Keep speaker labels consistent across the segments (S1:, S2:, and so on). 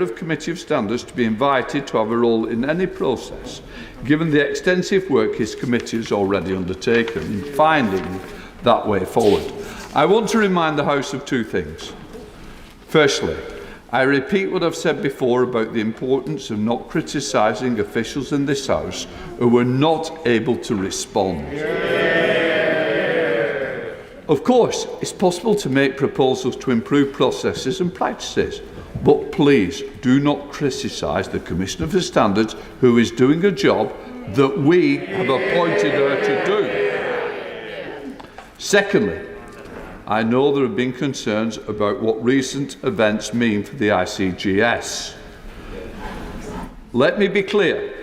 S1: of Committee of Standards to be invited to have a role in any process, given the extensive work his committee has already undertaken in finding that way forward. I want to remind the House of two things. Firstly, I repeat what I've said before about the importance of not criticising officials in this House who were not able to respond. Of course, it's possible to make proposals to improve processes and practices, but please do not criticise the Commissioner for Standards, who is doing a job that we have appointed her to do. Secondly, I know there have been concerns about what recent events mean for the ICGS. Let me be clear.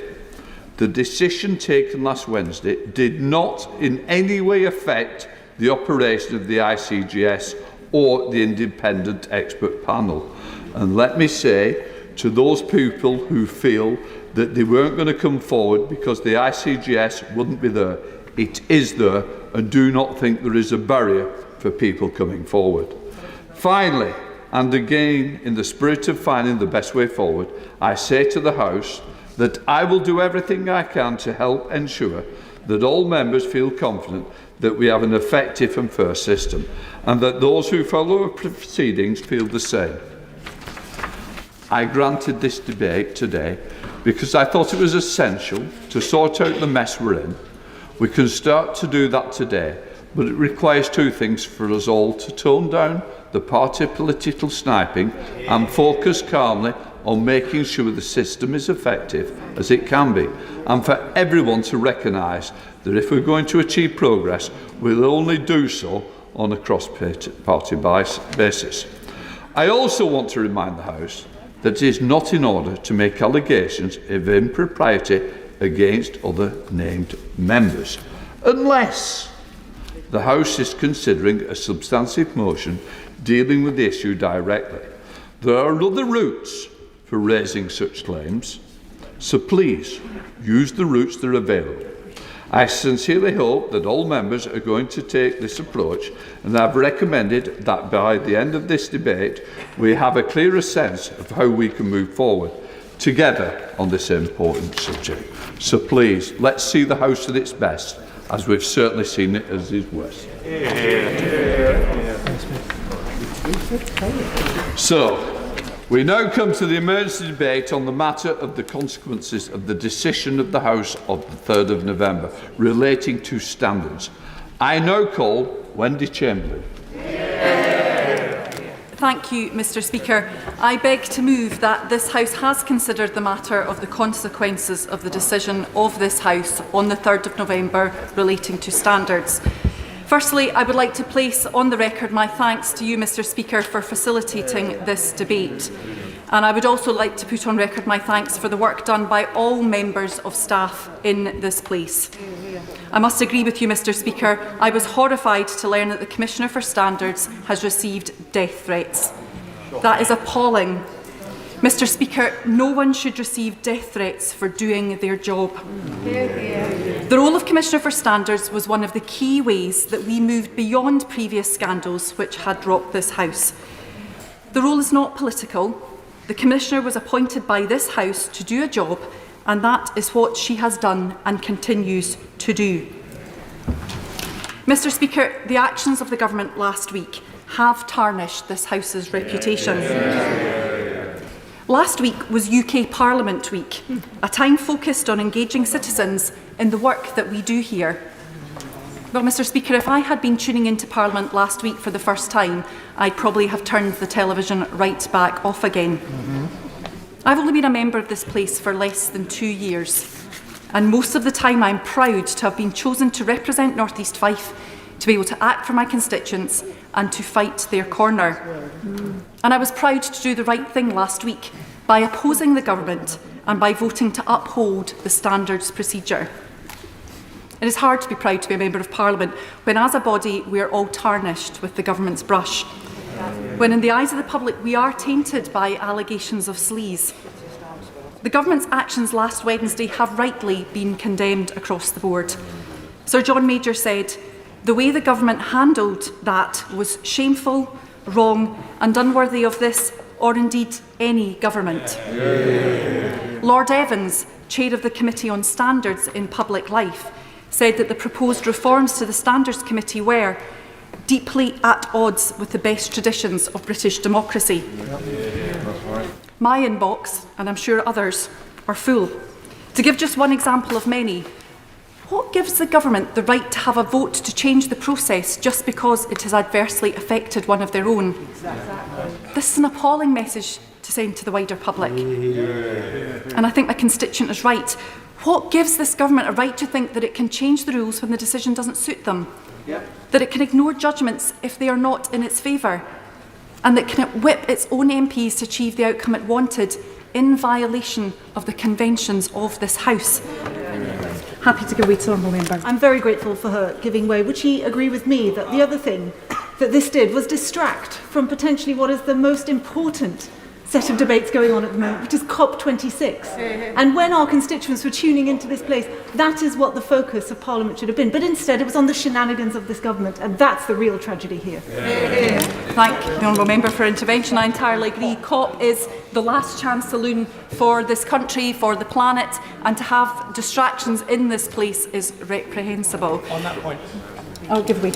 S1: The decision taken last Wednesday did not in any way affect the operation of the ICGS or the independent expert panel. And let me say to those people who feel that they weren't going to come forward because the ICGS wouldn't be there, it is there, and do not think there is a barrier for people coming forward. Finally, and again in the spirit of finding the best way forward, I say to the House that I will do everything I can to help ensure that all members feel confident that we have an effective and fair system, and that those who follow our proceedings feel the same. I granted this debate today because I thought it was essential to sort out the mess we're in. We can start to do that today, but it requires two things for us all: to tone down the party political sniping and focus calmly on making sure the system is effective as it can be, and for everyone to recognise that if we're going to achieve progress, we'll only do so on a cross-party basis. I also want to remind the House that it is not in order to make allegations of impropriety against other named members, unless the House is considering a substantive motion dealing with the issue directly. There are other routes for raising such claims, so please use the routes that are available. I sincerely hope that all members are going to take this approach, and I've recommended that by the end of this debate we have a clearer sense of how we can move forward together on this important subject. So please, let's see the House at its best, as we've certainly seen it at its worst. So, we now come to the emergency debate on the matter of the consequences of the decision of the House of the 3rd of November relating to standards. I now call Wendy Chamberlain.
S2: Thank you, Mr Speaker. I beg to move that this House has considered the matter of the consequences of the decision of this House on the 3rd of November relating to standards. Firstly, I would like to place on the record my thanks to you, Mr Speaker, for facilitating this debate. And I would also like to put on record my thanks for the work done by all members of staff in this place. I must agree with you, Mr Speaker. I was horrified to learn that the Commissioner for Standards has received death threats. That is appalling. Mr Speaker, no one should receive death threats for doing their job. The role of Commissioner for Standards was one of the key ways that we moved beyond previous scandals which had rocked this House. The role is not political. The Commissioner was appointed by this House to do a job, and that is what she has done and continues to do. Mr Speaker, the actions of the Government last week have tarnished this House's reputation. Last week was UK Parliament Week, a time focused on engaging citizens in the work that we do here. Well, Mr Speaker, if I had been tuning into Parliament last week for the first time, I'd probably have turned the television right back off again. I've only been a member of this place for less than 2 years, and most of the time I'm proud to have been chosen to represent North East Fife, to be able to act for my constituents and to fight their corner. And I was proud to do the right thing last week by opposing the Government and by voting to uphold the standards procedure. It is hard to be proud to be a Member of Parliament when, as a body, we are all tarnished with the Government's brush. When, in the eyes of the public, we are tainted by allegations of sleaze. The Government's actions last Wednesday have rightly been condemned across the board. Sir John Major said, "The way the Government handled that was shameful, wrong and unworthy of this or indeed any government. Lord Evans, chair of the Committee on Standards in Public Life, said that the proposed reforms to the Standards Committee were deeply at odds with the best traditions of British democracy. My inbox, and I'm sure others, are full. To give just one example of many, what gives the government the right to have a vote to change the process just because it has adversely affected one of their own? This is an appalling message to send to the wider public. And I think my constituent is right. What gives this government a right to think that it can change the rules when the decision doesn't suit them? That it can ignore judgments if they are not in its favour? And that can it whip its own MPs to achieve the outcome it wanted in violation of the conventions of this House? Happy to give way to the honourable member.
S3: I'm very grateful for her giving way. Would she agree with me that the other thing that this did was distract from potentially what is the most important set of debates going on at the moment, which is COP26. And when our constituents were tuning into this place, that is what the focus of Parliament should have been. But instead, it was on the shenanigans of this government, and that's the real tragedy here.
S2: Thank the honourable member for intervention. I entirely agree. COP is the last chance saloon for this country, for the planet, and to have distractions in this place is reprehensible.
S4: On that point,
S2: I'll give way.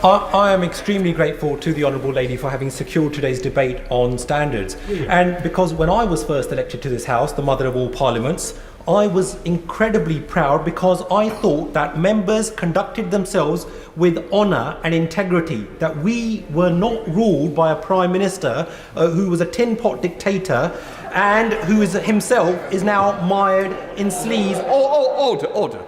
S4: I am extremely grateful to the Honourable Lady for having secured today's debate on standards. And because when I was first elected to this House, the mother of all parliaments, I was incredibly proud because I thought that members conducted themselves with honour and integrity, that we were not ruled by a Prime Minister who was a tin pot dictator and who is himself is now mired in sleaze.
S1: Order.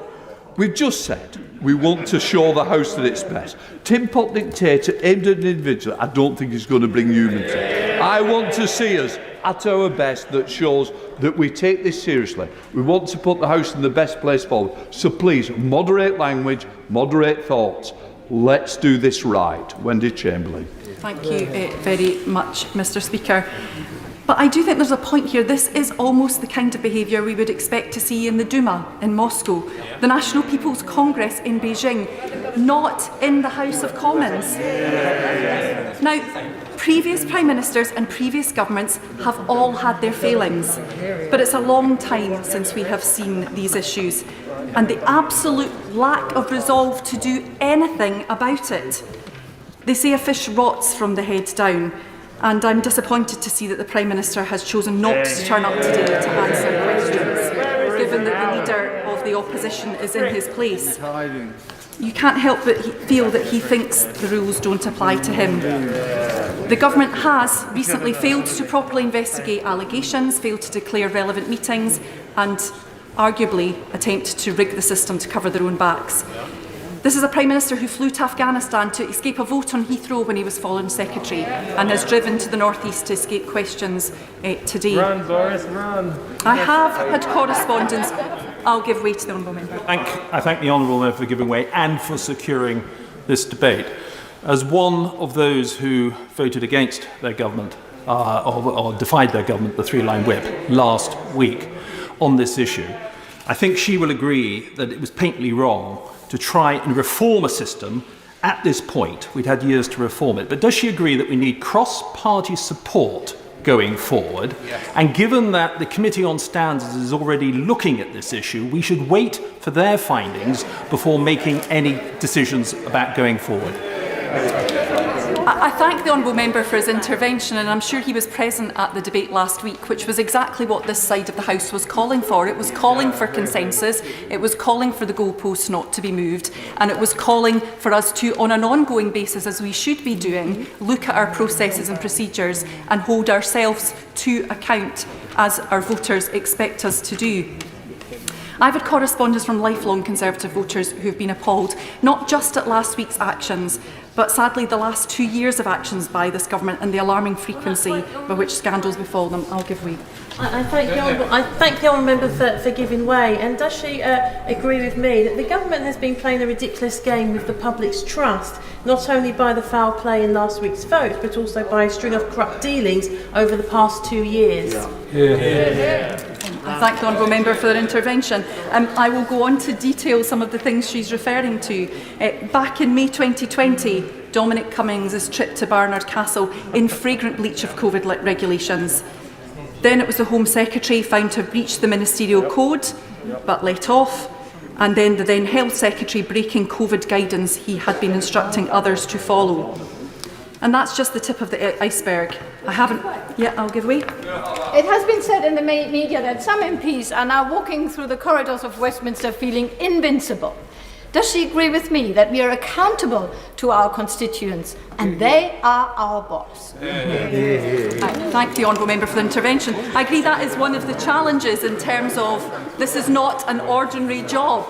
S1: We've just said we want to show the House that it's best. Tin pot dictator aimed at an individual, I don't think is going to bring unity. I want to see us at our best that shows that we take this seriously. We want to put the House in the best place forward. So please, moderate language, moderate thoughts. Let's do this right. Wendy Chamberlain.
S2: Thank you very much, Mr. Speaker. But I do think there's a point here. This is almost the kind of behaviour we would expect to see in the Duma in Moscow, the National People's Congress in Beijing, not in the House of Commons. Now, previous Prime Ministers and previous governments have all had their failings, but it's a long time since we have seen these issues, and the absolute lack of resolve to do anything about it. They say a fish rots from the head down. And I'm disappointed to see that the Prime Minister has chosen not to turn up today to answer questions, given that the leader of the opposition is in his place. You can't help but feel that he thinks the rules don't apply to him. The government has recently failed to properly investigate allegations, failed to declare relevant meetings, and arguably attempt to rig the system to cover their own backs. This is a Prime Minister who flew to Afghanistan to escape a vote on Heathrow when he was Foreign Secretary and has driven to the North East to escape questions today.
S5: Run, Boris, run.
S2: I have had correspondence. I'll give way to the honourable member.
S5: I thank the honourable member for giving way and for securing this debate. As one of those who voted against their government or defied their government, the three-line whip, last week on this issue, I think she will agree that it was patently wrong to try and reform a system at this point. We'd had years to reform it. But does she agree that we need cross-party support going forward? Yes. And given that the Committee on Standards is already looking at this issue, we should wait for their findings before making any decisions about going forward?
S2: I thank the honourable member for his intervention, and I'm sure he was present at the debate last week, which was exactly what this side of the House was calling for. It was calling for consensus, it was calling for the goalposts not to be moved, and it was calling for us to, on an ongoing basis, as we should be doing, look at our processes and procedures and hold ourselves to account as our voters expect us to do. I've had correspondence from lifelong Conservative voters who have been appalled, not just at last week's actions, but sadly the last 2 years of actions by this government and the alarming frequency by which scandals befall them. I'll give way.
S6: I thank the honourable member for giving way. And does she agree with me that the government has been playing a ridiculous game with the public's trust, not only by the foul play in last week's vote, but also by a string of corrupt dealings over the past 2 years?
S2: I thank the honourable member for their intervention. I will go on to detail some of the things she's referring to. Back in May 2020, Dominic Cummings' trip to Barnard Castle in flagrant breach of COVID regulations. Then it was the Home Secretary found to have breached the ministerial code, but let off. And then the then Health Secretary breaking COVID guidance he had been instructing others to follow. And that's just the tip of the iceberg. I haven't... Yeah, I'll give way.
S7: It has been said in the media that some MPs are now walking through the corridors of Westminster feeling invincible. Does she agree with me that we are accountable to our constituents and they are our boss?
S2: I thank the Honourable Member for the intervention. I agree that is one of the challenges in terms of this is not an ordinary job.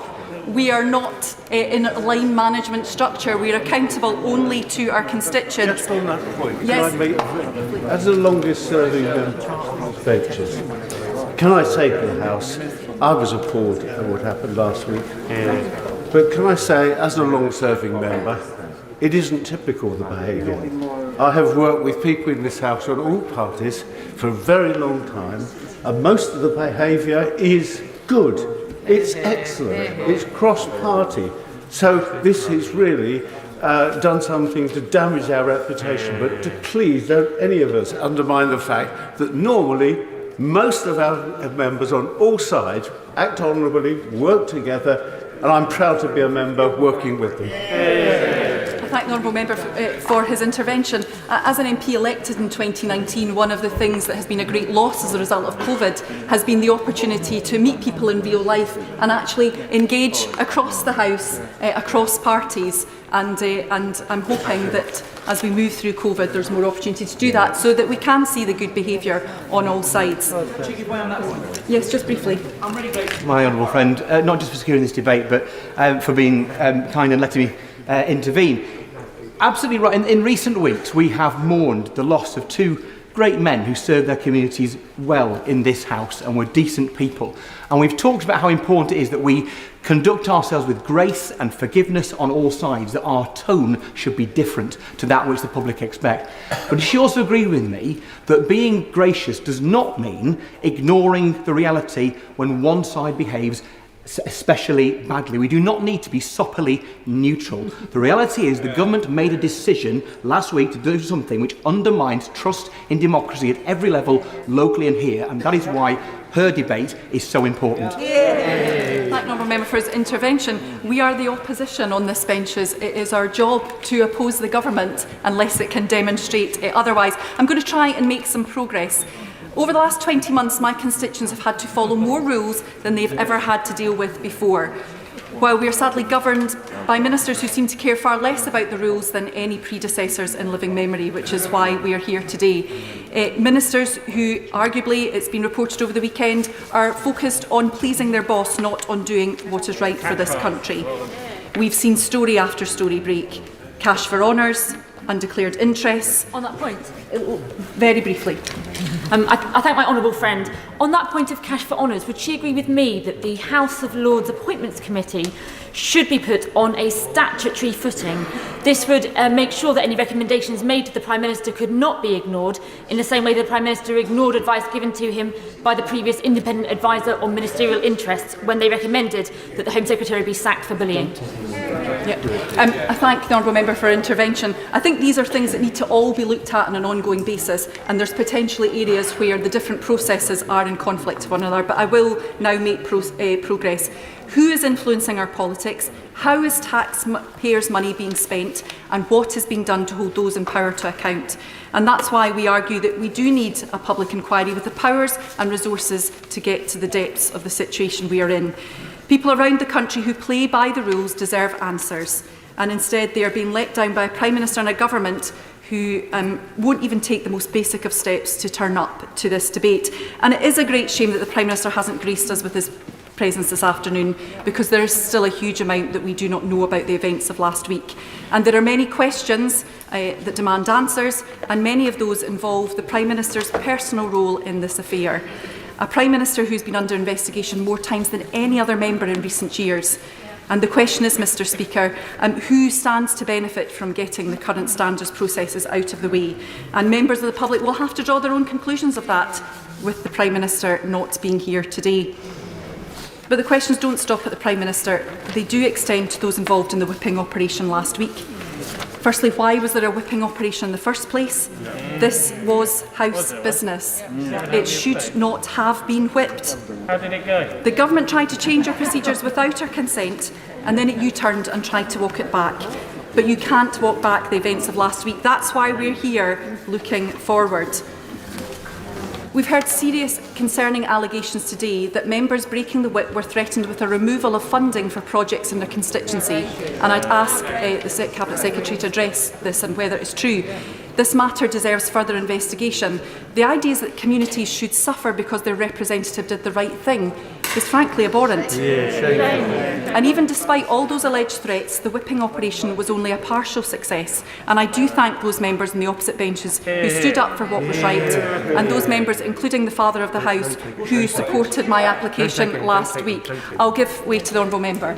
S2: We are not in a line management structure. We are accountable only to our constituents.
S8: Just on that point,
S2: yes.
S8: can I make, as the longest serving ventures, can I say to the House, I was appalled at what happened last week. But can I say, as a long-serving member, it isn't typical of the behaviour. I have worked with people in this House on all parties for a very long time, and most of the behaviour is good. It's excellent. It's cross-party. So this has really done something to damage our reputation, but to please don't any of us undermine the fact that normally most of our members on all sides act honourably, work together, and I'm proud to be a member working with them.
S2: I thank the Honourable Member for his intervention. As an MP elected in 2019, one of the things that has been a great loss as a result of COVID has been the opportunity to meet people in real life and actually engage across the House, across parties. And I'm hoping that as we move through COVID, there's more opportunity to do that so that we can see the good behaviour on all sides. Yes, just briefly.
S9: I'm really grateful to my honourable friend, not just for securing this debate, but for being kind and letting me intervene. Absolutely right. In recent weeks, we have mourned the loss of two great men who served their communities well in this House and were decent people. And we've talked about how important it is that we conduct ourselves with grace and forgiveness on all sides, that our tone should be different to that which the public expect. But she also agreed with me that being gracious does not mean ignoring the reality when one side behaves especially badly. We do not need to be soppily neutral. The reality is the government made a decision last week to do something which undermines trust in democracy at every level, locally and here, and that is why her debate is so important.
S2: Thank the Honourable Member for his intervention. We are the opposition on this benches. It is our job to oppose the government unless it can demonstrate otherwise. I'm going to try and make some progress. Over the last 20 months, my constituents have had to follow more rules than they've ever had to deal with before. While we are sadly governed by ministers who seem to care far less about the rules than any predecessors in living memory, which is why we are here today. Ministers who, arguably, it's been reported over the weekend, are focused on pleasing their boss, not on doing what is right for this country. We've seen story after story break. Cash for honours, undeclared interests.
S10: On that point,
S2: very briefly.
S10: I thank my honourable friend. On that point of cash for honours, would she agree with me that the House of Lords Appointments Committee should be put on a statutory footing? This would make sure that any recommendations made to the Prime Minister could not be ignored in the same way the Prime Minister ignored advice given to him by the previous independent adviser on ministerial interests when they recommended that the Home Secretary be sacked for bullying.
S2: I thank the Honourable Member for intervention. I think these are things that need to all be looked at on an ongoing basis, and there's potentially areas where the different processes are in conflict with one another, but I will now make progress. Who is influencing our politics? How is taxpayers' money being spent? And what is being done to hold those in power to account? And that's why we argue that we do need a public inquiry with the powers and resources to get to the depths of the situation we are in. People around the country who play by the rules deserve answers, and instead they are being let down by a Prime Minister and a government who won't even take the most basic of steps to turn up to this debate. And it is a great shame that the Prime Minister hasn't graced us with his presence this afternoon, because there is still a huge amount that we do not know about the events of last week. And there are many questions that demand answers, and many of those involve the Prime Minister's personal role in this affair. A Prime Minister who's been under investigation more times than any other member in recent years. And the question is, Mr Speaker, who stands to benefit from getting the current standards processes out of the way? And members of the public will have to draw their own conclusions of that, with the Prime Minister not being here today. But the questions don't stop at the Prime Minister. They do extend to those involved in the whipping operation last week. Firstly, why was there a whipping operation in the first place? This was House business. It should not have been whipped.
S11: How did it go?
S2: The government tried to change our procedures without our consent, and then it U-turned and tried to walk it back. But you can't walk back the events of last week. That's why we're here looking forward. We've heard serious concerning allegations today that members breaking the whip were threatened with a removal of funding for projects in their constituency, and I'd ask the Cabinet Secretary to address this and whether it's true. This matter deserves further investigation. The idea is that communities should suffer because their representative did the right thing is frankly abhorrent. And even despite all those alleged threats, the whipping operation was only a partial success. And I do thank those members in the opposite benches who stood up for what was right, and those members, including the Father of the House, who supported my application last week. I'll give way to the Honourable Member.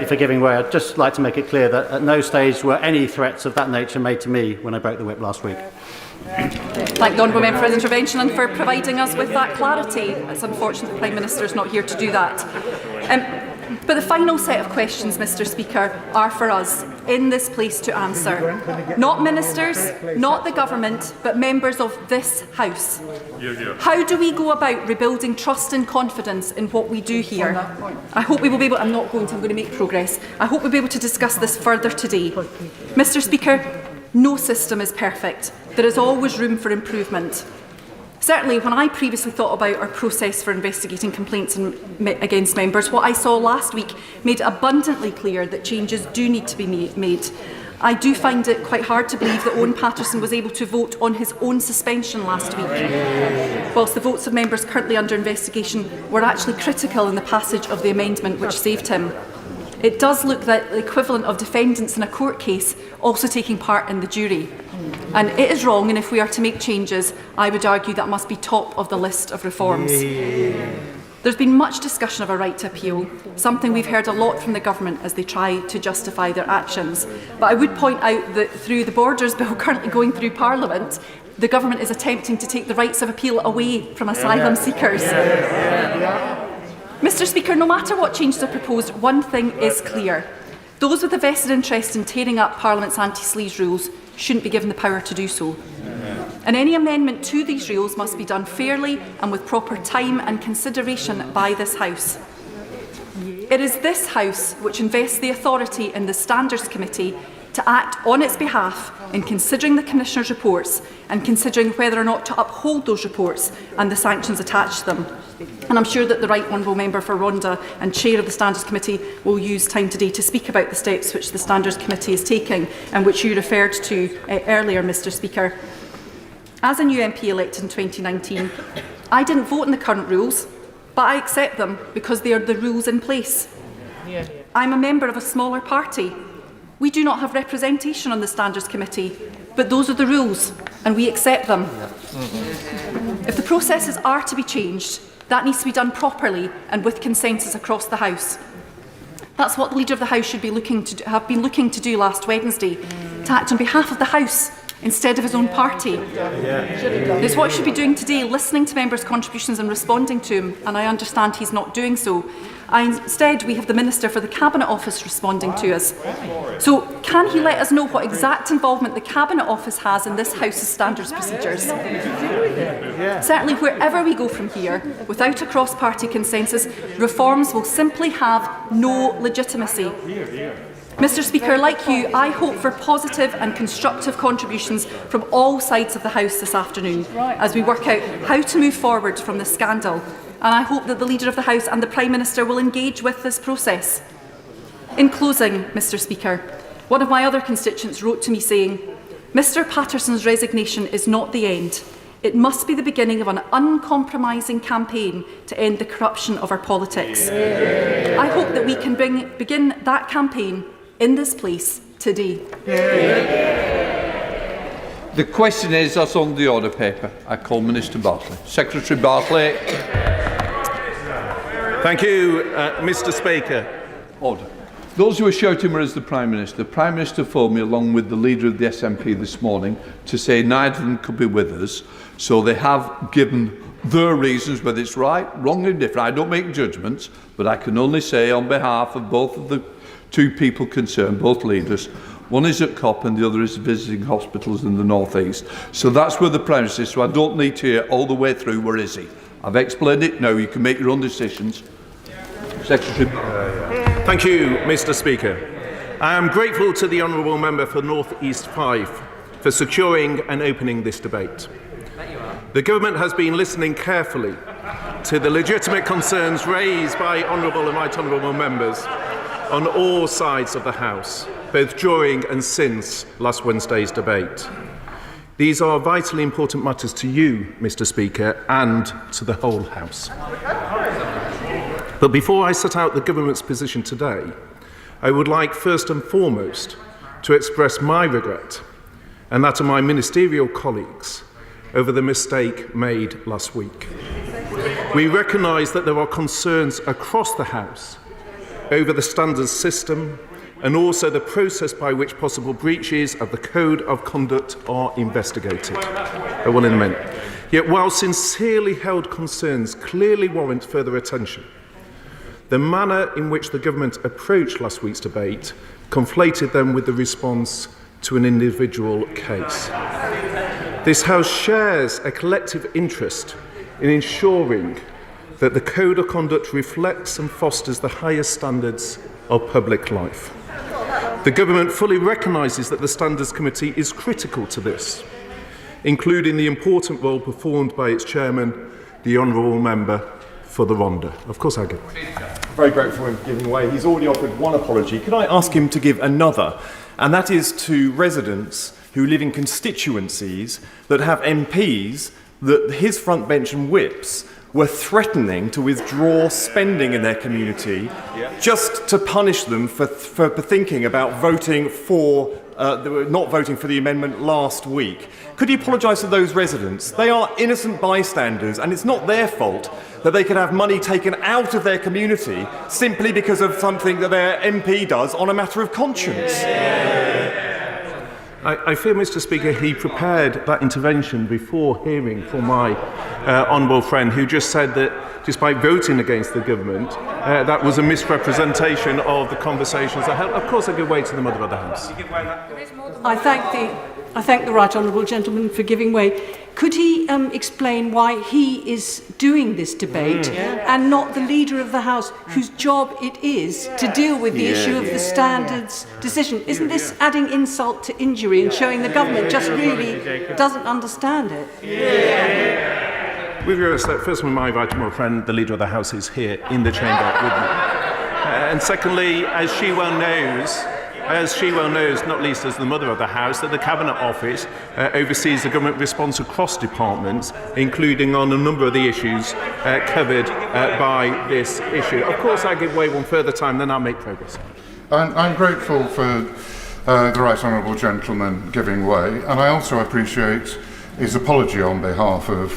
S12: For giving way, I'd just like to make it clear that at no stage were any threats of that nature made to me when I broke the whip last week.
S2: Thank the Honourable Member for his intervention and for providing us with that clarity. It's unfortunate the Prime Minister is not here to do that. But the final set of questions, Mr Speaker, are for us in this place to answer. Not ministers, not the government, but members of this House. How do we go about rebuilding trust and confidence in what we do here? I hope we will be able, I'm going to make progress. I hope we'll be able to discuss this further today. Mr Speaker, no system is perfect. There is always room for improvement. Certainly, when I previously thought about our process for investigating complaints against members, what I saw last week made it abundantly clear that changes do need to be made. I do find it quite hard to believe that Owen Paterson was able to vote on his own suspension last week, whilst the votes of members currently under investigation were actually critical in the passage of the amendment which saved him. It does look like the equivalent of defendants in a court case also taking part in the jury. And it is wrong, and if we are to make changes, I would argue that must be top of the list of reforms. There's been much discussion of a right to appeal, something we've heard a lot from the government as they try to justify their actions. But I would point out that through the Borders Bill currently going through Parliament, the government is attempting to take the rights of appeal away from asylum seekers. Mr Speaker, no matter what changes are proposed, one thing is clear. Those with a vested interest in tearing up Parliament's anti-sleaze rules shouldn't be given the power to do so. And any amendment to these rules must be done fairly and with proper time and consideration by this House. It is this House which invests the authority in the Standards Committee to act on its behalf in considering the Commissioner's reports and considering whether or not to uphold those reports and the sanctions attached to them. And I'm sure that the Right Honourable Member for Rhondda and Chair of the Standards Committee will use time today to speak about the steps which the Standards Committee is taking and which you referred to earlier, Mr Speaker. As a new MP elected in 2019, I didn't vote in the current rules, but I accept them because they are the rules in place. I'm a member of a smaller party. We do not have representation on the Standards Committee, but those are the rules, and we accept them. If the processes are to be changed, that needs to be done properly and with consensus across the House. That's what the Leader of the House should be have been looking to do last Wednesday, to act on behalf of the House instead of his own party. It's what he should be doing today, listening to members' contributions and responding to him, and I understand he's not doing so. Instead, we have the Minister for the Cabinet Office responding to us. So, can he let us know what exact involvement the Cabinet Office has in this House's standards procedures? Certainly, wherever we go from here, without a cross-party consensus, reforms will simply have no legitimacy. Mr Speaker, like you, I hope for positive and constructive contributions from all sides of the House this afternoon as we work out how to move forward from this scandal. And I hope that the Leader of the House and the Prime Minister will engage with this process. In closing, Mr Speaker, one of my other constituents wrote to me saying, "Mr Paterson's resignation is not the end. It must be the beginning of an uncompromising campaign to end the corruption of our politics." I hope that we can begin that campaign in this place today.
S1: The question is, as on the order paper, I call Minister Bartley. Secretary Bartley.
S13: Thank you, Mr Speaker.
S1: Order. Those who are shouting were as the Prime Minister. The Prime Minister phoned me along with the Leader of the SNP this morning to say neither of them could be with us. So they have given their reasons, whether it's right, wrong or different. I don't make judgments, but I can only say on behalf of both of the two people concerned, both leaders, One is at COP and the other is visiting hospitals in the North East. So that's where the premise is. So I don't need to hear all the way through, where is he? I've explained it now. You can make your own decisions. Secretary.
S13: Thank you, Mr. Speaker. I am grateful to the Honourable Member for North East 5 for securing and opening this debate. The Government has been listening carefully to the legitimate concerns raised by Honourable and Right Honourable Members on all sides of the House, both during and since last Wednesday's debate. These are vitally important matters to you, Mr. Speaker, and to the whole House. But before I set out the Government's position today, I would like first and foremost to express my regret and that of my ministerial colleagues over the mistake made last week. We recognise that there are concerns across the House over the standards system and also the process by which possible breaches of the Code of Conduct are investigated. I will in a minute. Yet while sincerely held concerns clearly warrant further attention, the manner in which the Government approached last week's debate conflated them with the response to an individual case. This House shares a collective interest in ensuring that the Code of Conduct reflects and fosters the highest standards of public life. The Government fully recognises that the Standards Committee is critical to this, including the important role performed by its chairman, the Honourable Member for the Rhondda. Of course I get
S11: Very grateful for him giving way. He's already offered one apology. Could I ask him to give another? And that is to residents who live in constituencies that have MPs that his front bench and whips were threatening to withdraw spending in their community just to punish them for thinking about voting for, not voting for the amendment last week. Could you apologise to those residents? They are innocent bystanders, and it's not their fault that they can have money taken out of their community simply because of something that their MP does on a matter of conscience.
S13: I fear, Mr. Speaker, he prepared that intervention before hearing from my honourable friend, who just said that despite voting against the Government, that was a misrepresentation of the conversations I held. Of course I give way to the Mother of the House.
S3: I thank the Right Honourable Gentleman for giving way. Could he explain why he is doing this debate and not the Leader of the House, whose job it is to deal with the issue of the standards decision? Isn't this adding insult to injury and showing the Government just really doesn't understand it?
S13: With your respect, first of all, my right honourable friend, the Leader of the House, is here in the chamber with me. And secondly, as she well knows, not least as the Mother of the House, that the Cabinet Office oversees the government response across departments, including on a number of the issues covered by this issue. Of course, I give way one further time, then I'll make progress.
S14: I'm grateful for the Right Honourable Gentleman giving way, and I also appreciate his apology on behalf of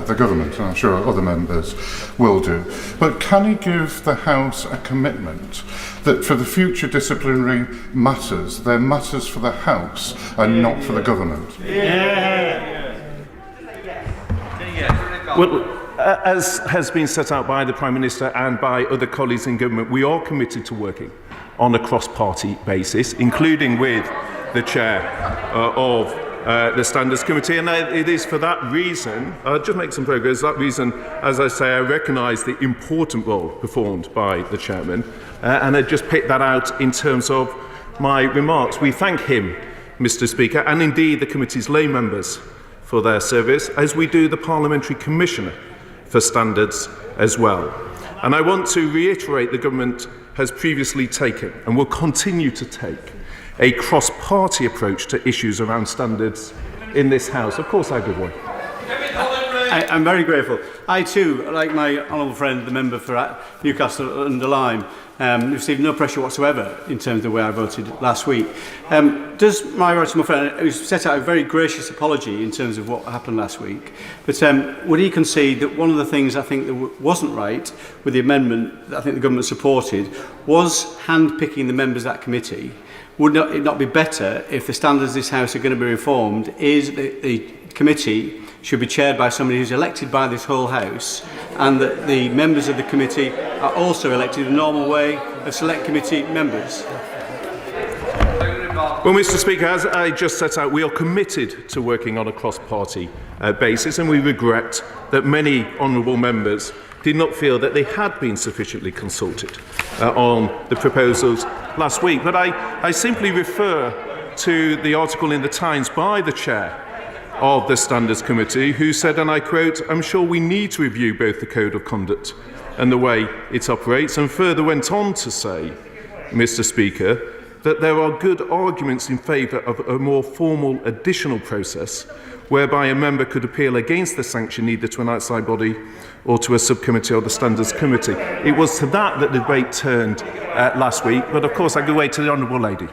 S14: the Government, and I'm sure other members will do. But can he give the House a commitment that for the future disciplinary matters, they're matters for the House and not for the Government?
S13: Well, as has been set out by the Prime Minister and by other colleagues in Government, we are committed to working on a cross-party basis, including with the Chair of the Standards Committee, and it is for that reason, just make some progress, that reason, as I say, I recognise the important role performed by the Chairman, and I just picked that out in terms of my remarks. We thank him, Mr. Speaker, and indeed the committee's lay members for their service, as we do the Parliamentary Commissioner for Standards as well. And I want to reiterate the Government has previously taken and will continue to take a cross-party approach to issues around standards in this House. Of course I give way.
S12: I'm very grateful. I too, like my honourable friend, the member for Newcastle under Lyme, received no pressure whatsoever in terms of the way I voted last week. Does my right honourable friend, who set out a very gracious apology in terms of what happened last week, but would he concede that one of the things I think that wasn't right with the amendment that I think the Government supported was hand-picking the members of that committee? Would it not be better if the standards of this House are going to be reformed is that the committee should be chaired by somebody who's elected by this whole House, and that the members of the committee are also elected in the normal way of select committee members?
S13: Well, Mr. Speaker, as I just set out, we are committed to working on a cross-party basis, and we regret that many honourable members did not feel that they had been sufficiently consulted on the proposals last week. But I simply refer to the article in the Times by the chair of the Standards Committee, who said, and I quote, "I'm sure we need to review both the Code of Conduct and the way it operates," and further went on to say, Mr. Speaker, that there are good arguments in favour of a more formal additional process whereby a member could appeal against the sanction either to an outside body or to a subcommittee or the Standards Committee. It was to that the debate turned last week, but of course I go away to the Honourable Lady.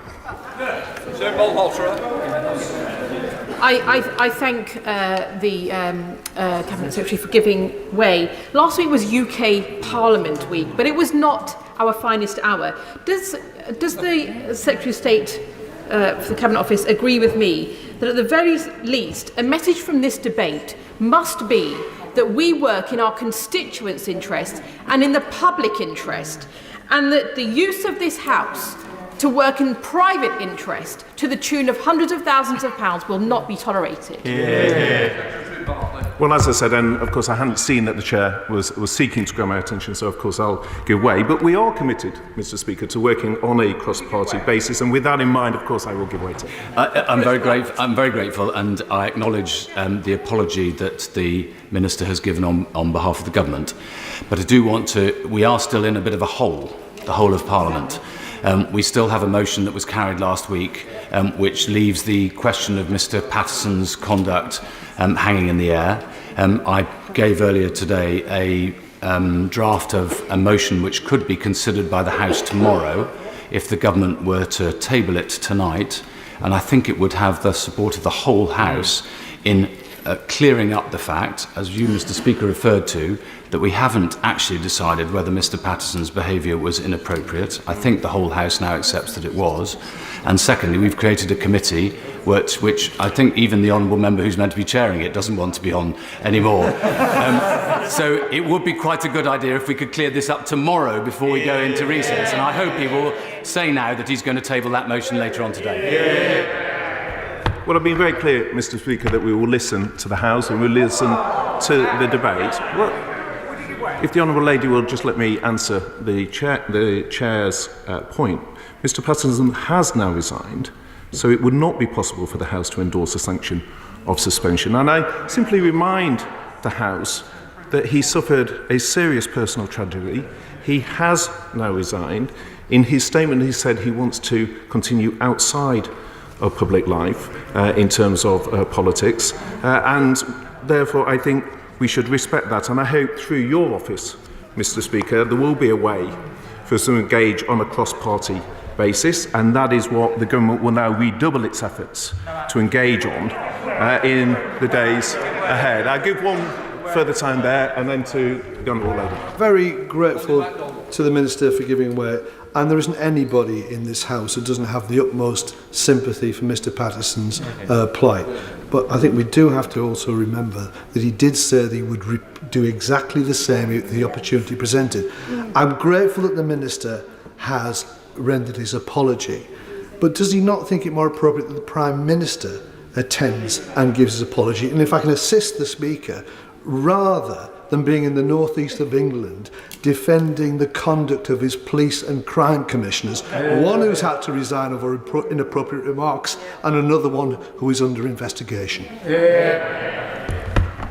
S15: I thank the Cabinet Secretary for giving way. Last week was UK Parliament Week, but it was not our finest hour. Does the Secretary of State for the Cabinet Office agree with me that at the very least a message from this debate must be that we work in our constituents' interest and in the public interest, and that the use of this House to work in private interest to the tune of hundreds of thousands of pounds will not be tolerated?
S13: Well, as I said, and of course I hadn't seen that the Chair was seeking to grab my attention, so of course I'll give way. But we are committed, Mr. Speaker, to working on a cross-party basis, and with that in mind, of course, I will give way to.
S16: I'm very grateful, and I acknowledge the apology that the Minister has given on behalf of the government. But I do want to. We are still in a bit of a hole, the whole of Parliament. We still have a motion that was carried last week, which leaves the question of Mr. Patterson's conduct hanging in the air. I gave earlier today a draft of a motion which could be considered by the House tomorrow if the government were to table it tonight, and I think it would have the support of the whole House in clearing up the fact, as you, Mr. Speaker, referred to, that we haven't actually decided whether Mr. Patterson's behaviour was inappropriate. I think the whole House now accepts that it was. And secondly, we've created a committee which I think even the honourable member who's meant to be chairing it doesn't want to be on anymore. So it would be quite a good idea if we could clear this up tomorrow before we go into recess. And I hope he will say now that he's going to table that motion later on today.
S13: Well, I've been very clear, Mr. Speaker, that we will listen to the House and we'll listen to the debate. Well, if the Honourable Lady will just let me answer the Chair's point. Mr. Patterson has now resigned, so it would not be possible for the House to endorse a sanction of suspension. And I simply remind the House that he suffered a serious personal tragedy. He has now resigned. In his statement, he said he wants to continue outside of public life in terms of politics, and therefore I think we should respect that, and I hope through your office, Mr. Speaker, there will be a way for us to engage on a cross-party basis, and that is what the government will now redouble its efforts to engage on in the days ahead. I'll give one further time there and then to the Honourable Lady.
S17: Very grateful to the Minister for giving way. And there isn't anybody in this House who doesn't have the utmost sympathy for Mr. Patterson's plight. But I think we do have to also remember that he did say that he would do exactly the same if the opportunity presented. I'm grateful that the Minister has rendered his apology, but does he not think it more appropriate that the Prime Minister attends and gives his apology? And if I can assist the Speaker, rather than being in the northeast of England defending the conduct of his police and crime commissioners, one who's had to resign over inappropriate remarks and another one who is under investigation.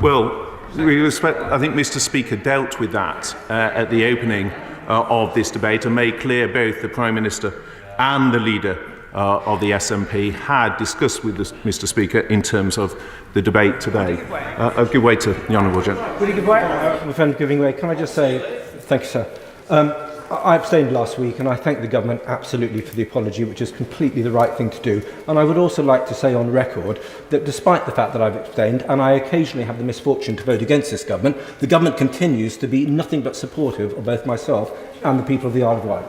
S13: Well, I think Mr. Speaker dealt with that at the opening of this debate and made clear both the Prime Minister and the leader of the SNP had discussed with Mr. Speaker in terms of the debate today. I'll give way to the Honourable Gentleman.
S4: Will you give way? My friend giving way. Can I just say, thank you, sir. I abstained last week, and I thank the government absolutely for the apology, which is completely the right thing to do. And I would also like to say on record that despite the fact that I've abstained, and I occasionally have the misfortune to vote against this government, the government continues to be nothing but supportive of both myself and the people of the Isle of Wight.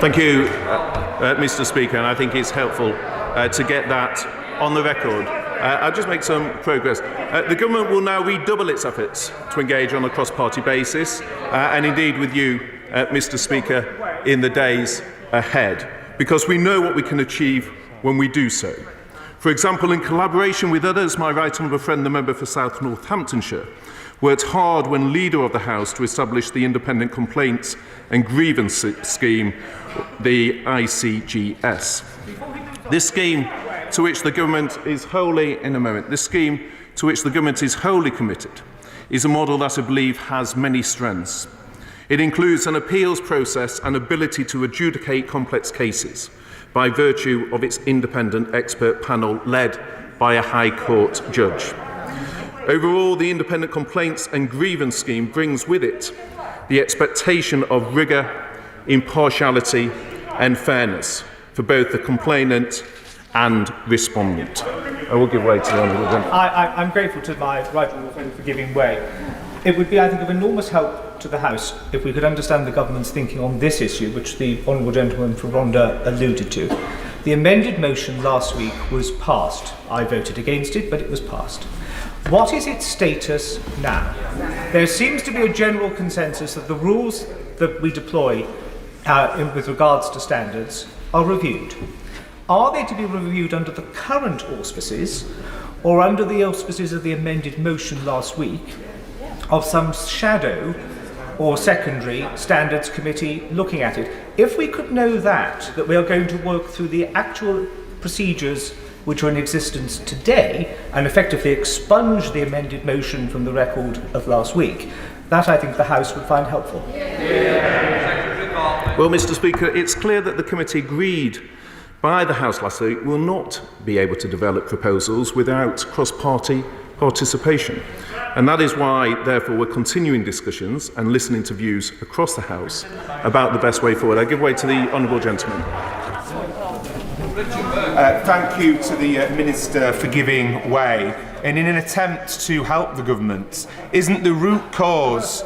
S13: Thank you, Mr. Speaker, and I think it's helpful to get that on the record. I'll just make some progress. The government will now redouble its efforts to engage on a cross-party basis, and indeed with you, Mr. Speaker, in the days ahead. because we know what we can achieve when we do so. For example, in collaboration with others, my right honourable friend, the member for South Northamptonshire, worked hard when leader of the House to establish the Independent Complaints and Grievance Scheme, the ICGS. This scheme to which the government is wholly committed is a model that I believe has many strengths. It includes an appeals process and ability to adjudicate complex cases by virtue of its independent expert panel led by a High Court judge. Overall, the Independent Complaints and Grievance Scheme brings with it the expectation of rigour, impartiality and fairness for both the complainant and respondent. I will give way to the Honourable Gentleman.
S18: I'm grateful to my right honourable friend for giving way. It would be, I think, of enormous help to the House if we could understand the government's thinking on this issue, which the Honourable Gentleman from Rhondda alluded to. The amended motion last week was passed. I voted against it, but it was passed. What is its status now? There seems to be a general consensus that the rules that we deploy with regards to standards are reviewed. Are they to be reviewed under the current auspices or under the auspices of the amended motion last week of some shadow or secondary standards committee looking at it? If we could know that we are going to work through the actual procedures which are in existence today and effectively expunge the amended motion from the record of last week, that I think the House would find helpful.
S13: Well, Mr. Speaker, it's clear that the committee agreed by the House last week will not be able to develop proposals without cross-party participation. And that is why, therefore, we're continuing discussions and listening to views across the House about the best way forward. I give way to the Honourable Gentleman.
S19: Thank you to the Minister for giving way. And in an attempt to help the government, isn't the root cause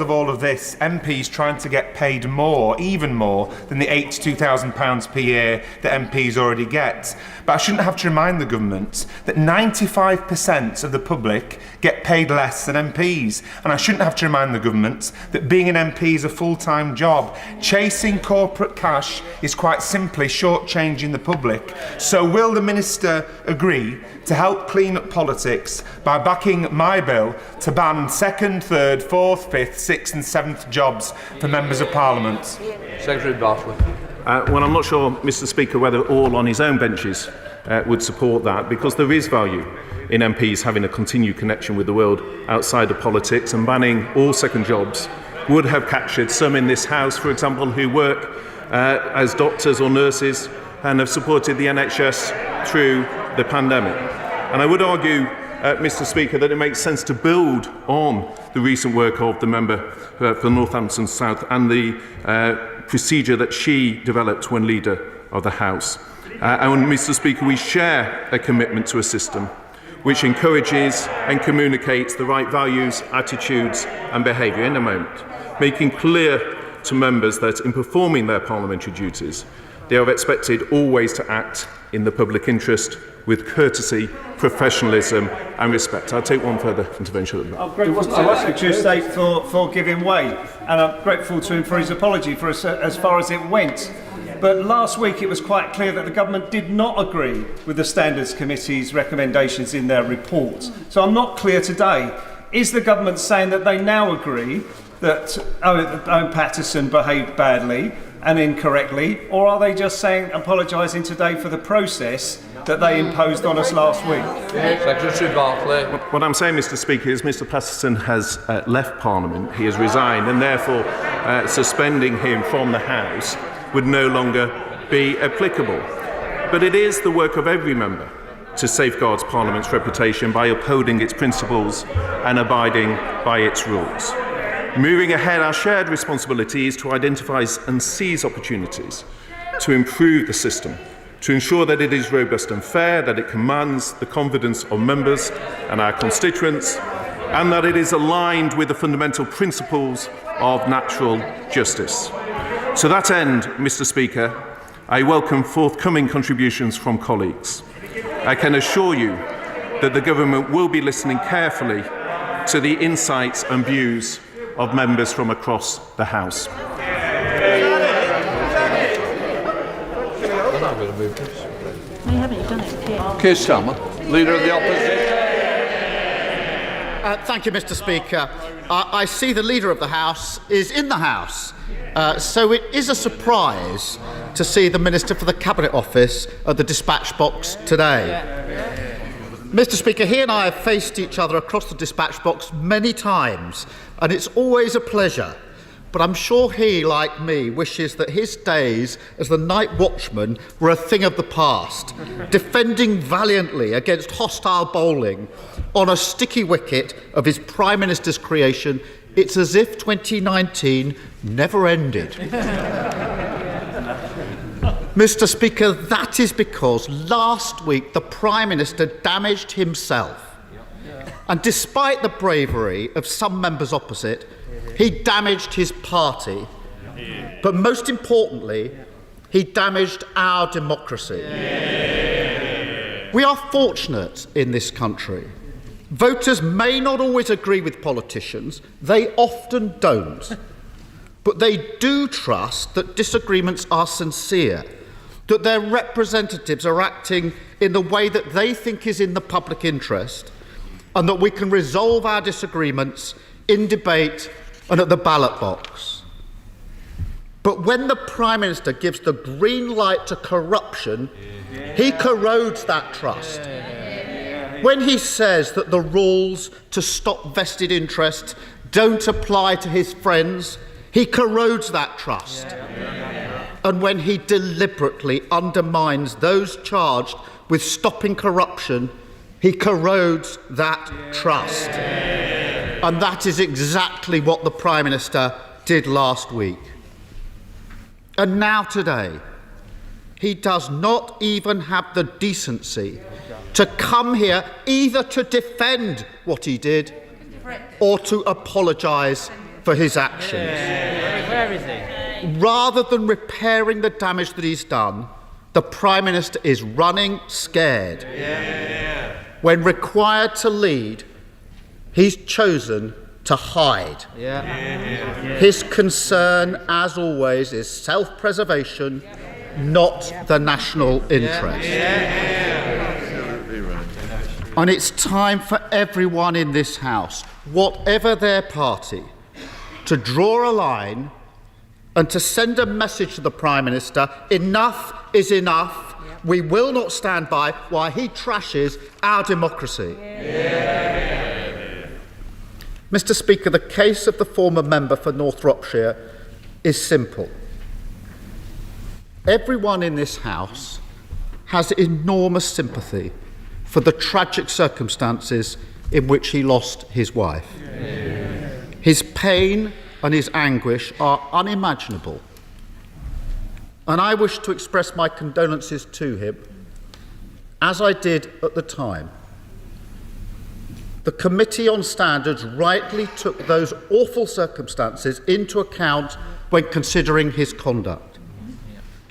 S19: of all of this MPs trying to get paid more, even more, than the £82,000 per year that MPs already get? But I shouldn't have to remind the government that 95% of the public get paid less than MPs. And I shouldn't have to remind the government that being an MP is a full-time job. Chasing corporate cash is quite simply shortchanging the public. So will the Minister agree to help clean up politics by backing my bill to ban second, third, fourth, fifth, sixth and seventh jobs for members of Parliament?
S1: Secretary Bartlett.
S13: Well, I'm not sure, Mr. Speaker, whether all on his own benches would support that, because there is value in MPs having a continued connection with the world outside of politics, and banning all second jobs would have captured some in this House, for example, who work as doctors or nurses and have supported the NHS through the pandemic. And I would argue, Mr. Speaker, that it makes sense to build on the recent work of the member for Northampton South and the procedure that she developed when leader of the House. And Mr. Speaker, we share a commitment to a system which encourages and communicates the right values, attitudes and behaviour in a moment, making clear to members that in performing their parliamentary duties, they are expected always to act in the public interest with courtesy, professionalism and respect. I'll take one further intervention.
S18: I'm grateful to the Secretary of State for giving way, and I'm grateful to him for his apology for as far as it went. But last week it was quite clear that the government did not agree with the Standards Committee's recommendations in their report. So I'm not clear today. Is the government saying that they now agree that Owen Paterson behaved badly and incorrectly, or are they just saying, apologising today for the process that they imposed on us last week?
S1: Secretary Barclay.
S13: What I'm saying, Mr. Speaker, is Mr. Paterson has left Parliament. He has resigned, and therefore suspending him from the House would no longer be applicable. But it is the work of every member to safeguard Parliament's reputation by upholding its principles and abiding by its rules. Moving ahead, our shared responsibility is to identify and seize opportunities to improve the system, to ensure that it is robust and fair, that it commands the confidence of members and our constituents, and that it is aligned with the fundamental principles of natural justice. To that end, Mr. Speaker, I welcome forthcoming contributions from colleagues. I can assure you that the government will be listening carefully to the insights and views of members from across the House.
S1: Keir Starmer, Leader of the Opposition.
S20: Thank you, Mr. Speaker. I see the Leader of the House is in the House, so it is a surprise to see the Minister for the Cabinet Office at the dispatch box today. Mr. Speaker, he and I have faced each other across the dispatch box many times, and it's always a pleasure. But I'm sure he, like me, wishes that his days as the night watchman were a thing of the past, defending valiantly against hostile bowling on a sticky wicket of his Prime Minister's creation. It's as if 2019 never ended. Mr. Speaker, that is because last week the Prime Minister damaged himself. And despite the bravery of some members opposite, he damaged his party, but most importantly, he damaged our democracy. We are fortunate in this country. Voters may not always agree with politicians, they often don't, but they do trust that disagreements are sincere, that their representatives are acting in the way that they think is in the public interest, and that we can resolve our disagreements in debate and at the ballot box. But when the Prime Minister gives the green light to corruption, he corrodes that trust. When he says that the rules to stop vested interests don't apply to his friends, he corrodes that trust. And when he deliberately undermines those charged with stopping corruption, he corrodes that trust. And that is exactly what the Prime Minister did last week. And now today, he does not even have the decency to come here either to defend what he did or to apologise for his actions.
S21: Where is he?
S20: Rather than repairing the damage that he's done, the Prime Minister is running scared. When required to lead, he's chosen to hide. His concern, as always, is self-preservation, not the national interest. And it's time for everyone in this House, whatever their party, to draw a line and to send a message to the Prime Minister: enough is enough. We will not stand by while he trashes our democracy. Mr. Speaker, the case of the former member for North Shropshire is simple. Everyone in this House has enormous sympathy for the tragic circumstances in which he lost his wife. His pain and his anguish are unimaginable. And I wish to express my condolences to him, as I did at the time. The Committee on Standards rightly took those awful circumstances into account when considering his conduct.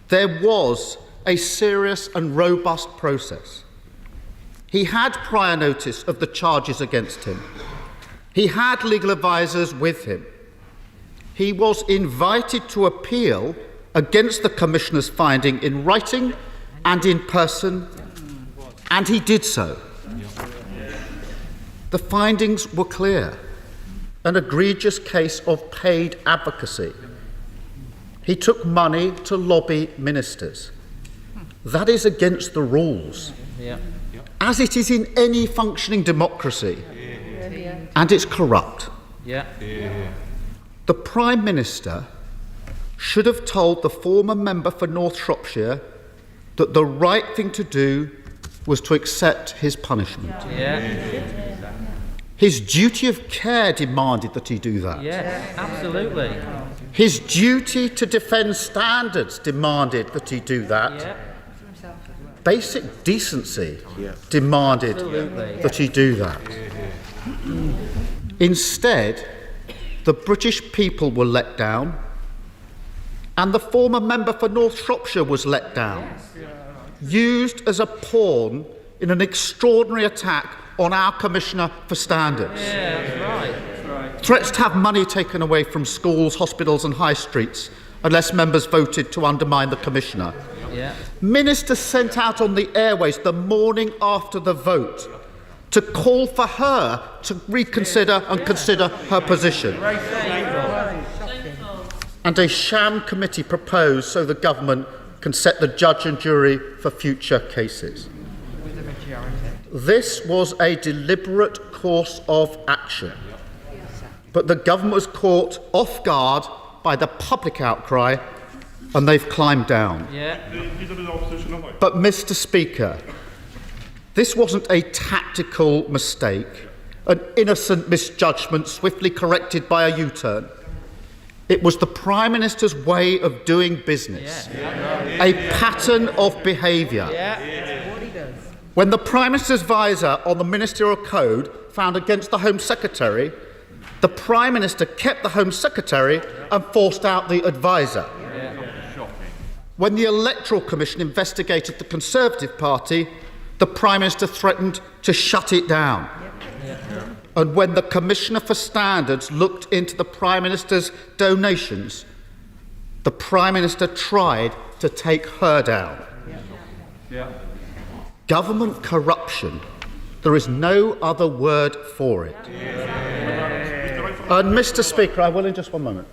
S20: There was a serious and robust process. He had prior notice of the charges against him. He had legal advisers with him. He was invited to appeal against the Commissioner's finding in writing and in person, and he did so. The findings were clear: an egregious case of paid advocacy. He took money to lobby ministers. That is against the rules, as it is in any functioning democracy, and it's corrupt. The Prime Minister should have told the former member for North Shropshire that the right thing to do was to accept his punishment. His duty of care demanded that he do that.
S21: Absolutely.
S20: His duty to defend standards demanded that he do that. Basic decency demanded that he do that. Instead, the British people were let down, and the former member for North Shropshire was let down, used as a pawn in an extraordinary attack on our Commissioner for Standards. Threats to have money taken away from schools, hospitals and high streets unless members voted to undermine the Commissioner. Ministers sent out on the airways the morning after the vote to call for her to reconsider and consider her position. And a sham committee proposed so the government can set the judge and jury for future cases. This was a deliberate course of action. But the government was caught off guard by the public outcry and they've climbed down. But, Mr. Speaker, this wasn't a tactical mistake, an innocent misjudgment swiftly corrected by a U-turn. It was the Prime Minister's way of doing business, a pattern of behaviour. When the Prime Minister's advisor on the Ministerial Code found against the Home Secretary, the Prime Minister kept the Home Secretary and forced out the advisor. When the Electoral Commission investigated the Conservative Party, the Prime Minister threatened to shut it down. And when the Commissioner for Standards looked into the Prime Minister's donations, the Prime Minister tried to take her down. Government corruption. There is no other word for it. And Mr. Speaker, I will in just one moment.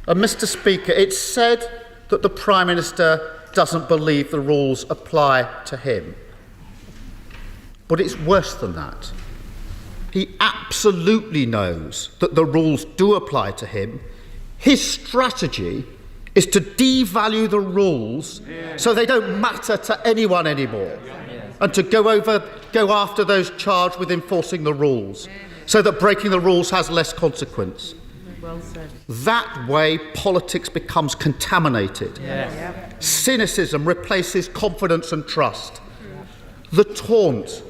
S20: And Mr. Speaker, it's said that the Prime Minister doesn't believe the rules apply to him. But it's worse than that. He absolutely knows that the rules do apply to him. His strategy is to devalue the rules so they don't matter to anyone anymore, and to go after those charged with enforcing the rules, so that breaking the rules has less consequence. That way, politics becomes contaminated. Cynicism replaces confidence and trust. The taunt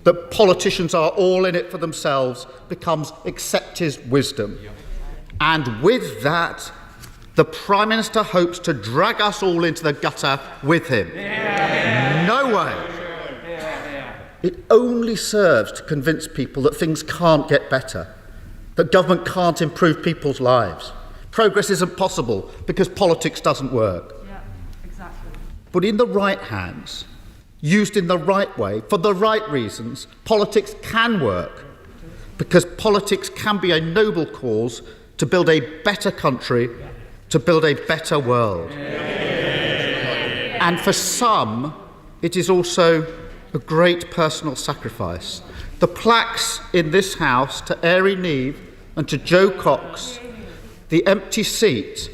S20: that politicians are all in it for themselves becomes accepted wisdom. And with that, the Prime Minister hopes to drag us all into the gutter with him. No way. It only serves to convince people that things can't get better, that government can't improve people's lives. Progress isn't possible because politics doesn't work. But in the right hands, used in the right way, for the right reasons, politics can work, because politics can be a noble cause to build a better country, to build a better world. And for some, it is also a great personal sacrifice. The plaques in this House to Airy Neve and to Joe Cox, the empty seat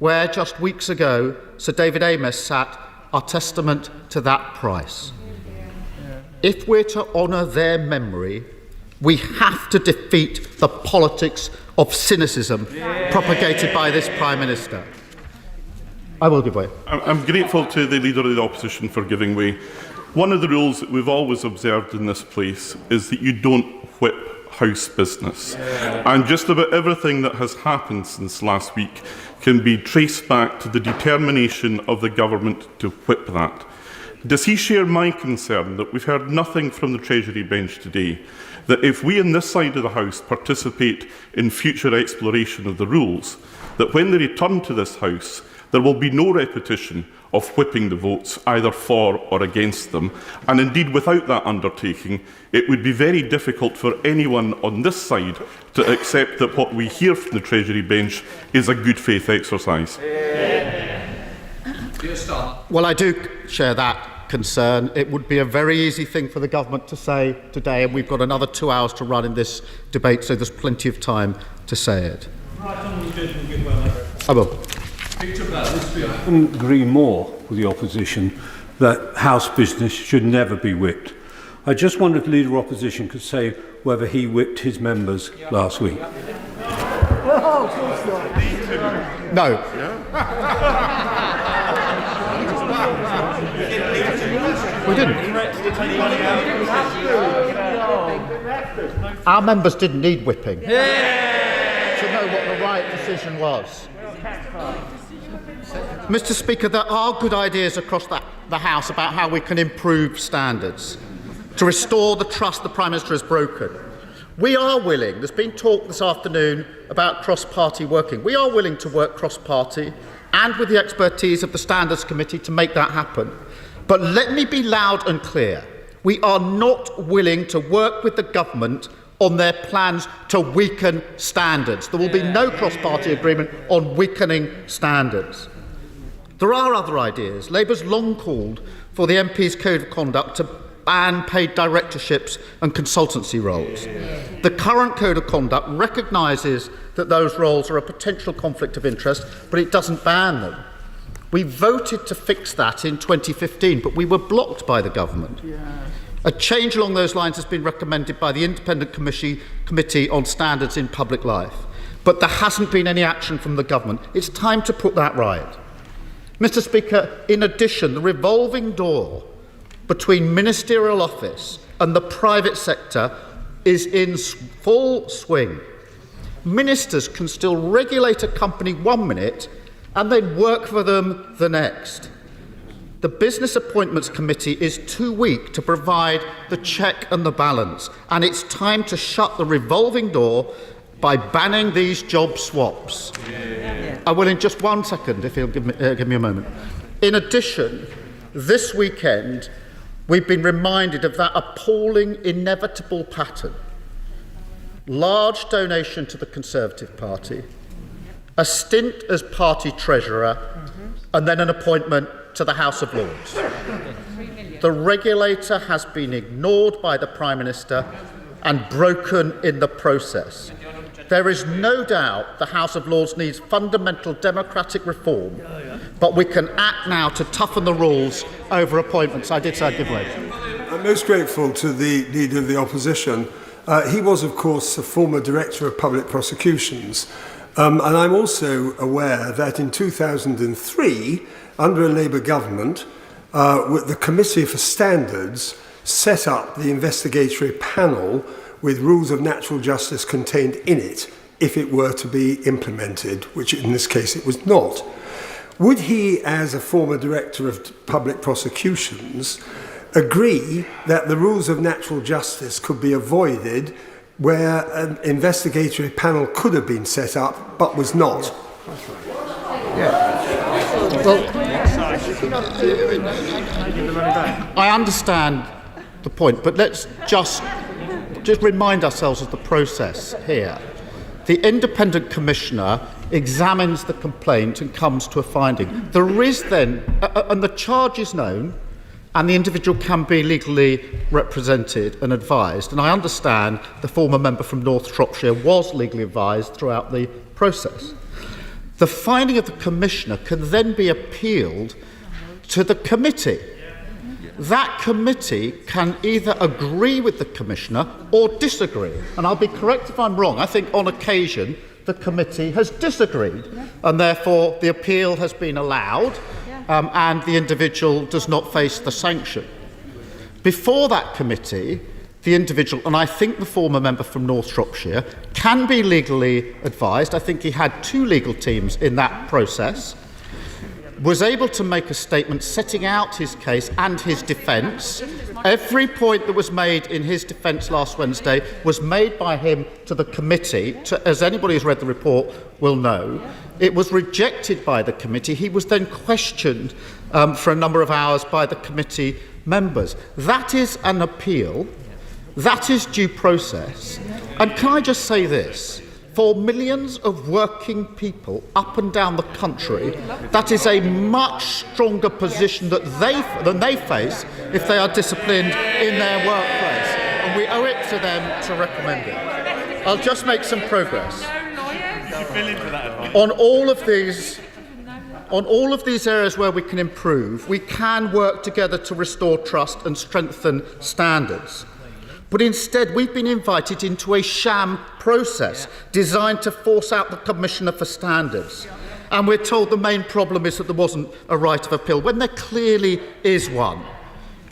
S20: where just weeks ago Sir David Amess sat, are testament to that price. If we're to honour their memory, we have to defeat the politics of cynicism propagated by this Prime Minister. I will give way.
S5: I'm grateful to the Leader of the Opposition for giving way. One of the rules that we've always observed in this place is that you don't whip House business. And just about everything that has happened since last week can be traced back to the determination of the government to whip that. Does he share my concern that we've heard nothing from the Treasury bench today, that if we on this side of the House participate in future exploration of the rules, that when they return to this House, there will be no repetition of whipping the votes either for or against them, and indeed without that undertaking it would be very difficult for anyone on this side to accept that what we hear from the Treasury bench is a good faith exercise.
S20: Well, I do share that concern. It would be a very easy thing for the government to say today, and we've got another 2 hours to run in this debate, so there's plenty of time to say it. I will.
S22: I couldn't agree more with the opposition that House business should never be whipped. I just wonder if the Leader of Opposition could say whether he whipped his members last week.
S20: No. We didn't. Our members didn't need whipping to know what the right decision was. Mr. Speaker, there are good ideas across the House about how we can improve standards to restore the trust the Prime Minister has broken. We are willing, there's been talk this afternoon about cross-party working, we are willing to work cross-party and with the expertise of the Standards Committee to make that happen. But let me be loud and clear. We are not willing to work with the government on their plans to weaken standards. There will be no cross-party agreement on weakening standards. There are other ideas. Labour's long called for the MP's Code of Conduct to ban paid directorships and consultancy roles. The current Code of Conduct recognises that those roles are a potential conflict of interest, but it doesn't ban them. We voted to fix that in 2015, but we were blocked by the government. A change along those lines has been recommended by the Independent Committee on Standards in Public Life, but there hasn't been any action from the government. It's time to put that right. Mr. Speaker, in addition, the revolving door between ministerial office and the private sector is in full swing. Ministers can still regulate a company 1 minute and then work for them the next. The Business Appointments Committee is too weak to provide the check and the balance, and it's time to shut the revolving door by banning these job swaps. I will in just 1 second, if you'll give me a moment. In addition, this weekend, we've been reminded of that appalling, inevitable pattern. Large donation to the Conservative Party, a stint as party treasurer, and then an appointment to the House of Lords. The regulator has been ignored by the Prime Minister and broken in the process. There is no doubt the House of Lords needs fundamental democratic reform, but we can act now to toughen the rules over appointments. I did say I'd give way.
S17: I'm most grateful to the Leader of the Opposition. He was, of course, a former Director of Public Prosecutions. And I'm also aware that in 2003, under a Labour government, the Committee for Standards set up the investigatory panel with rules of natural justice contained in it if it were to be implemented, which in this case it was not. Would he, as a former Director of Public Prosecutions, agree that the rules of natural justice could be avoided where an investigatory panel could have been set up but was not?
S20: Well, I understand the point, but let's just remind ourselves of the process here. The independent commissioner examines the complaint and comes to a finding. There is then, and the charge is known, and the individual can be legally represented and advised. And I understand the former member from North Shropshire was legally advised throughout the process. The finding of the commissioner can then be appealed to the committee. That committee can either agree with the commissioner or disagree. And I'll be correct if I'm wrong. I think on occasion the committee has disagreed, and therefore the appeal has been allowed, and the individual does not face the sanction. Before that committee, the individual, and I think the former member from North Shropshire, can be legally advised. I think he had 2 legal teams in that process, was able to make a statement setting out his case and his defence. Every point that was made in his defence last Wednesday was made by him to the committee, as anybody who's read the report will know. It was rejected by the committee. He was then questioned for a number of hours by the committee members. That is an appeal. That is due process. And can I just say this? For millions of working people up and down the country, that is a much stronger position than they face if they are disciplined in their workplace. And we owe it to them to recommend it. I'll just make some progress. On all of these areas where we can improve, we can work together to restore trust and strengthen standards. But instead, we've been invited into a sham process designed to force out the Commissioner for Standards. And we're told the main problem is that there wasn't a right of appeal, when there clearly is one.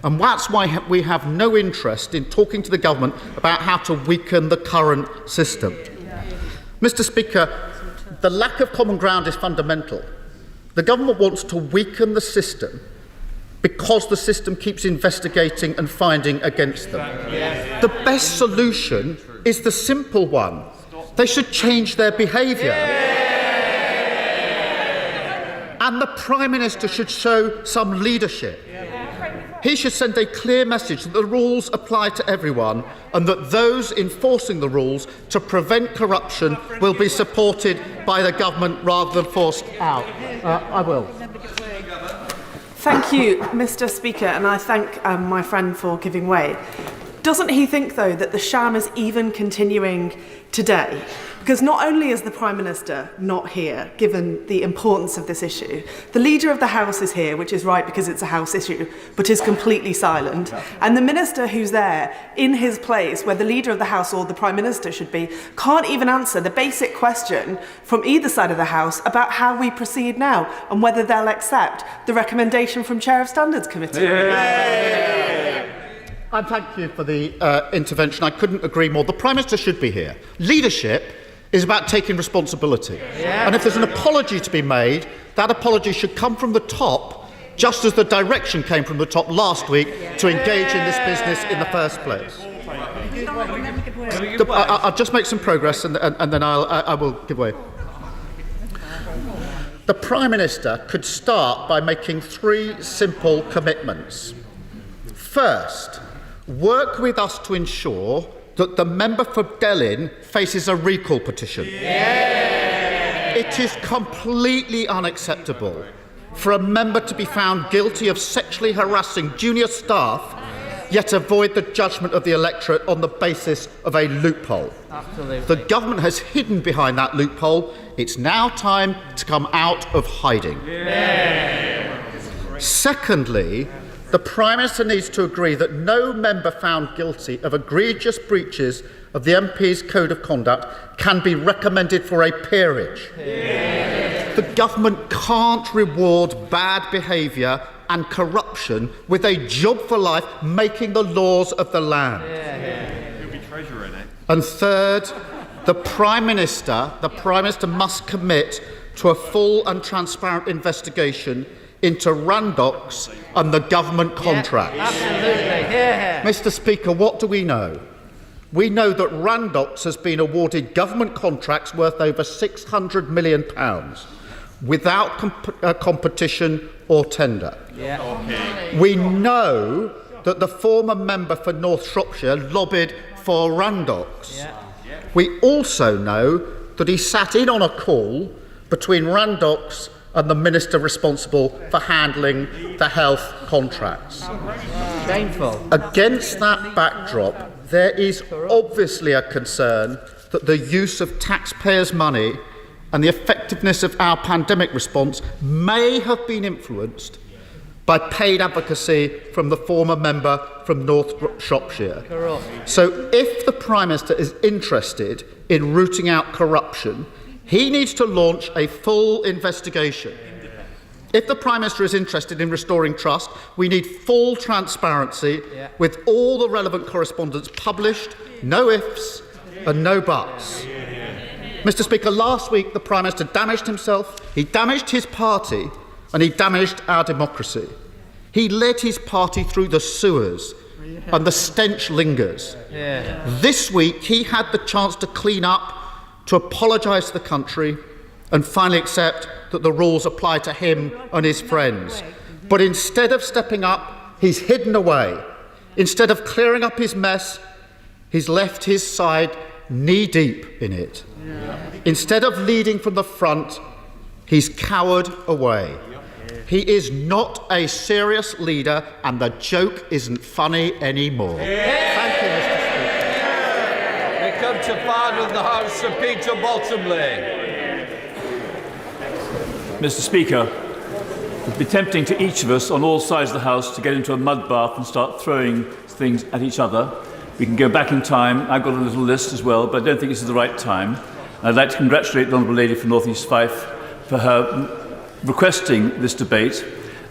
S20: And that's why we have no interest in talking to the government about how to weaken the current system. Mr. Speaker, the lack of common ground is fundamental. The government wants to weaken the system because the system keeps investigating and finding against them. The best solution is the simple one. They should change their behaviour. And the Prime Minister should show some leadership. He should send a clear message that the rules apply to everyone and that those enforcing the rules to prevent corruption will be supported by the government rather than forced out. I will.
S6: Thank you, Mr. Speaker, and I thank my friend for giving way. Doesn't he think, though, that the sham is even continuing today? Because not only is the Prime Minister not here, given the importance of this issue, the Leader of the House is here, which is right because it's a House issue, but is completely silent. And the Minister who's there, in his place, where the Leader of the House or the Prime Minister should be, can't even answer the basic question from either side of the House about how we proceed now and whether they'll accept the recommendation from Chair of Standards Committee.
S20: And thank you for the intervention. I couldn't agree more. The Prime Minister should be here. Leadership is about taking responsibility. And if there's an apology to be made, that apology should come from the top, just as the direction came from the top last week to engage in this business in the first place. I'll just make some progress and then I will give way. The Prime Minister could start by making 3 simple commitments. First, work with us to ensure that the member for Delin faces a recall petition. It is completely unacceptable for a member to be found guilty of sexually harassing junior staff, yet avoid the judgment of the electorate on the basis of a loophole.
S21: Absolutely.
S20: The government has hidden behind that loophole. It's now time to come out of hiding. Secondly, the Prime Minister needs to agree that no member found guilty of egregious breaches of the MP's Code of Conduct can be recommended for a peerage. The government can't reward bad behaviour and corruption with a job for life making the laws of the land. And third, the Prime Minister must commit to a full and transparent investigation into Randox and the government contracts. Mr. Speaker, what do we know? We know that Randox has been awarded government contracts worth over £600 million without competition or tender. We know that the former member for North Shropshire lobbied for Randox. We also know that he sat in on a call between Randox and the Minister responsible for handling the health contracts.
S21: Shameful.
S20: Against that backdrop, there is obviously a concern that the use of taxpayers' money and the effectiveness of our pandemic response may have been influenced by paid advocacy from the former member from North Shropshire.
S21: Corrupt.
S20: So if the Prime Minister is interested in rooting out corruption, he needs to launch a full investigation. If the Prime Minister is interested in restoring trust, we need full transparency with all the relevant correspondence published, no ifs and no buts. Mr. Speaker, last week the Prime Minister damaged himself, he damaged his party, and he damaged our democracy. He led his party through the sewers, and the stench lingers. This week he had the chance to clean up, to apologise to the country and finally accept that the rules apply to him and his friends. But instead of stepping up, he's hidden away. Instead of clearing up his mess, he's left his side knee-deep in it. Instead of leading from the front, he's cowered away. He is not a serious leader, and the joke isn't funny anymore. Thank you, Mr.
S1: We come to part of the House, Sir Peter Bottomley.
S7: Mr. Speaker, it would be tempting to each of us on all sides of the House to get into a mud bath and start throwing things at each other. We can go back in time. I've got a little list as well, but I don't think this is the right time. I'd like to congratulate the Honourable Lady from North East Fife for her requesting this debate.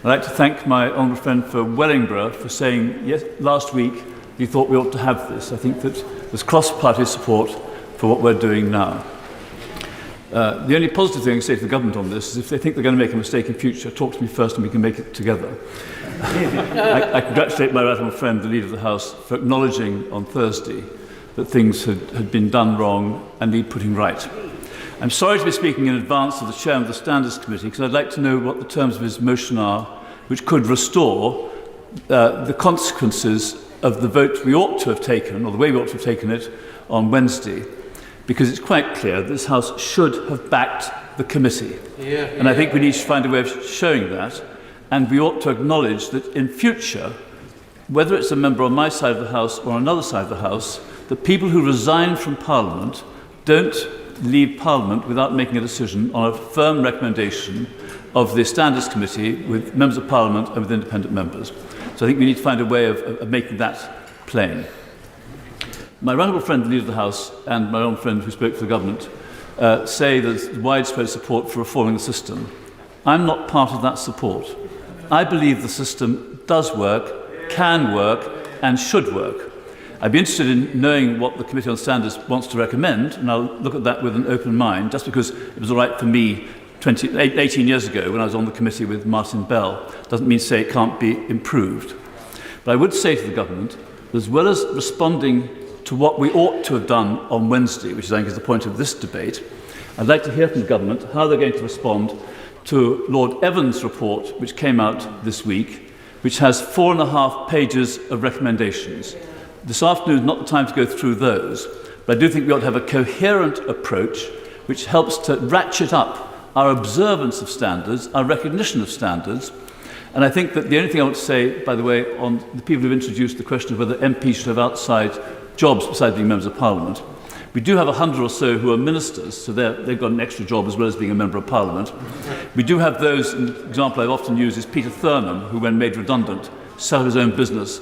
S7: I'd like to thank my honourable friend for Wellingborough for saying yes, last week he thought we ought to have this. I think that there's cross-party support for what we're doing now. The only positive thing I can say to the government on this is if they think they're going to make a mistake in future, talk to me first and we can make it together. I congratulate my right honourable friend, the Leader of the House, for acknowledging on Thursday that things had been done wrong and need putting right. I'm sorry to be speaking in advance of the chairman of the Standards Committee, because I'd like to know what the terms of his motion are, which could restore the consequences of the vote we ought to have taken, or the way we ought to have taken it, on Wednesday, because it's quite clear that this House should have backed the committee. And I think we need to find a way of showing that, and we ought to acknowledge that in future, whether it's a member on my side of the House or on another side of the House, that people who resign from Parliament don't leave Parliament without making a decision on a firm recommendation of the Standards Committee with members of Parliament and with independent members. So I think we need to find a way of making that plain. My honourable friend, the Leader of the House, and my own friend who spoke for the government say there's widespread support for reforming the system. I'm not part of that support. I believe the system does work, can work, and should work. I'd be interested in knowing what the Committee on Standards wants to recommend, and I'll look at that with an open mind. Just because it was all right for me 18 years ago when I was on the committee with Martin Bell doesn't mean to say it can't be improved. But I would say to the government that as well as responding to what we ought to have done on Wednesday, which I think is the point of this debate, I'd like to hear from the government how they're going to respond to Lord Evans' report, which came out this week, which has 4.5 pages of recommendations. This afternoon is not the time to go through those, but I do think we ought to have a coherent approach which helps to ratchet up our observance of standards, our recognition of standards. And I think that the only thing I want to say, by the way, on the people who've introduced the question of whether MPs should have outside jobs besides being members of Parliament, we do have 100 or so who are ministers, so they've got an extra job as well as being a member of Parliament. We do have those, an example I've often used is Peter Thurnham, who when made redundant, set up his own business,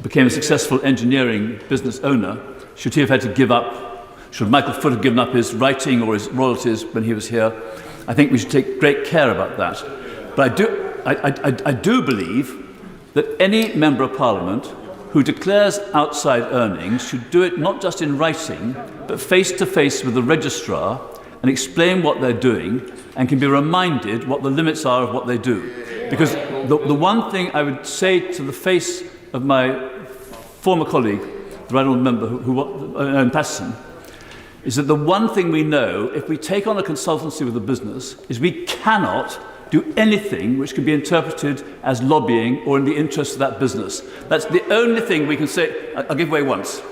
S7: became a successful engineering business owner. Should he have had to give up, should Michael Foot have given up his writing or his royalties when he was here? I think we should take great care about that. But I do believe that any member of Parliament who declares outside earnings should do it not just in writing, but face to face with the registrar and explain what they're doing and can be reminded what the limits are of what they do. Because the one thing I would say to the face of my former colleague, the right honourable member Patterson, is that the one thing we know, if we take on a consultancy with a business, is we cannot do anything which can be interpreted as lobbying or in the interest of that business. That's the only thing we can say. I'll give way once.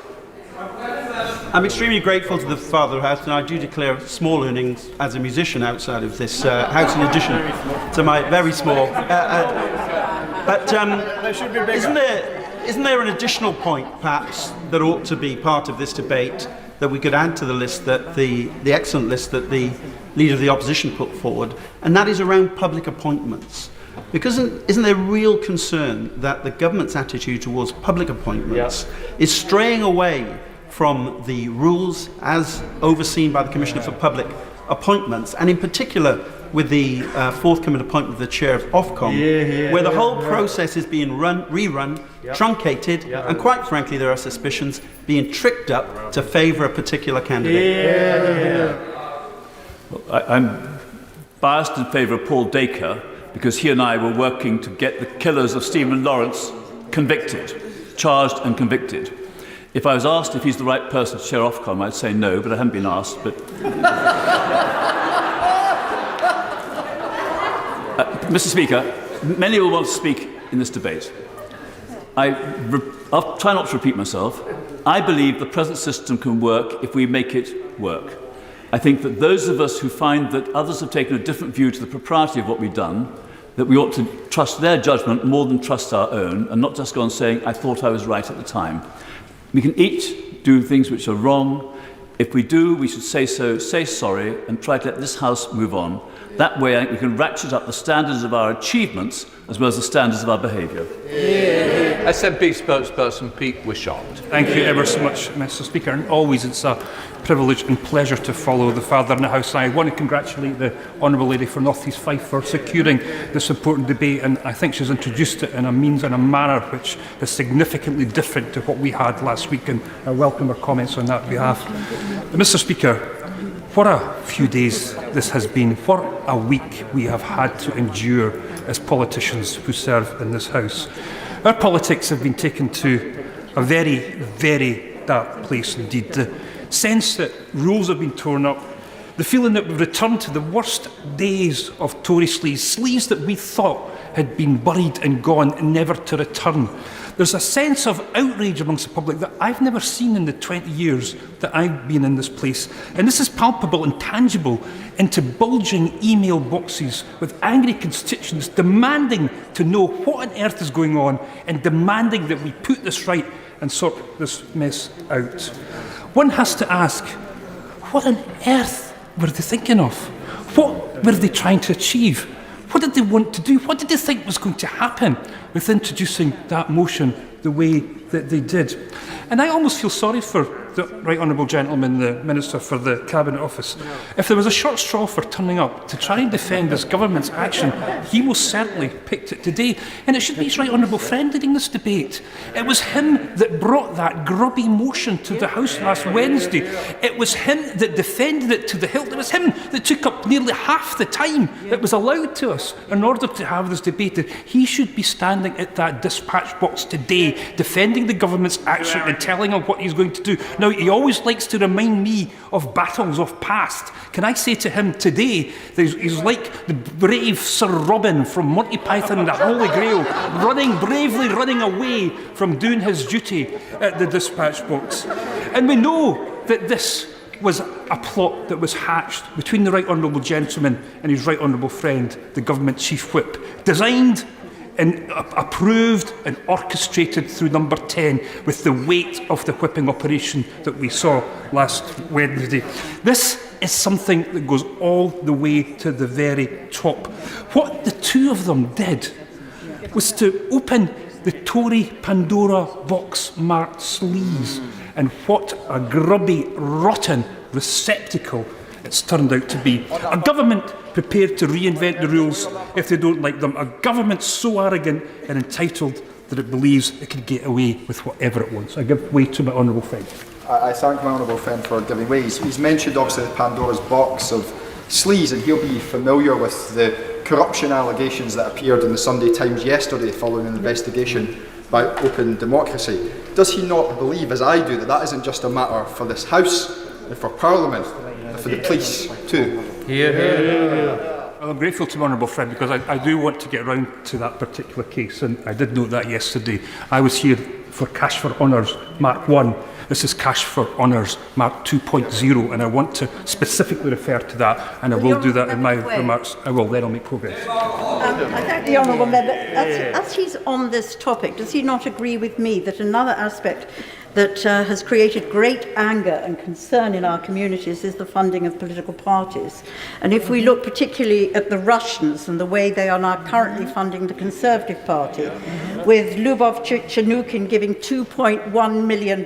S8: I'm extremely grateful to the Father of the House, and I do declare small earnings as a musician outside of this House, in addition to my very small. Isn't there an additional point, perhaps, that ought to be part of this debate that we could add to the list, that the excellent list that the Leader of the Opposition put forward, and that is around public appointments? Because isn't there real concern that the government's attitude towards public appointments is straying away from the rules as overseen by the Commissioner for Public Appointments, and in particular with the forthcoming appointment of the chair of Ofcom, where the whole process is being rerun, truncated, and quite frankly there are suspicions being tricked up to favour a particular candidate.
S7: I'm biased in favour of Paul Dacre because he and I were working to get the killers of Stephen Lawrence convicted, charged and convicted. If I was asked if he's the right person to chair Ofcom, I'd say no, but I haven't been asked. But Mr. Speaker, many will want to speak in this debate. I'll try not to repeat myself. I believe the present system can work if we make it work. I think that those of us who find that others have taken a different view to the propriety of what we've done, that we ought to trust their judgment more than trust our own, and not just go on saying, I thought I was right at the time. We can each do things which are wrong. If we do, we should say so, say sorry, and try to let this House move on. That way, I think we can ratchet up the standards of our achievements as well as the standards of our behaviour.
S1: SNP spokesperson Pete Wishart.
S9: Thank you ever so much, Mr. Speaker. And always it's a privilege and pleasure to follow the Father in the House. I want to congratulate the Honourable Lady for North East Fife for securing this important debate, and I think she's introduced it in a means and a manner which is significantly different to what we had last week, and I welcome her comments on that behalf. Mr. Speaker, what a few days this has been. What a week we have had to endure as politicians who serve in this House. Our politics have been taken to a very, very dark place indeed. The sense that rules have been torn up, The feeling that we've returned to the worst days of Tory sleaze that we thought had been buried and gone, never to return. There's a sense of outrage amongst the public that I've never seen in the 20 years that I've been in this place. And this is palpable and tangible into bulging email boxes with angry constituents demanding to know what on earth is going on and demanding that we put this right and sort this mess out. One has to ask, what on earth were they thinking of? What were they trying to achieve? What did they want to do? What did they think was going to happen with introducing that motion the way that they did? And I almost feel sorry for the Right Honourable Gentleman, the Minister for the Cabinet Office. If there was a short straw for turning up to try and defend this government's action, he most certainly picked it today. And it should be his Right Honourable friend leading this debate. It was him that brought that grubby motion to the House last Wednesday. It was him that defended it to the hilt. It was him that took up nearly half the time that was allowed to us in order to have this debate. He should be standing at that dispatch box today, defending the government's action and telling him what he's going to do. Now, he always likes to remind me of battles of past. Can I say to him today that he's like the brave Sir Robin from Monty Python and the Holy Grail, bravely running away from doing his duty at the dispatch box. And we know that this was a plot that was hatched between the Right Honourable Gentleman and his Right Honourable friend, the Government Chief Whip, designed and approved and orchestrated through Number 10 with the weight of the whipping operation that we saw last Wednesday. This is something that goes all the way to the very top. What the two of them did was to open the Tory Pandora box marked sleaze, and what a grubby, rotten receptacle it's turned out to be. A government prepared to reinvent the rules if they don't like them. A government so arrogant and entitled that it believes it can get away with whatever it wants. I give way to my honourable friend.
S2: I thank my honourable friend for giving way. He's mentioned obviously the Pandora's box of sleaze, and he'll be familiar with the corruption allegations that appeared in the Sunday Times yesterday following an investigation by Open Democracy. Does he not believe, as I do, that that isn't just a matter for this House and for Parliament, but for the police too?
S9: Well, I'm grateful to my honourable friend because I do want to get round to that particular case, and I did note that yesterday. I was here for Cash for Honours Mark 1. This is Cash for Honours Mark 2.0, and I want to specifically refer to that, and I will do that in my remarks. I will, then I'll make progress.
S10: I thank the honourable member. As he's on this topic, does he not agree with me that another aspect that has created great anger and concern in our communities is the funding of political parties? And if we look particularly at the Russians and the way they are now currently funding the Conservative Party, with Lyubov Chanukin giving £2.1 million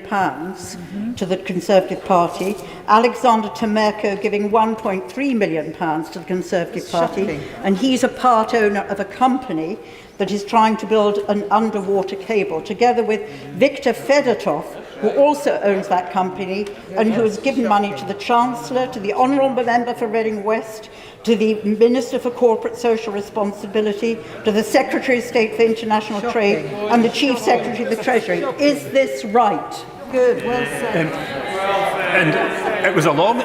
S10: to the Conservative Party, Alexander Temerko giving £1.3 million to the Conservative Party, and he's a part owner of a company that is trying to build an underwater cable, together with Viktor Fedotov, who also owns that company and who has given money to the Chancellor, to the Honourable Member for Reading West, to the Minister for Corporate Social Responsibility, to the Secretary of State for International Trade, and the Chief Secretary of the Treasury. Is this right? Good, well said.
S9: And it was a long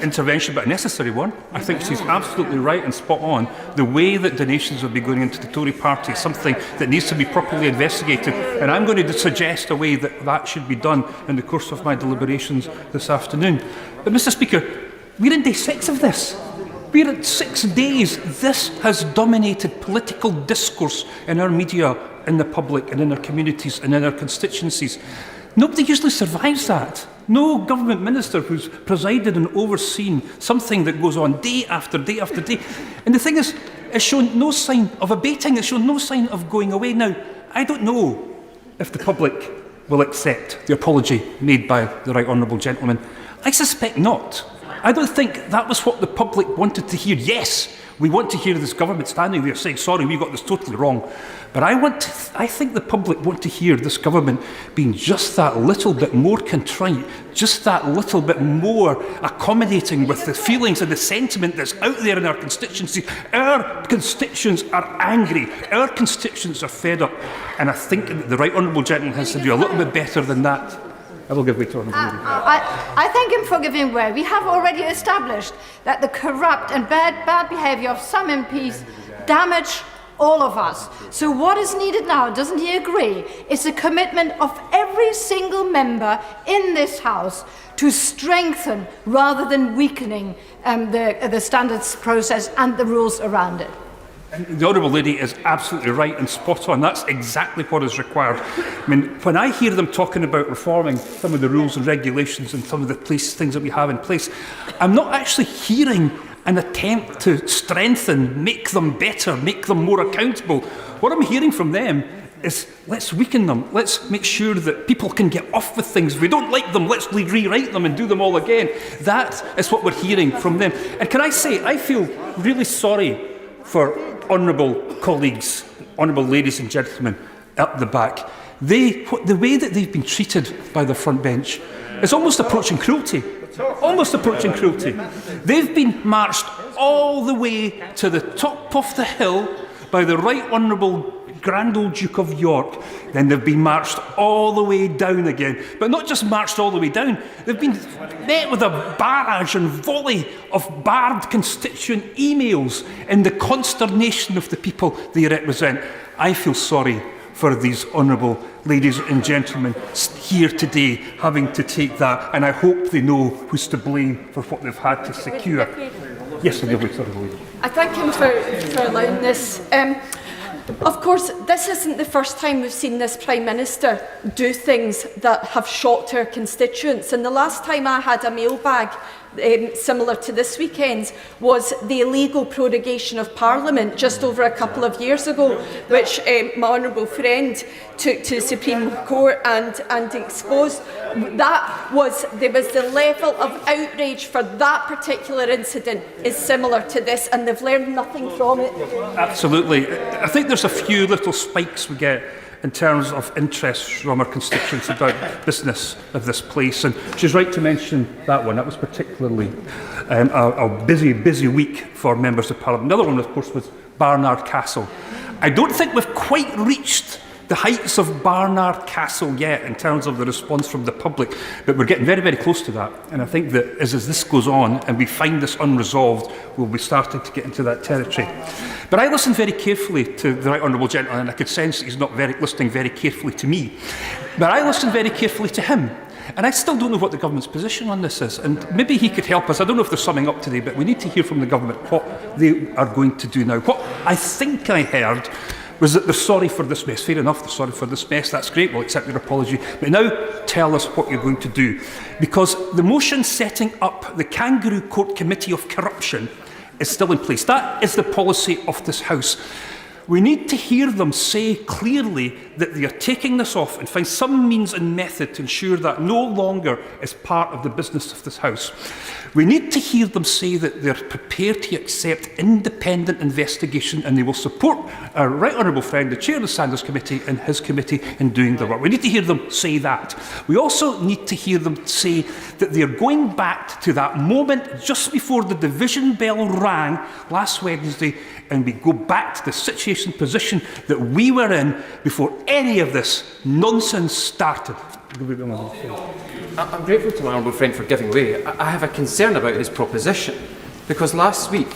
S9: intervention, but a necessary one. I think she's absolutely right and spot on. The way that donations will be going into the Tory party is something that needs to be properly investigated, and I'm going to suggest a way that that should be done in the course of my deliberations this afternoon. But Mr Speaker, we're in day 6 of this. We're at 6 days. This has dominated political discourse in our media, in the public and in our communities and in our constituencies. Nobody usually survives that. No government minister who's presided and overseen something that goes on day after day after day. And the thing is, it's shown no sign of abating, it's shown no sign of going away. Now, I don't know if the public will accept the apology made by the Right Honourable Gentleman. I suspect not. I don't think that was what the public wanted to hear. Yes, we want to hear this government standing there saying, sorry, we got this totally wrong. But I think the public want to hear this government being just that little bit more contrite, just that little bit more accommodating with the feelings and the sentiment that's out there in our constituency. Our constituents are angry. Our constituents are fed up. And I think that the Right Honourable Gentleman has to do a little bit better than that I will give way to Honourable Lady.
S3: I thank him for giving way. We have already established that the corrupt and bad behaviour of some MPs damage all of us. So what is needed now, doesn't he agree, is a commitment of every single member in this House to strengthen rather than weakening the standards process and the rules around it.
S9: The Honourable Lady is absolutely right and spot on. That's exactly what is required. I mean, when I hear them talking about reforming some of the rules and regulations and some of the things that we have in place, I'm not actually hearing an attempt to strengthen, make them better, make them more accountable. What I'm hearing from them is, let's weaken them. Let's make sure that people can get off with things. If we don't like them, let's rewrite them and do them all again. That is what we're hearing from them. And can I say, I feel really sorry for honourable colleagues, honourable ladies and gentlemen at the back. The way that they've been treated by the front bench is almost approaching cruelty. Almost approaching cruelty. They've been marched all the way to the top of the hill by the Right Honourable Grand Old Duke of York. Then they've been marched all the way down again. But not just marched all the way down, they've been met with a barrage and volley of barred constituent emails in the consternation of the people they represent. I feel sorry for these honourable ladies and gentlemen here today having to take that, and I hope they know who's to blame for what they've had to secure. Yes, I'll wait.
S11: I thank him for allowing this. Of course, this isn't the first time we've seen this Prime Minister do things that have shocked her constituents. And the last time I had a mailbag similar to this weekend's was the illegal prorogation of Parliament just over a couple of years ago, which my honourable friend took to the Supreme Court and exposed. There was the level of outrage for that particular incident is similar to this, and they've learned nothing from it.
S9: Absolutely. I think there's a few little spikes we get in terms of interest from our constituents about business of this place. And she's right to mention that one. That was particularly a busy week for members of Parliament. Another one, of course, was Barnard Castle. I don't think we've quite reached the heights of Barnard Castle yet in terms of the response from the public, but we're getting very, very close to that. And I think that as this goes on and we find this unresolved, we'll be starting to get into that territory. But I listened very carefully to the Right Honourable Gentleman, and I could sense that he's not listening very carefully to me. But I listened very carefully to him. And I still don't know what the government's position on this is. And maybe he could help us. I don't know if they're summing up today, but we need to hear from the government what they are going to do now. What I think I heard was that they're sorry for this mess. Fair enough, they're sorry for this mess. That's great, we'll accept your apology. But now tell us what you're going to do. Because the motion setting up the Kangaroo Court Committee of Corruption is still in place. That is the policy of this House. We need to hear them say clearly that they are taking this off and find some means and method to ensure that no longer is part of the business of this House. We need to hear them say that they're prepared to accept independent investigation, and they will support our Right Honourable friend, the Chair of the Standards Committee, and his committee in doing their work. We need to hear them say that. We also need to hear them say that they're going back to that moment just before the division bell rang last Wednesday, and we go back to the situation position that we were in before any of this nonsense started.
S23: I'm grateful to my honourable friend for giving way. I have a concern about his proposition, because last week,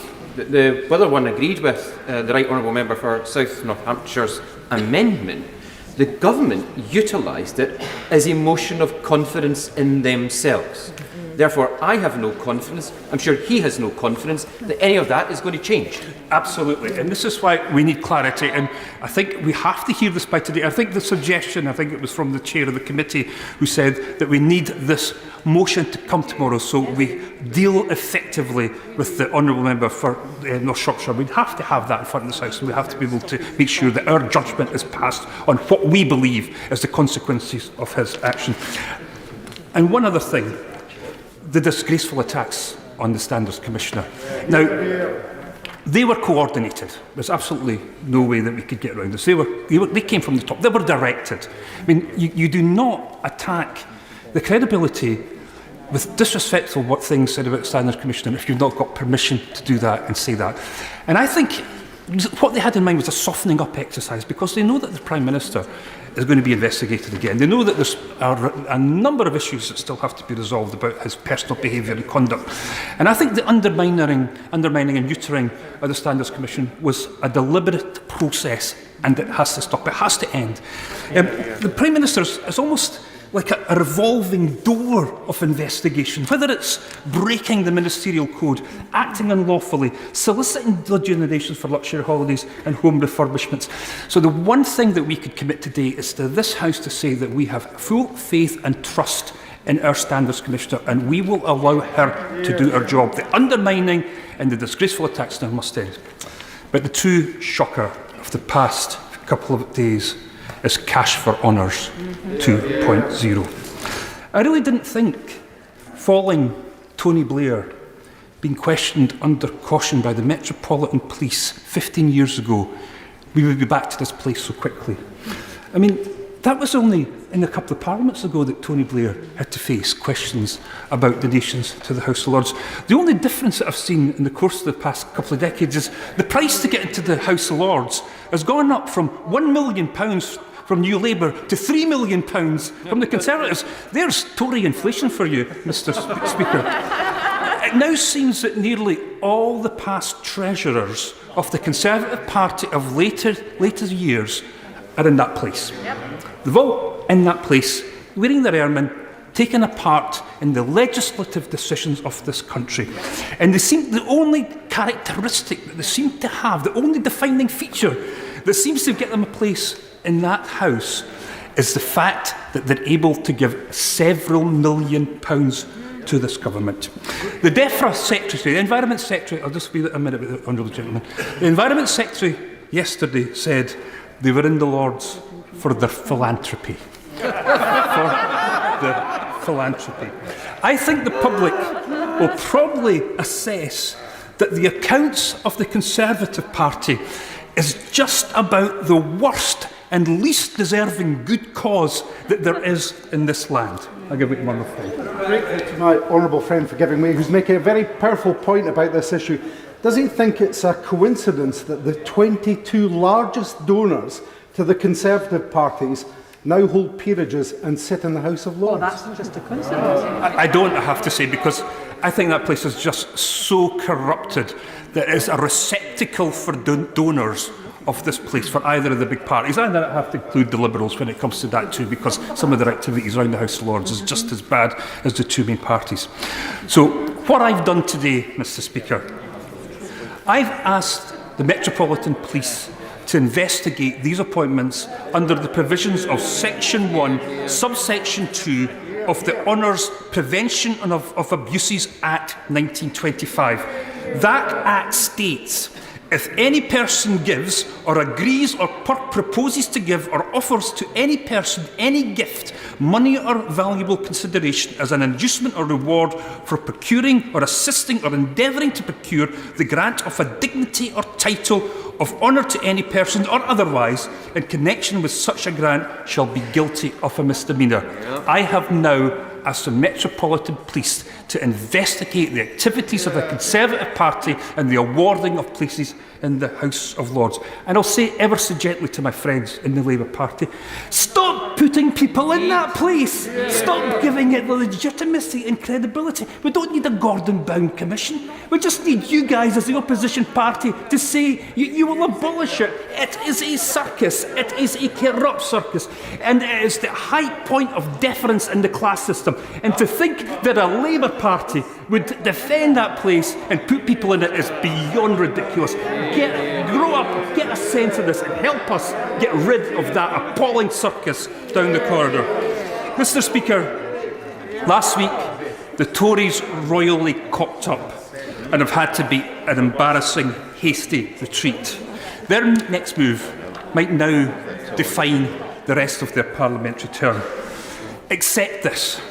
S23: whether one agreed with the Right Honourable Member for South Northamptorshire's amendment, the government utilised it as a motion of confidence in themselves. Therefore, I have no confidence, I'm sure he has no confidence, that any of that is going to change.
S9: Absolutely, and this is why we need clarity, and I think we have to hear this by today. I think the suggestion, I think it was from the chair of the committee, who said that we need this motion to come tomorrow so we deal effectively with the honourable member for North Shropshire. We have to have that in front of this House, and we have to be able to make sure that our judgment is passed on what we believe is the consequences of his action. And one other thing, the disgraceful attacks on the Standards Commissioner. Now, they were coordinated. There's absolutely no way that we could get around this. They came from the top. They were directed. I mean, you do not attack the credibility with disrespectful what things said about the Standards Commissioner if you've not got permission to do that and say that. And I think what they had in mind was a softening up exercise, because they know that the Prime Minister is going to be investigated again. They know that there's a number of issues that still have to be resolved about his personal behaviour and conduct. And I think the undermining and neutering of the Standards Commission was a deliberate process, and it has to stop. It has to end. The Prime Minister is almost like a revolving door of investigation, whether it's breaking the ministerial code, acting unlawfully, soliciting donations for luxury holidays and home refurbishments. So the one thing that we could commit today is to this House to say that we have full faith and trust in our Standards Commissioner, and we will allow her to do her job. The undermining and the disgraceful attacks now must end. But the true shocker of the past couple of days is Cash for Honours 2.0. I really didn't think following Tony Blair being questioned under caution by the Metropolitan Police 15 years ago, we would be back to this place so quickly. I mean, that was only in a couple of parliaments ago that Tony Blair had to face questions about donations to the House of Lords. The only difference that I've seen in the course of the past couple of decades is the price to get into the House of Lords has gone up from £1 million from New Labour to £3 million from the Conservatives. There's Tory inflation for you, Mr. Speaker. It now seems that nearly all the past treasurers of the Conservative Party of later years are in that place. They've all in that place, wearing their ermine, taken a part in the legislative decisions of this country. And the only characteristic that they seem to have, the only defining feature that seems to get them a place in that House is the fact that they're able to give several £1 million to this government. The DEFRA Secretary, the Environment Secretary, I'll just be a minute with the Honourable Gentleman. The Environment Secretary yesterday said they were in the Lords for their philanthropy. For their philanthropy. I think the public will probably assess that the accounts of the Conservative Party is just about the worst and least deserving good cause that there is in this land. I'll give it to my friend.
S17: Grateful to my honourable friend for giving way, who's making a very powerful point about this issue. Does he think it's a coincidence that the 22 largest donors to the Conservative parties now hold peerages and sit in the House of Lords?
S10: Oh, that's not just a coincidence.
S9: I don't have to say, because I think that place is just so corrupted that it's a receptacle for donors of this place for either of the big parties. And I have to include the Liberals when it comes to that too, because some of their activities around the House of Lords is just as bad as the two main parties. So what I've done today, Mr. Speaker, I've asked the Metropolitan Police to investigate these appointments under the provisions of Section 1, Subsection 2 of the Honours Prevention of Abuses Act 1925. That Act states, if any person gives or agrees or proposes to give or offers to any person any gift, money or valuable consideration as an inducement or reward for procuring or assisting or endeavouring to procure the grant of a dignity or title of honour to any person or otherwise in connection with such a grant shall be guilty of a misdemeanour. I have now asked the Metropolitan Police to investigate the activities of the Conservative Party and the awarding of places in the House of Lords. And I'll say ever so gently to my friends in the Labour Party, stop putting people in that place. Stop giving it the legitimacy and credibility. We don't need a Gordon Brown commission. We just need you guys as the opposition party to say you will abolish it. It is a circus. It is a corrupt circus. And it is the high point of deference in the class system. And to think that a Labour Party would defend that place and put people in it is beyond ridiculous. Grow up, get a sense of this, and help us get rid of that appalling circus down the corridor. Mr. Speaker, last week the Tories royally cocked up and have had to beat an embarrassing, hasty retreat. Their next move might now define the rest of their parliamentary term. Accept this.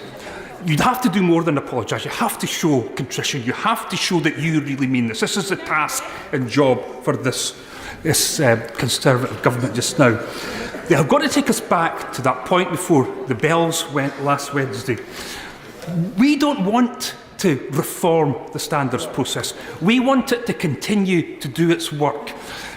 S9: You'd have to do more than apologise. You have to show contrition. You have to show that you really mean this. This is the task and job for this Conservative government just now. They have got to take us back to that point before the bells went last Wednesday. We don't want to reform the standards process. We want it to continue to do its work.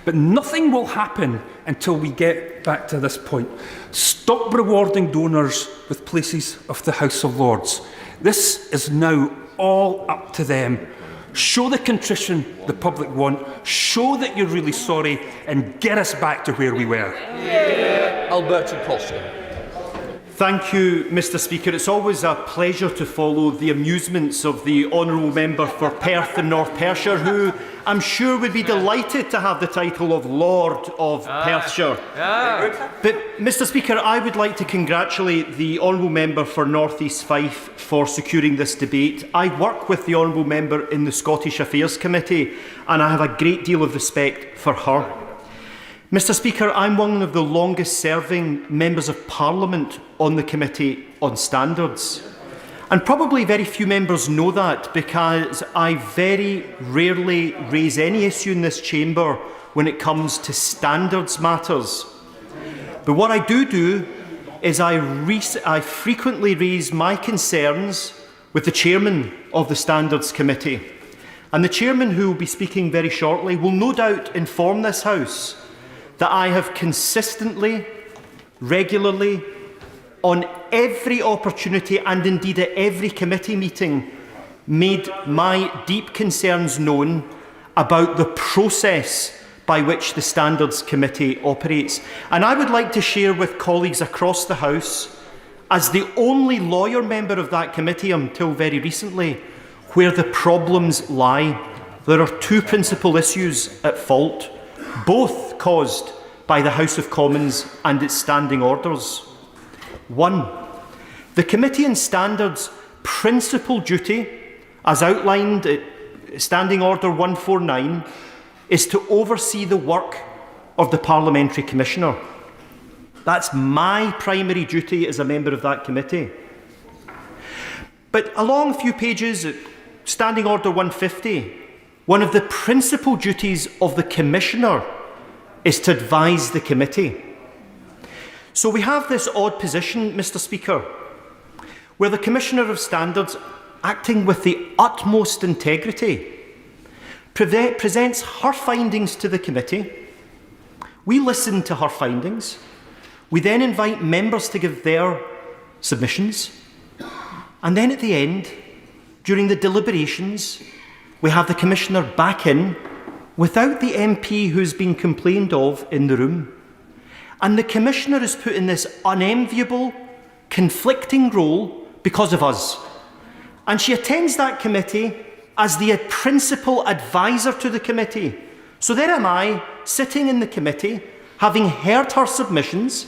S9: But nothing will happen until we get back to this point. Stop rewarding donors with places of the House of Lords. This is now all up to them. Show the contrition the public want, show that you're really sorry, and get us back to where we were.
S1: Alberto Costa.
S8: Thank you, Mr. Speaker. It's always a pleasure to follow the amusements of the honourable member for Perth and North Perthshire, who I'm sure would be delighted to have the title of Lord of Perthshire. But, Mr. Speaker, I would like to congratulate the honourable member for North East Fife for securing this debate. I work with the honourable member in the Scottish Affairs Committee, and I have a great deal of respect for her. Mr. Speaker, I'm one of the longest serving members of Parliament on the Committee on Standards. And probably very few members know that, because I very rarely raise any issue in this chamber when it comes to standards matters. But what I do is I frequently raise my concerns with the chairman of the Standards Committee. And the chairman, who will be speaking very shortly, will no doubt inform this House that I have consistently, regularly, on every opportunity and indeed at every committee meeting, made my deep concerns known about the process by which the Standards Committee operates. And I would like to share with colleagues across the House, as the only lawyer member of that committee until very recently, where the problems lie. There are two principal issues at fault, both caused by the House of Commons and its standing orders. One, the Committee on Standards' principal duty, as outlined at Standing Order 149, is to oversee the work of the Parliamentary Commissioner. That's my primary duty as a member of that committee. But along a few pages at Standing Order 150, one of the principal duties of the Commissioner is to advise the committee. So we have this odd position, Mr. Speaker, where the Commissioner of Standards, acting with the utmost integrity, presents her findings to the committee. We listen to her findings. We then invite members to give their submissions. And then at the end, during the deliberations, we have the Commissioner back in without the MP who's been complained of in the room. And the Commissioner is put in this unenviable, conflicting role because of us. And she attends that committee as the principal advisor to the committee. So there am I, sitting in the committee, having heard her submissions,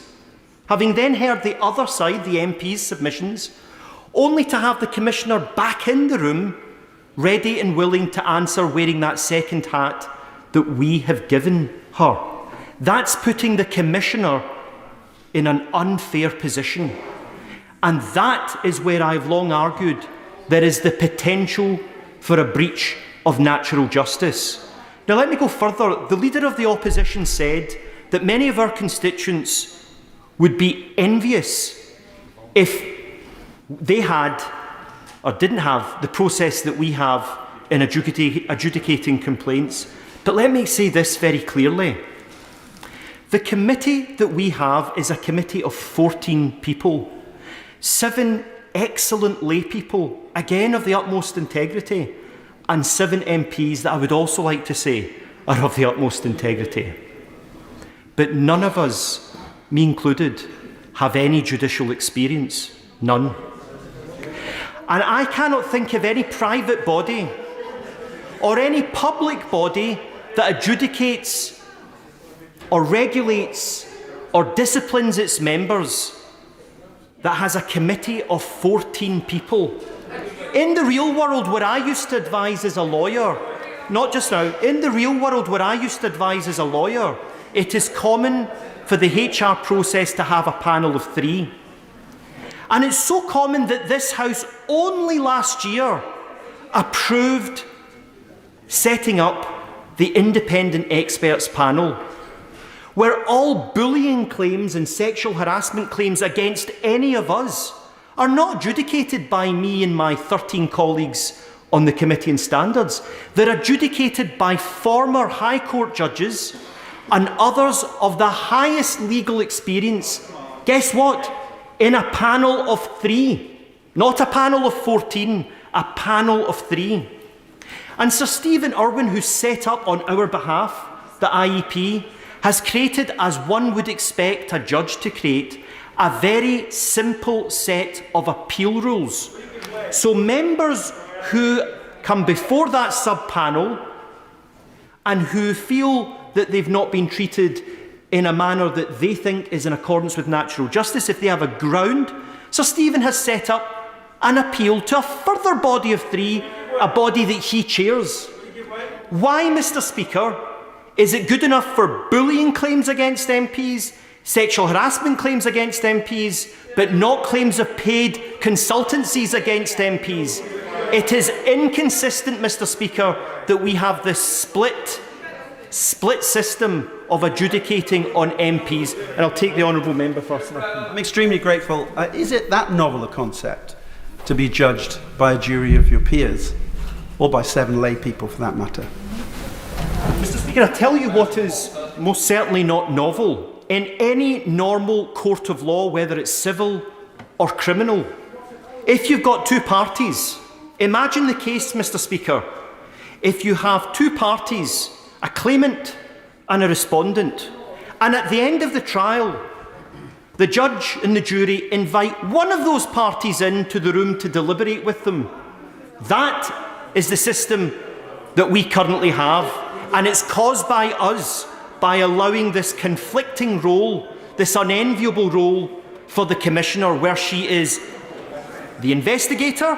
S8: having then heard the other side, the MP's submissions, only to have the Commissioner back in the room, ready and willing to answer, wearing that second hat that we have given her. That's putting the Commissioner in an unfair position. And that is where I've long argued there is the potential for a breach of natural justice. Now let me go further. The Leader of the Opposition said that many of our constituents would be envious if they had or didn't have the process that we have in adjudicating complaints. But let me say this very clearly. The committee that we have is a committee of 14 people, 7 excellent lay people, again of the utmost integrity, and 7 MPs that I would also like to say are of the utmost integrity. But none of us, me included, have any judicial experience. None. And I cannot think of any private body or any public body that adjudicates or regulates or disciplines its members that has a committee of 14 people. In the real world where I used to advise as a lawyer, not just now, in the real world where I used to advise as a lawyer, it is common for the HR process to have a panel of 3. And it's so common that this House only last year approved setting up the independent experts panel, where all bullying claims and sexual harassment claims against any of us
S12: are not adjudicated by me and my 13 colleagues on the Committee on Standards. They're adjudicated by former High Court judges and others of the highest legal experience. Guess what? In a panel of 3, not a panel of 14, a panel of 3. And Sir Stephen Irwin, who set up on our behalf the IEP, has created, as one would expect a judge to create, a very simple set of appeal rules. So members who come before that sub-panel and who feel that they've not been treated in a manner that they think is in accordance with natural justice, if they have a ground, Sir Stephen has set up an appeal to a further body of 3, a body that he chairs. Why, Mr. Speaker, is it good enough for bullying claims against MPs, sexual harassment claims against MPs, but not claims of paid consultancies against MPs? It is inconsistent, Mr. Speaker, that we have this split system of adjudicating on MPs. And I'll take the honourable member first.
S8: I'm extremely grateful. Is it that novel a concept to be judged by a jury of your peers, or by 7 lay people for that matter?
S12: Mr. Speaker, I tell you what is most certainly not novel. In any normal court of law, whether it's civil or criminal, if you've got 2 parties, imagine the case, Mr. Speaker, if you have 2 parties, a claimant and a respondent, and at the end of the trial, the judge and the jury invite one of those parties into the room to deliberate with them. That is the system that we currently have, and it's caused by us, by allowing this conflicting role, this unenviable role for the Commissioner, where she is the investigator,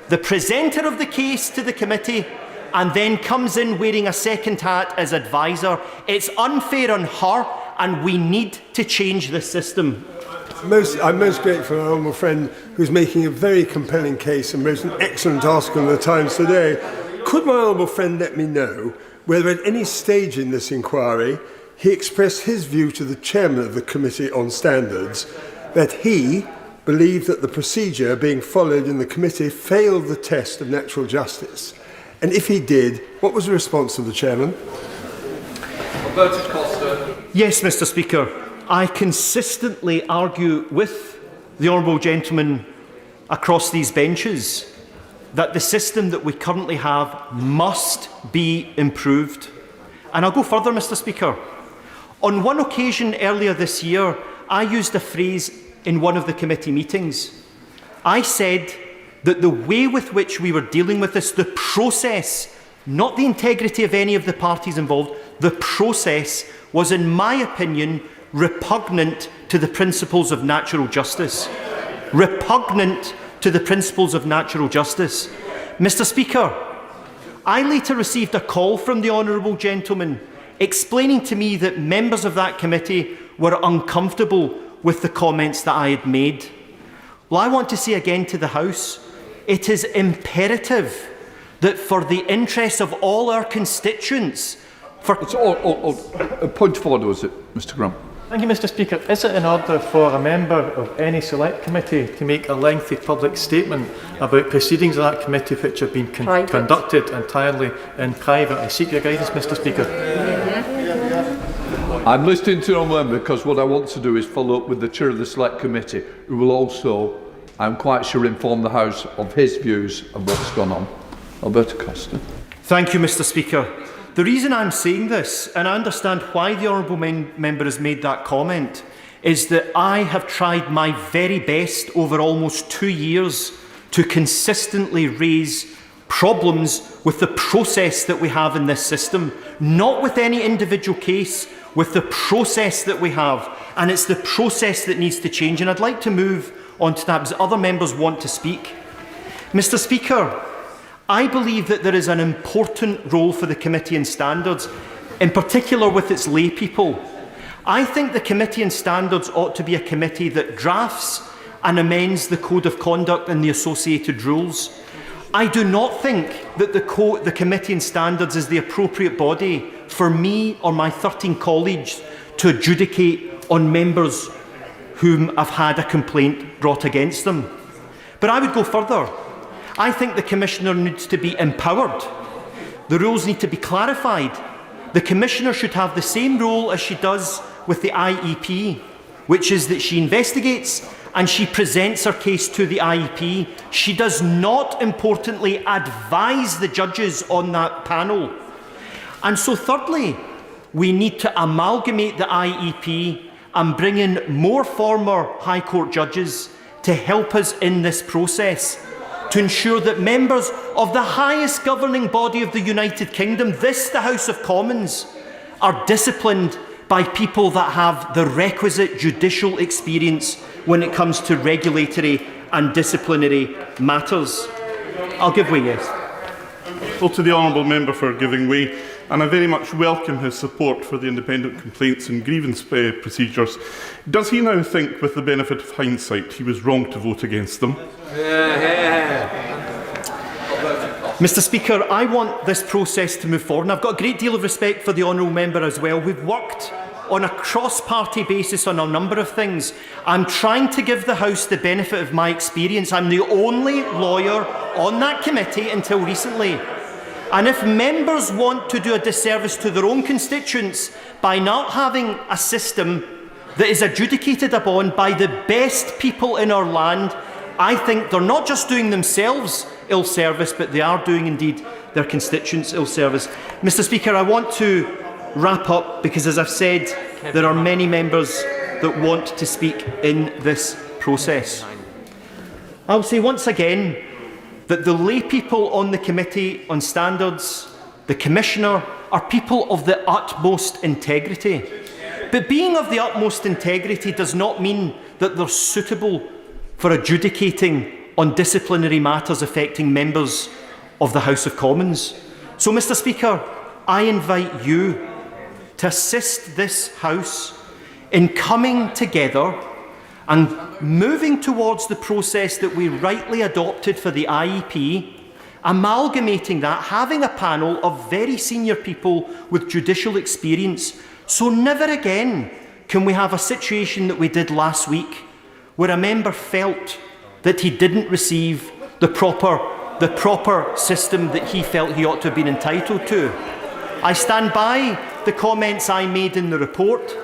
S12: the presenter of the case to the committee, and then comes in wearing a second hat as advisor. It's unfair on her, and we need to change this system.
S14: I'm most grateful for our honourable friend who's making a very compelling case and wrote an excellent article in the Times today. Could my honourable friend let me know whether at any stage in this inquiry he expressed his view to the chairman of the Committee on Standards that he believed that the procedure being followed in the committee failed the test of natural justice? And if he did, what was the response of the chairman?
S12: Yes, Mr. Speaker. I consistently argue with the honourable gentleman across these benches that the system that we currently have must be improved. And I'll go further, Mr. Speaker. On one occasion earlier this year, I used a phrase in one of the committee meetings. I said that the way with which we were dealing with this, the process, not the integrity of any of the parties involved, the process was, in my opinion, repugnant to the principles of natural justice. Repugnant to the principles of natural justice. Mr. Speaker, I later received a call from the honourable gentleman explaining to me that members of that committee were uncomfortable with the comments that I had made. Well, I want to say again to the House, it is imperative that for the interests of all our constituents...
S1: It's a point of order, was it, Mr. Graham?
S15: Thank you, Mr. Speaker. Is it in order for a member of any select committee to make a lengthy public statement about proceedings of that committee which have been conducted entirely in private? I seek your guidance, Mr. Speaker.
S1: I'm listening to your member because what I want to do is follow up with the chair of the select committee, who will also, I'm quite sure, inform the House of his views of what's gone on. Alberto Costa.
S12: Thank you, Mr. Speaker. The reason I'm saying this, and I understand why the honourable member has made that comment, is that I have tried my very best over almost 2 years to consistently raise problems with the process that we have in this system, not with any individual case, with the process that we have. And it's the process that needs to change. And I'd like to move on to that because other members want to speak. Mr. Speaker, I believe that there is an important role for the Committee on Standards, in particular with its lay people. I think the Committee on Standards ought to be a committee that drafts and amends the Code of Conduct and the associated rules. I do not think that the Committee on Standards is the appropriate body for me or my 13 colleagues to adjudicate on members whom have had a complaint brought against them. But I would go further. I think the Commissioner needs to be empowered. The rules need to be clarified. The Commissioner should have the same role as she does with the IEP, which is that she investigates and she presents her case to the IEP. She does not, importantly, advise the judges on that panel. And so thirdly, we need to amalgamate the IEP and bring in more former High Court judges to help us in this process, to ensure that members of the highest governing body of the United Kingdom, the House of Commons, are disciplined by people that have the requisite judicial experience when it comes to regulatory and disciplinary matters. I'll give way, yes.
S5: Well, to the honourable member for giving way, and I very much welcome his support for the independent complaints and grievance procedures. Does he now think, with the benefit of hindsight, he was wrong to vote against them?
S12: Mr Speaker, I want this process to move forward, and I've got a great deal of respect for the honourable member as well. We've worked on a cross-party basis on a number of things. I'm trying to give the House the benefit of my experience. I'm the only lawyer on that committee until recently. And if members want to do a disservice to their own constituents by not having a system that is adjudicated upon by the best people in our land, I think they're not just doing themselves ill service, but they are doing indeed their constituents ill service. Mr Speaker, I want to wrap up because, as I've said, there are many members that want to speak in this process. I'll say once again that the lay people on the Committee on Standards, the Commissioner, are people of the utmost integrity. But being of the utmost integrity does not mean that they're suitable for adjudicating on disciplinary matters affecting members of the House of Commons. So, Mr Speaker, I invite you to assist this House in coming together and moving towards the process that we rightly adopted for the IEP, amalgamating that, having a panel of very senior people with judicial experience. So never again can we have a situation that we did last week, where a member felt that he didn't receive the proper system that he felt he ought to have been entitled to. I stand by the comments I made in the report.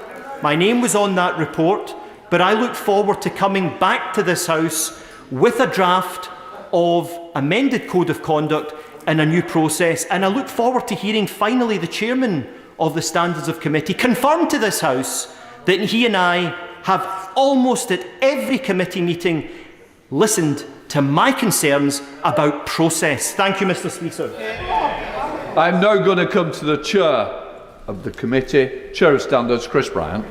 S12: My name was on that report, but I look forward to coming back to this House with a draft of amended Code of Conduct and a new process. And I look forward to hearing finally the Chairman of the Standards of Committee confirm to this House that he and I have almost at every committee meeting listened to my concerns about process. Thank you, Mr Speaker.
S1: I'm now going to come to the Chair of the Committee, Chair of Standards, Chris Bryant.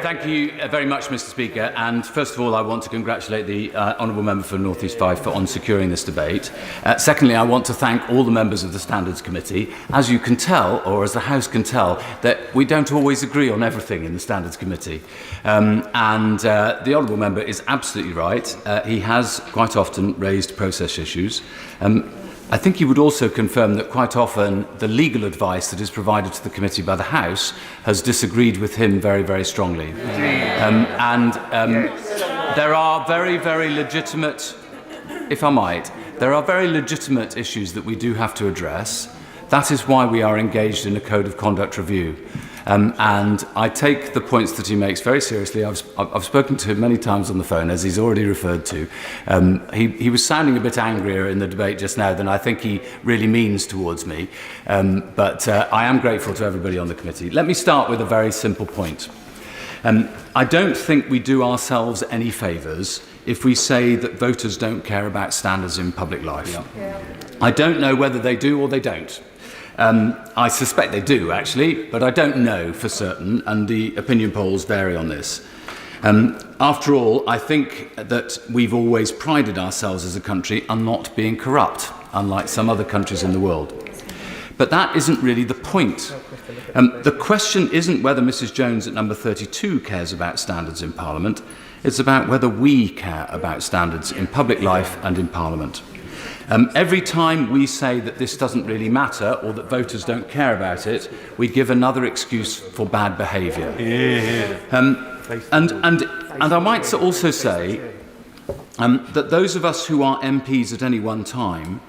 S4: Thank you very much, Mr Speaker. And first of all, I want to congratulate the Honourable Member for North East Fife on securing this debate. Secondly, I want to thank all the members of the Standards Committee. As you can tell, or as the House can tell, that we don't always agree on everything in the Standards Committee. The Honourable Member is absolutely right. He has quite often raised process issues. I think he would also confirm that quite often the legal advice that is provided to the committee by the House has disagreed with him very, very strongly. There are very, very legitimate, if I might, there are very legitimate issues that we do have to address. That is why we are engaged in a Code of Conduct review. And I take the points that he makes very seriously. I've spoken to him many times on the phone, as he's already referred to. He was sounding a bit angrier in the debate just now than I think he really means towards me. But I am grateful to everybody on the committee. Let me start with a very simple point. I don't think we do ourselves any favours if we say that voters don't care about standards in public life. Yeah. I don't know whether they do or they don't. I suspect they do, actually, but I don't know for certain, and the opinion polls vary on this. After all, I think that we've always prided ourselves as a country on not being corrupt, unlike some other countries in the world. But that isn't really the point. The question isn't whether Mrs Jones at number 32 cares about standards in Parliament. It's about whether we care about standards in public life and in Parliament. Every time we say that this doesn't really matter or that voters don't care about it, we give another excuse for bad behaviour. And I might also say that those of us who are MPs at any one time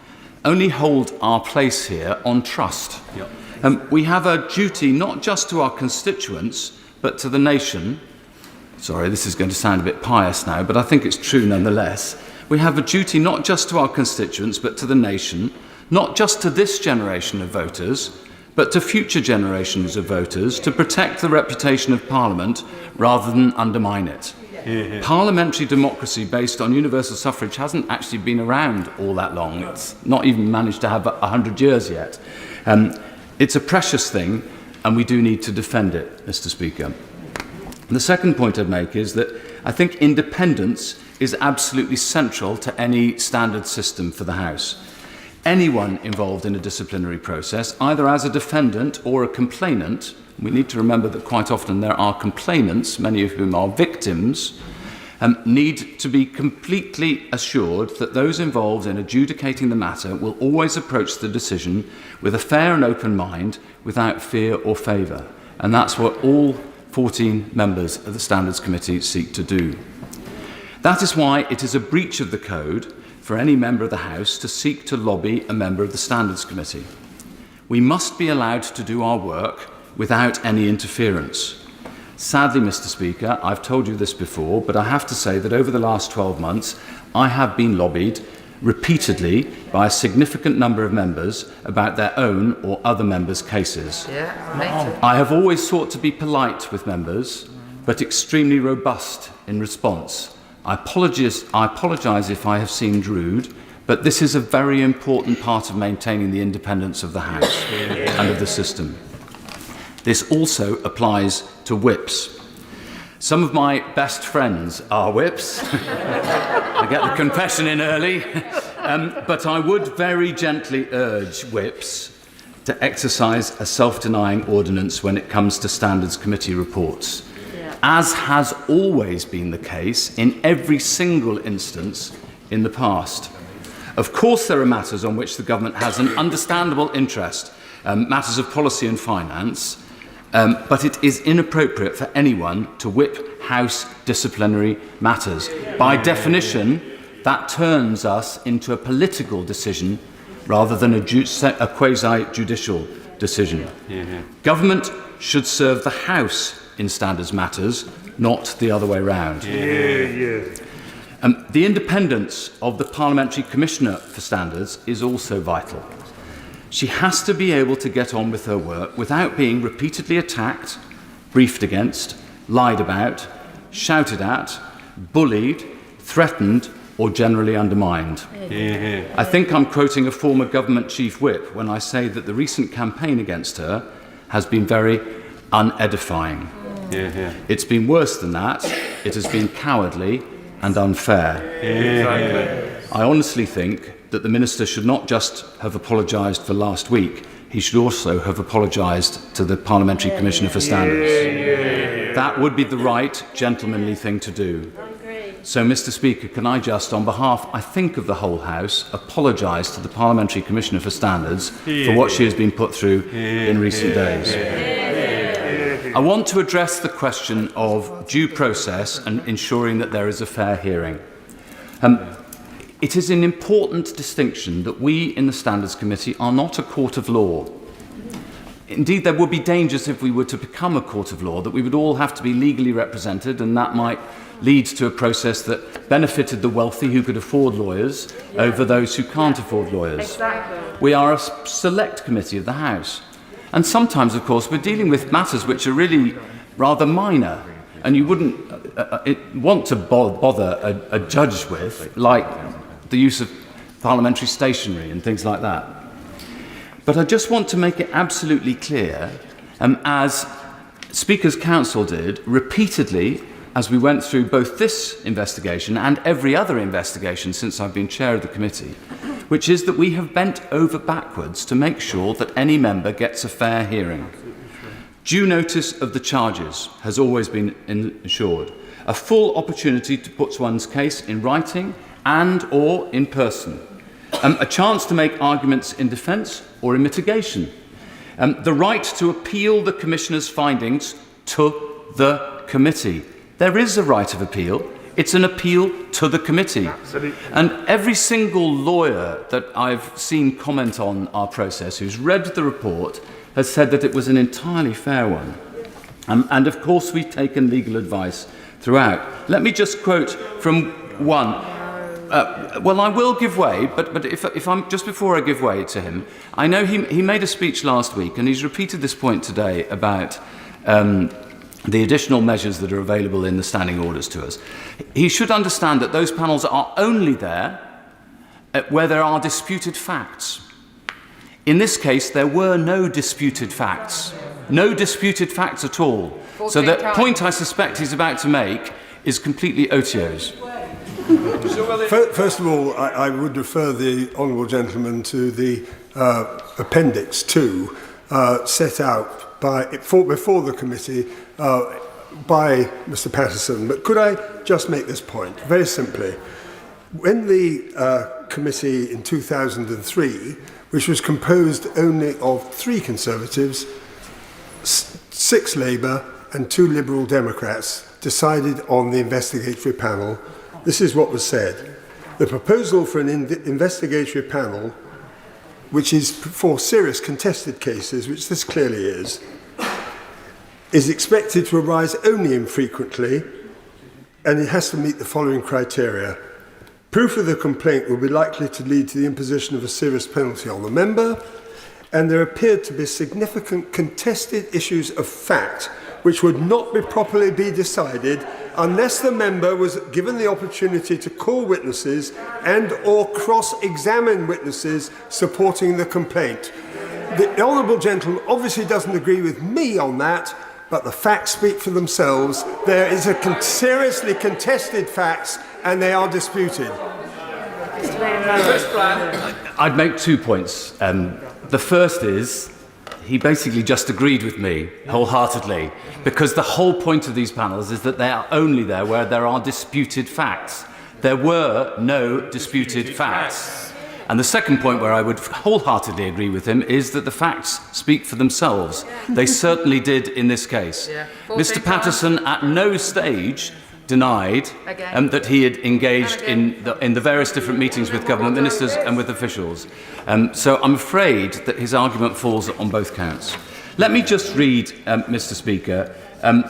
S4: only hold our place here on trust. We have a duty not just to our constituents, but to the nation. Sorry, this is going to sound a bit pious now, but I think it's true nonetheless. We have a duty not just to our constituents, but to the nation, not just to this generation of voters, but to future generations of voters, to protect the reputation of Parliament rather than undermine it. Parliamentary democracy based on universal suffrage hasn't actually been around all that long. It's not even managed to have 100 years yet. It's a precious thing, and we do need to defend it, Mr. Speaker. The second point I'd make is that I think independence is absolutely central to any standard system for the House. Anyone involved in a disciplinary process, either as a defendant or a complainant, we need to remember that quite often there are complainants, many of whom are victims, need to be completely assured that those involved in adjudicating the matter will always approach the decision with a fair and open mind, without fear or favour. And that's what all 14 members of the Standards Committee seek to do. That is why it is a breach of the Code for any member of the House to seek to lobby a member of the Standards Committee. We must be allowed to do our work without any interference. Sadly, Mr. Speaker, I've told you this before, but I have to say that over the last 12 months, I have been lobbied repeatedly by a significant number of members about their own or other members' cases. I have always sought to be polite with members, but extremely robust in response. I apologise if I have seemed rude, but this is a very important part of maintaining the independence of the House and of the system. This also applies to whips. Some of my best friends are whips. I get the confession in early. But I would very gently urge whips to exercise a self-denying ordinance when it comes to Standards Committee reports, as has always been the case in every single instance in the past. Of course, there are matters on which the government has an understandable interest, matters of policy and finance, but it is inappropriate for anyone to whip House disciplinary matters. By definition, that turns us into a political decision rather than a quasi-judicial decision. Government should serve the House in standards matters, not the other way round. The independence of the Parliamentary Commissioner for Standards is also vital. She has to be able to get on with her work without being repeatedly attacked, briefed against, lied about, shouted at, bullied, threatened, or generally undermined. I think I'm quoting a former government chief whip when I say that the recent campaign against her has been very unedifying. It's been worse than that. It has been cowardly and unfair. I honestly think that the Minister should not just have apologised for last week, he should also have apologised to the Parliamentary Commissioner for Standards. That would be the right, gentlemanly thing to do. So, Mr. Speaker, can I just, on behalf, I think, of the whole House, apologise to the Parliamentary Commissioner for Standards for what she has been put through in recent days. I want to address the question of due process and ensuring that there is a fair hearing. It is an important distinction that we in the Standards Committee are not a court of law. Indeed, there would be dangers if we were to become a court of law, that we would all have to be legally represented, and that might lead to a process that benefited the wealthy who could afford lawyers over those who can't afford lawyers. We are a select committee of the House. And sometimes, of course, we're dealing with matters which are really rather minor, and you wouldn't want to bother a judge with, like the use of parliamentary stationery and things like that. But I just want to make it absolutely clear, as Speaker's Council did repeatedly as we went through both this investigation and every other investigation since I've been chair of the committee, which is that we have bent over backwards to make sure that any member gets a fair hearing. Due notice of the charges has always been ensured. A full opportunity to put one's case in writing and or in person. A chance to make arguments in defence or in mitigation. The right to appeal the Commissioner's findings to the committee. There is a right of appeal It's an appeal to the committee.
S5: Absolutely.
S4: And every single lawyer that I've seen comment on our process, who's read the report, has said that it was an entirely fair one. And of course, we've taken legal advice throughout. Let me just quote from one. Well, I will give way, but if I'm just before I give way to him, I know he made a speech last week, and he's repeated this point today about the additional measures that are available in the standing orders to us. He should understand that those panels are only there where there are disputed facts. In this case, there were no disputed facts. No disputed facts at all. So the point I suspect he's about to make is completely OTOs.
S14: First of all, I would refer the honourable gentleman to the Appendix 2 set out before the committee by Mr Patterson. But could I just make this point very simply? When the committee in 2003, which was composed only of 3 Conservatives, 6 Labour and 2 Liberal Democrats, decided on the investigatory panel, this is what was said. The proposal for an investigatory panel, which is for serious contested cases, which this clearly is expected to arise only infrequently, and it has to meet the following criteria. Proof of the complaint will be likely to lead to the imposition of a serious penalty on the member, and there appeared to be significant contested issues of fact which would not be properly decided unless the member was given the opportunity to call witnesses and or cross-examine witnesses supporting the complaint. The honourable gentleman obviously doesn't agree with me on that, but the facts speak for themselves. There is a seriously contested facts, and they are disputed.
S4: I'd make 2 points. The first is, he basically just agreed with me wholeheartedly, because the whole point of these panels is that they are only there where there are disputed facts. There were no disputed facts. And the second point where I would wholeheartedly agree with him is that the facts speak for themselves. They certainly did in this case. Mr. Patterson at no stage denied that he had engaged in the various different meetings with government ministers and with officials. So I'm afraid that his argument falls on both counts. Let me just read, Mr. Speaker,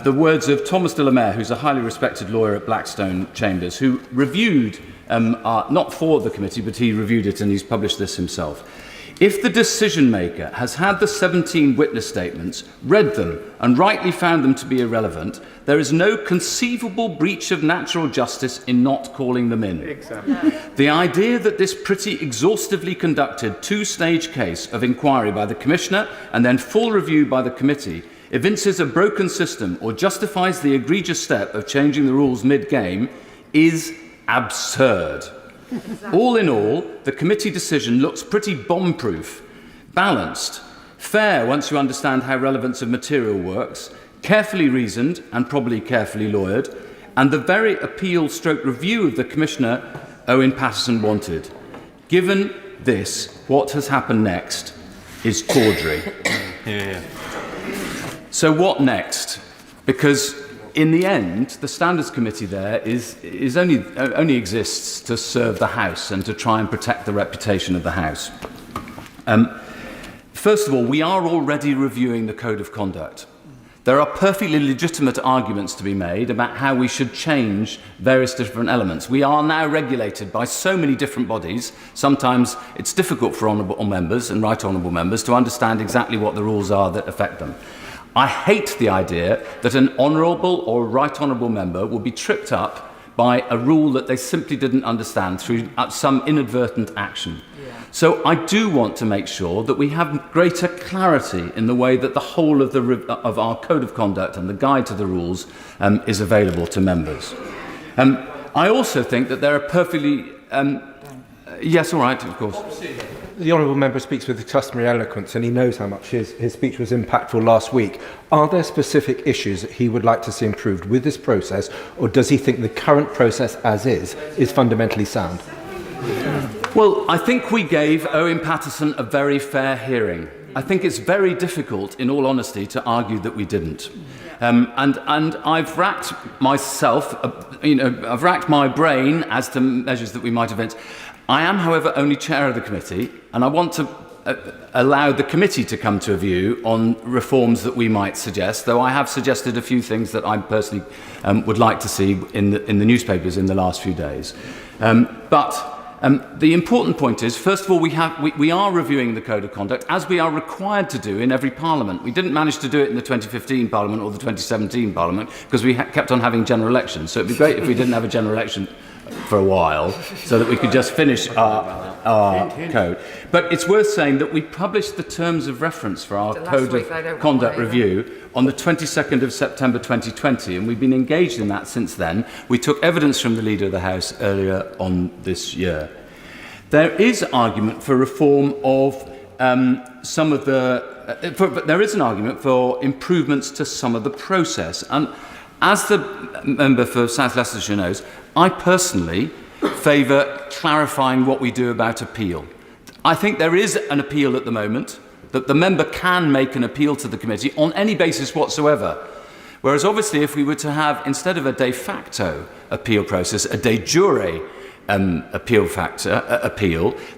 S4: the words of Thomas de la Mare, who's a highly respected lawyer at Blackstone Chambers, who reviewed, not for the committee, but he reviewed it and he's published this himself. If the decision maker has had the 17 witness statements, read them, and rightly found them to be irrelevant, there is no conceivable breach of natural justice in not calling them in. Exactly. The idea that this pretty exhaustively conducted 2-stage case of inquiry by the Commissioner and then full review by the committee evinces a broken system or justifies the egregious step of changing the rules mid-game is absurd. All in all, the committee decision looks pretty bomb-proof, balanced, fair once you understand how relevance of material works, carefully reasoned and probably carefully lawyered, and the very appeal/review of the Commissioner Owen Patterson wanted. Given this, what has happened next is tawdry. So what next? Because in the end, the Standards Committee there only exists to serve the House and to try and protect the reputation of the House. First of all, we are already reviewing the Code of Conduct. There are perfectly legitimate arguments to be made about how we should change various different elements. We are now regulated by so many different bodies, sometimes it's difficult for honourable members and right honourable members to understand exactly what the rules are that affect them. I hate the idea that an honourable or right honourable member will be tripped up by a rule that they simply didn't understand through some inadvertent action. So I do want to make sure that we have greater clarity in the way that the whole of our Code of Conduct and the guide to the rules is available to members. I also think that there are perfectly... yes, all right, of course.
S16: The honourable member speaks with the customary eloquence and he knows how much his speech was impactful last week. Are there specific issues that he would like to see improved with this process, or does he think the current process as is fundamentally sound?
S4: Well, I think we gave Owen Patterson a very fair hearing. I think it's very difficult, in all honesty, to argue that we didn't. And I've racked myself, I've racked my brain as to measures that we might have taken. I am, however, only chair of the committee, and I want to allow the committee to come to a view on reforms that we might suggest, though I have suggested a few things that I personally would like to see in the newspapers in the last few days. The important point is, first of all, we are reviewing the Code of Conduct, as we are required to do in every Parliament. We didn't manage to do it in the 2015 Parliament or the 2017 Parliament, because we kept on having general elections. So it'd be great if we didn't have a general election for a while, so that we could just finish our code. But it's worth saying that we published the terms of reference for our Code of Conduct review on the 22nd of September 2020, and we've been engaged in that since then. We took evidence from the Leader of the House earlier on this year. There is argument for reform of some of the... but there is an argument for improvements to some of the process. And as the member for South Leicestershire knows, I personally favour clarifying what we do about appeal. I think there is an appeal at the moment, that the member can make an appeal to the committee on any basis whatsoever. Whereas obviously if we were to have, instead of a de facto appeal process, a de jure appeal,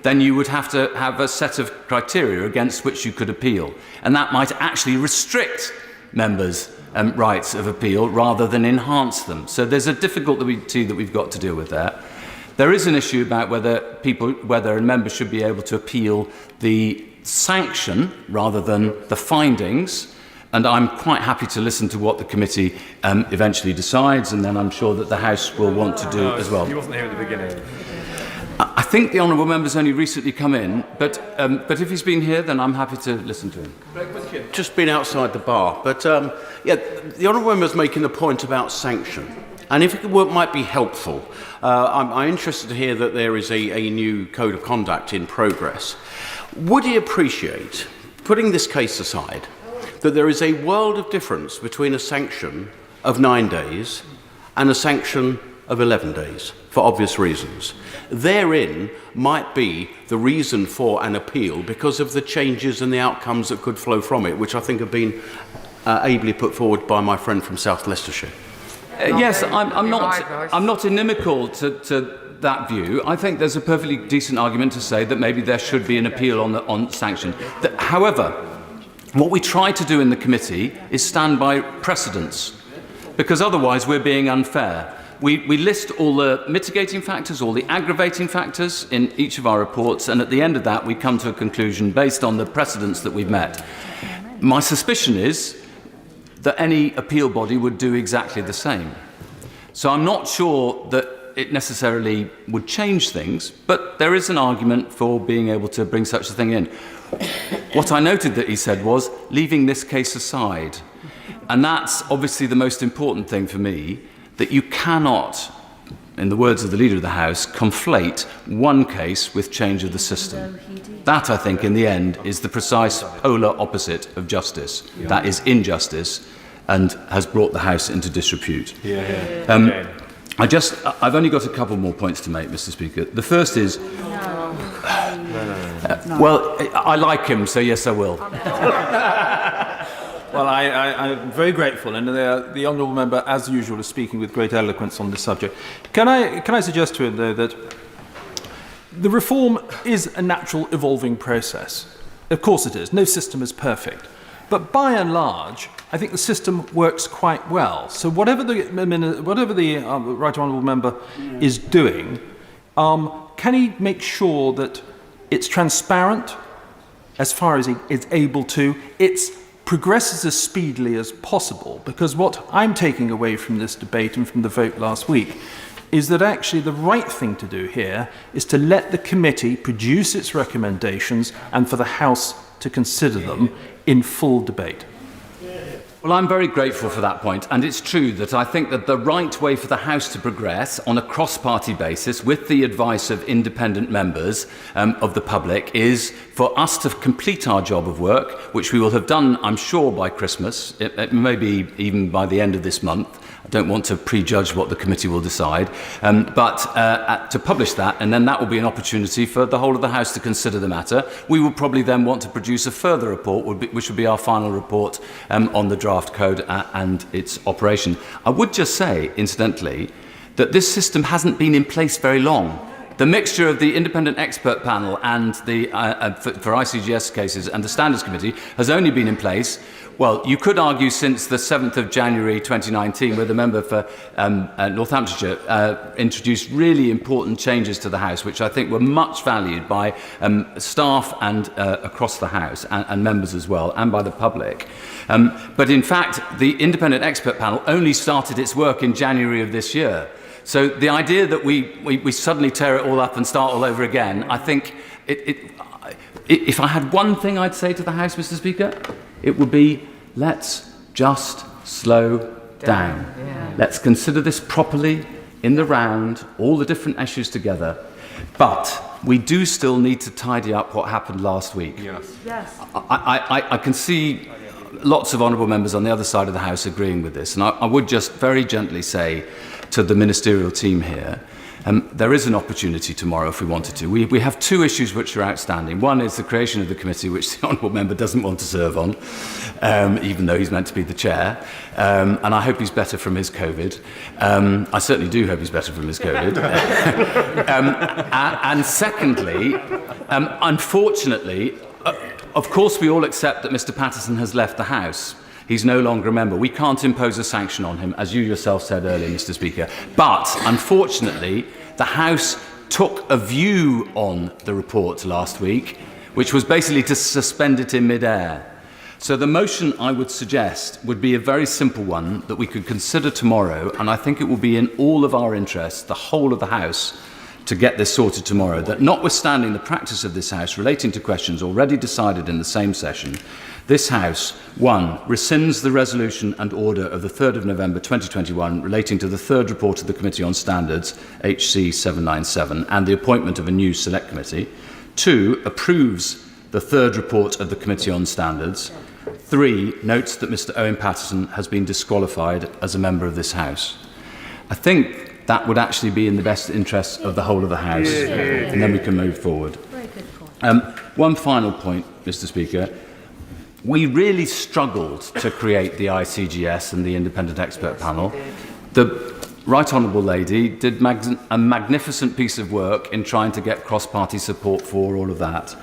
S4: then you would have to have a set of criteria against which you could appeal. And that might actually restrict members' rights of appeal rather than enhance them. So there's a difficulty that we've got to deal with there. There is an issue about whether a member should be able to appeal the sanction rather than the findings. And I'm quite happy to listen to what the committee eventually decides, and then I'm sure that the House will want to do as well.
S13: He wasn't here at the beginning.
S4: I think the honourable member's only recently come in, but if he's been here, then I'm happy to listen to him.
S18: Just been outside the bar, but the honourable member's making the point about sanction. And if it might be helpful, I'm interested to hear that there is a new Code of Conduct in progress. Would he appreciate, putting this case aside, that there is a world of difference between a sanction of 9 days and a sanction of 11 days, for obvious reasons? Therein might be the reason for an appeal because of the changes and the outcomes that could flow from it, which I think have been ably put forward by my friend from South Leicestershire.
S4: Yes, I'm not inimical to that view. I think there's a perfectly decent argument to say that maybe there should be an appeal on sanction. However, what we try to do in the committee is stand by precedents, because otherwise we're being unfair. We list all the mitigating factors, all the aggravating factors in each of our reports, and at the end of that we come to a conclusion based on the precedents that we've met. My suspicion is that any appeal body would do exactly the same. So I'm not sure that it necessarily would change things, but there is an argument for being able to bring such a thing in. What I noted that he said was leaving this case aside. And that's obviously the most important thing for me, that you cannot, in the words of the Leader of the House, conflate one case with change of the system. That, I think, in the end, is the precise polar opposite of justice. Yeah. That is injustice and has brought the House into disrepute. I've only got a couple more points to make, Mr. Speaker. The first is... well, I like him, so yes, I will.
S13: Well, I'm very grateful, and the honourable member, as usual, is speaking with great eloquence on this subject. Can I suggest to him, though, that the reform is a natural evolving process? Of course it is. No system is perfect. But by and large, I think the system works quite well. So whatever the Right Honourable Member is doing, can he make sure that it's transparent as far as he is able to, it's progresses as speedily as possible? Because what I'm taking away from this debate and from the vote last week is that actually the right thing to do here is to let the committee produce its recommendations and for the House to consider them in full debate.
S4: Well, I'm very grateful for that point, and it's true that I think that the right way for the House to progress on a cross-party basis with the advice of independent members of the public is for us to complete our job of work, which we will have done, I'm sure, by Christmas, it may be even by the end of this month. I don't want to prejudge what the committee will decide, but to publish that, and then that will be an opportunity for the whole of the House to consider the matter. We will probably then want to produce a further report, which will be our final report on the draft code and its operation. I would just say, incidentally, that this system hasn't been in place very long. The mixture of the independent expert panel and the for ICGS cases and the Standards Committee has only been in place, well, you could argue since the 7th of January 2019, where the member for Northamptonshire introduced really important changes to the House, which I think were much valued by staff and across the House and members as well, and by the public. But in fact, the independent expert panel only started its work in January of this year. So the idea that we suddenly tear it all up and start all over again, I think, if I had one thing I'd say to the House, Mr. Speaker, it would be, let's just slow down. Yeah. Let's consider this properly in the round, all the different issues together. But we do still need to tidy up what happened last week. Yes. Yes. I can see lots of honourable members on the other side of the House agreeing with this, and I would just very gently say to the ministerial team here, there is an opportunity tomorrow if we wanted to. We have two issues which are outstanding. One is the creation of the committee, which the honourable member doesn't want to serve on, even though he's meant to be the chair. And I hope he's better from his COVID. I certainly do hope he's better from his COVID. And secondly, unfortunately, of course we all accept that Mr. Patterson has left the House. He's no longer a member. We can't impose a sanction on him, as you yourself said earlier, Mr. Speaker. But, unfortunately, the House took a view on the report last week, which was basically to suspend it in mid-air. So the motion I would suggest would be a very simple one that we could consider tomorrow, and I think it will be in all of our interests, the whole of the House, to get this sorted tomorrow, that notwithstanding the practice of this House relating to questions already decided in the same session, this House, 1, rescinds the resolution and order of the 3rd of November 2021 relating to the third report of the Committee on Standards, HC 797, and the appointment of a new Select Committee. 2, approves the third report of the Committee on Standards. 3, notes that Mr. Owen Patterson has been disqualified as a member of this House. I think that would actually be in the best interests of the whole of the House, and then we can move forward. Very good point. One final point, Mr. Speaker. We really struggled to create the ICGS and the Independent Expert Panel. The Right Honourable Lady did a magnificent piece of work in trying to get cross-party support for all of that.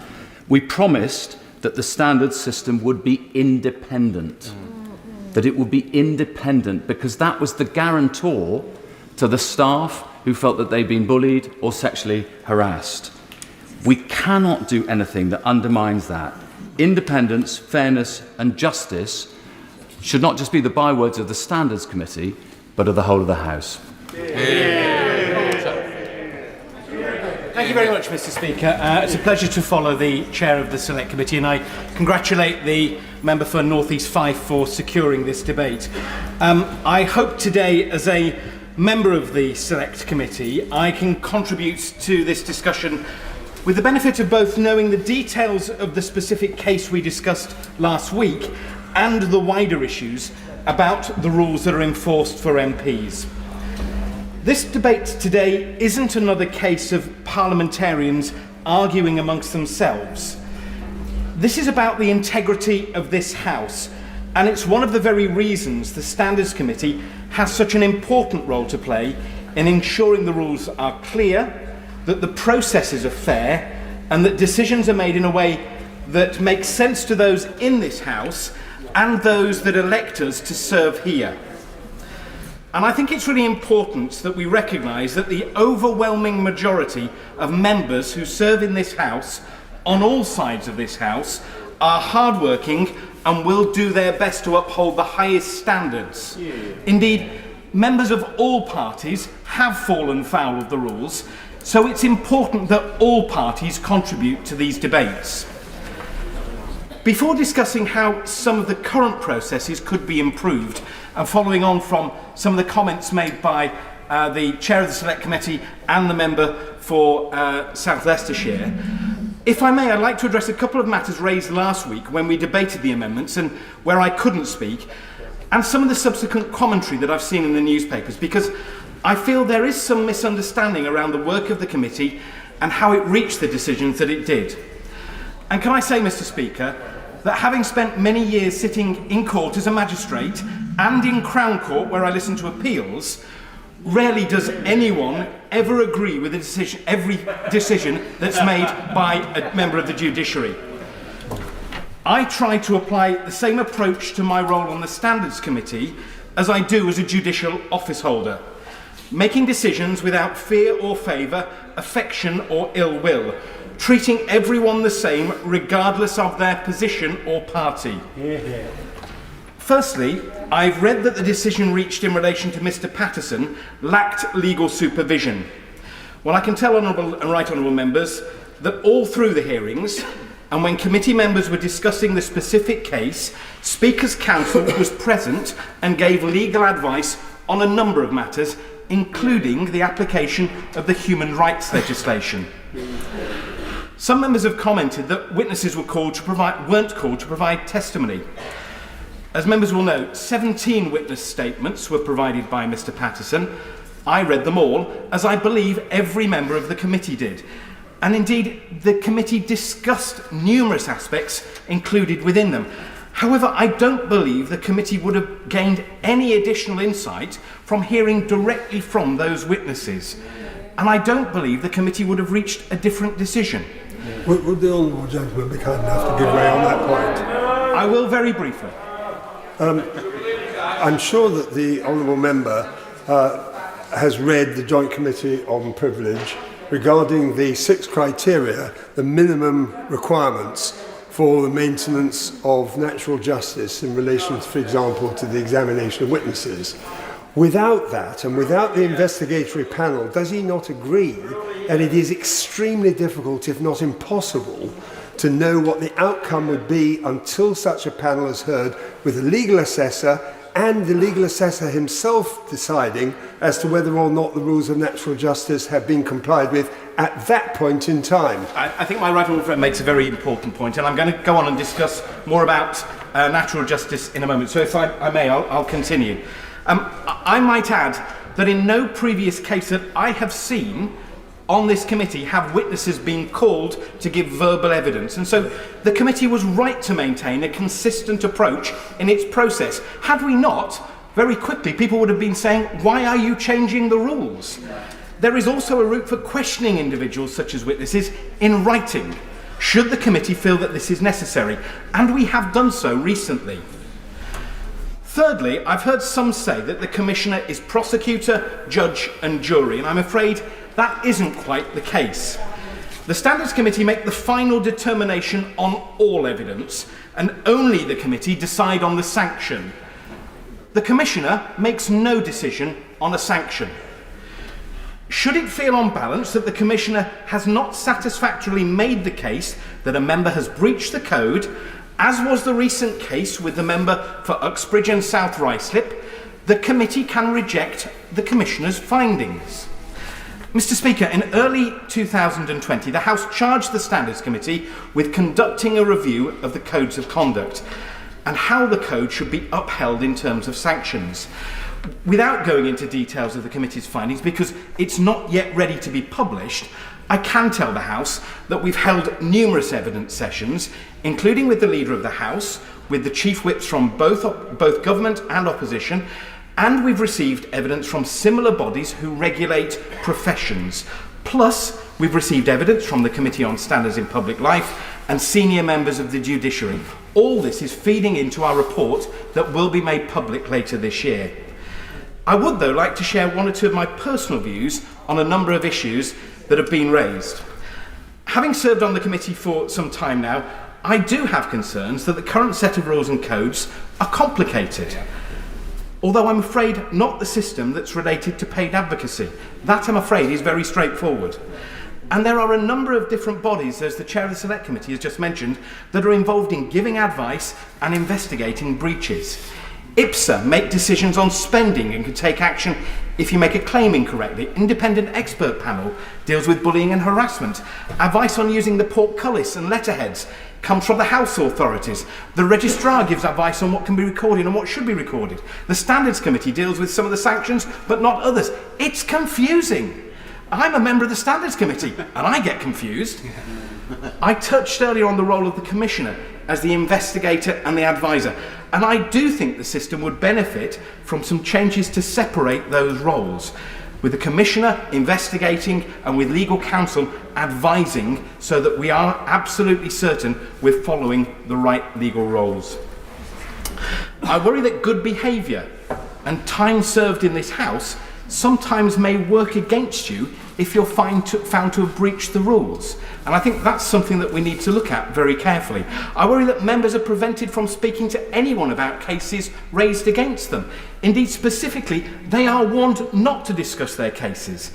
S4: We promised that the standards system would be independent, that it would be independent, because that was the guarantor to the staff who felt that they'd been bullied or sexually harassed. We cannot do anything that undermines that. Independence, fairness and justice should not just be the bywords of the Standards Committee, but of the whole of the House.
S6: Thank you very much, Mr. Speaker. It's a pleasure to follow the chair of the Select Committee, and I congratulate the member for North East Fife for securing this debate. I hope today, as a member of the Select Committee, I can contribute to this discussion with the benefit of both knowing the details of the specific case we discussed last week and the wider issues about the rules that are enforced for MPs. This debate today isn't another case of parliamentarians arguing amongst themselves. This is about the integrity of this House, and it's one of the very reasons the Standards Committee has such an important role to play in ensuring the rules are clear, that the processes are fair, and that decisions are made in a way that makes sense to those in this House and those that elect us to serve here. And I think it's really important that we recognise that the overwhelming majority of members who serve in this House, on all sides of this House, are hardworking and will do their best to uphold the highest standards. Yeah. Indeed, members of all parties have fallen foul of the rules, so it's important that all parties contribute to these debates. Before discussing how some of the current processes could be improved, and following on from some of the comments made by the Chair of the Select Committee and the Member for South Leicestershire, if I may, I'd like to address a couple of matters raised last week when we debated the amendments and where I couldn't speak, and some of the subsequent commentary that I've seen in the newspapers, because I feel there is some misunderstanding around the work of the committee and how it reached the decisions that it did. And can I say, Mr. Speaker, that having spent many years sitting in court as a magistrate and in Crown Court where I listen to appeals, rarely does anyone ever agree with every decision that's made by a member of the judiciary. I try to apply the same approach to my role on the Standards Committee as I do as a judicial office holder, making decisions without fear or favour, affection or ill will, treating everyone the same regardless of their position or party. Firstly, I've read that the decision reached in relation to Mr. Patterson lacked legal supervision. Well, I can tell honourable and right honourable members that all through the hearings and when committee members were discussing the specific case, Speaker's Counsel was present and gave legal advice on a number of matters, including the application of the human rights legislation. Some members have commented that witnesses weren't called to provide testimony. As members will know, 17 witness statements were provided by Mr. Patterson. I read them all, as I believe every member of the committee did. And indeed, the committee discussed numerous aspects included within them. However, I don't believe the committee would have gained any additional insight from hearing directly from those witnesses. And I don't believe the committee would have reached a different decision.
S14: Would the honourable gentleman be kind enough to give way on that point?
S6: I will very briefly.
S14: I'm sure that the honourable member has read the Joint Committee on Privilege regarding the 6 criteria, the minimum requirements for the maintenance of natural justice in relation, for example, to the examination of witnesses. Without that, and without the investigatory panel, does he not agree that it is extremely difficult, if not impossible, to know what the outcome would be until such a panel is heard with a legal assessor and the legal assessor himself deciding as to whether or not the rules of natural justice have been complied with at that point in time?
S6: I think my right honourable friend makes a very important point, and I'm going to go on and discuss more about natural justice in a moment. So if I may, I'll continue. I might add that in no previous case that I have seen on this committee have witnesses been called to give verbal evidence. And so the committee was right to maintain a consistent approach in its process. Had we not, very quickly people would have been saying, why are you changing the rules? There is also a route for questioning individuals such as witnesses in writing, should the committee feel that this is necessary. And we have done so recently. Thirdly, I've heard some say that the Commissioner is prosecutor, judge and jury, and I'm afraid that isn't quite the case. The Standards Committee make the final determination on all evidence, and only the committee decide on the sanction. The Commissioner makes no decision on a sanction. Should it feel on balance that the Commissioner has not satisfactorily made the case that a member has breached the code, as was the recent case with the member for Uxbridge and South Ruislip, the committee can reject the Commissioner's findings. Mr. Speaker, in early 2020, the House charged the Standards Committee with conducting a review of the codes of conduct and how the code should be upheld in terms of sanctions. Without going into details of the committee's findings, because it's not yet ready to be published, I can tell the House that we've held numerous evidence sessions, including with the Leader of the House, with the Chief Whips from both government and opposition, and we've received evidence from similar bodies who regulate professions. Plus, we've received evidence from the Committee on Standards in Public Life and senior members of the judiciary. All this is feeding into our report that will be made public later this year. I would, though, like to share one or two of my personal views on a number of issues that have been raised. Having served on the committee for some time now, I do have concerns that the current set of rules and codes are complicated. Although I'm afraid not the system that's related to paid advocacy. That, I'm afraid, is very straightforward. And there are a number of different bodies, as the chair of the Select Committee has just mentioned, that are involved in giving advice and investigating breaches. IPSA make decisions on spending and can take action if you make a claim incorrectly. Independent expert panel deals with bullying and harassment. Advice on using the portcullis and letterheads comes from the house authorities. The registrar gives advice on what can be recorded and what should be recorded. The Standards Committee deals with some of the sanctions, but not others. It's confusing. I'm a member of the Standards Committee, and I get confused. I touched earlier on the role of the Commissioner as the investigator and the advisor, and I do think the system would benefit from some changes to separate those roles, with the Commissioner investigating and with legal counsel advising, so that we are absolutely certain we're following the right legal roles. I worry that good behaviour and time served in this House sometimes may work against you if you're found to have breached the rules. And I think that's something that we need to look at very carefully. I worry that members are prevented from speaking to anyone about cases raised against them. Indeed, specifically, they are warned not to discuss their cases.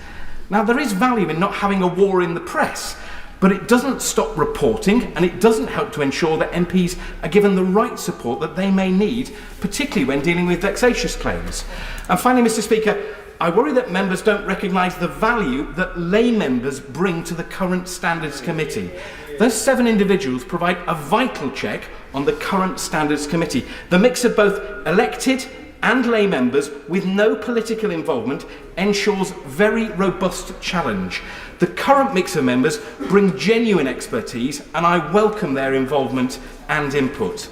S6: Now, there is value in not having a war in the press, but it doesn't stop reporting, and it doesn't help to ensure that MPs are given the right support that they may need, particularly when dealing with vexatious claims. And finally, Mr. Speaker, I worry that members don't recognise the value that lay members bring to the current Standards Committee. Those 7 individuals provide a vital check on the current Standards Committee. The mix of both elected and lay members with no political involvement ensures very robust challenge. The current mix of members bring genuine expertise, and I welcome their involvement and input.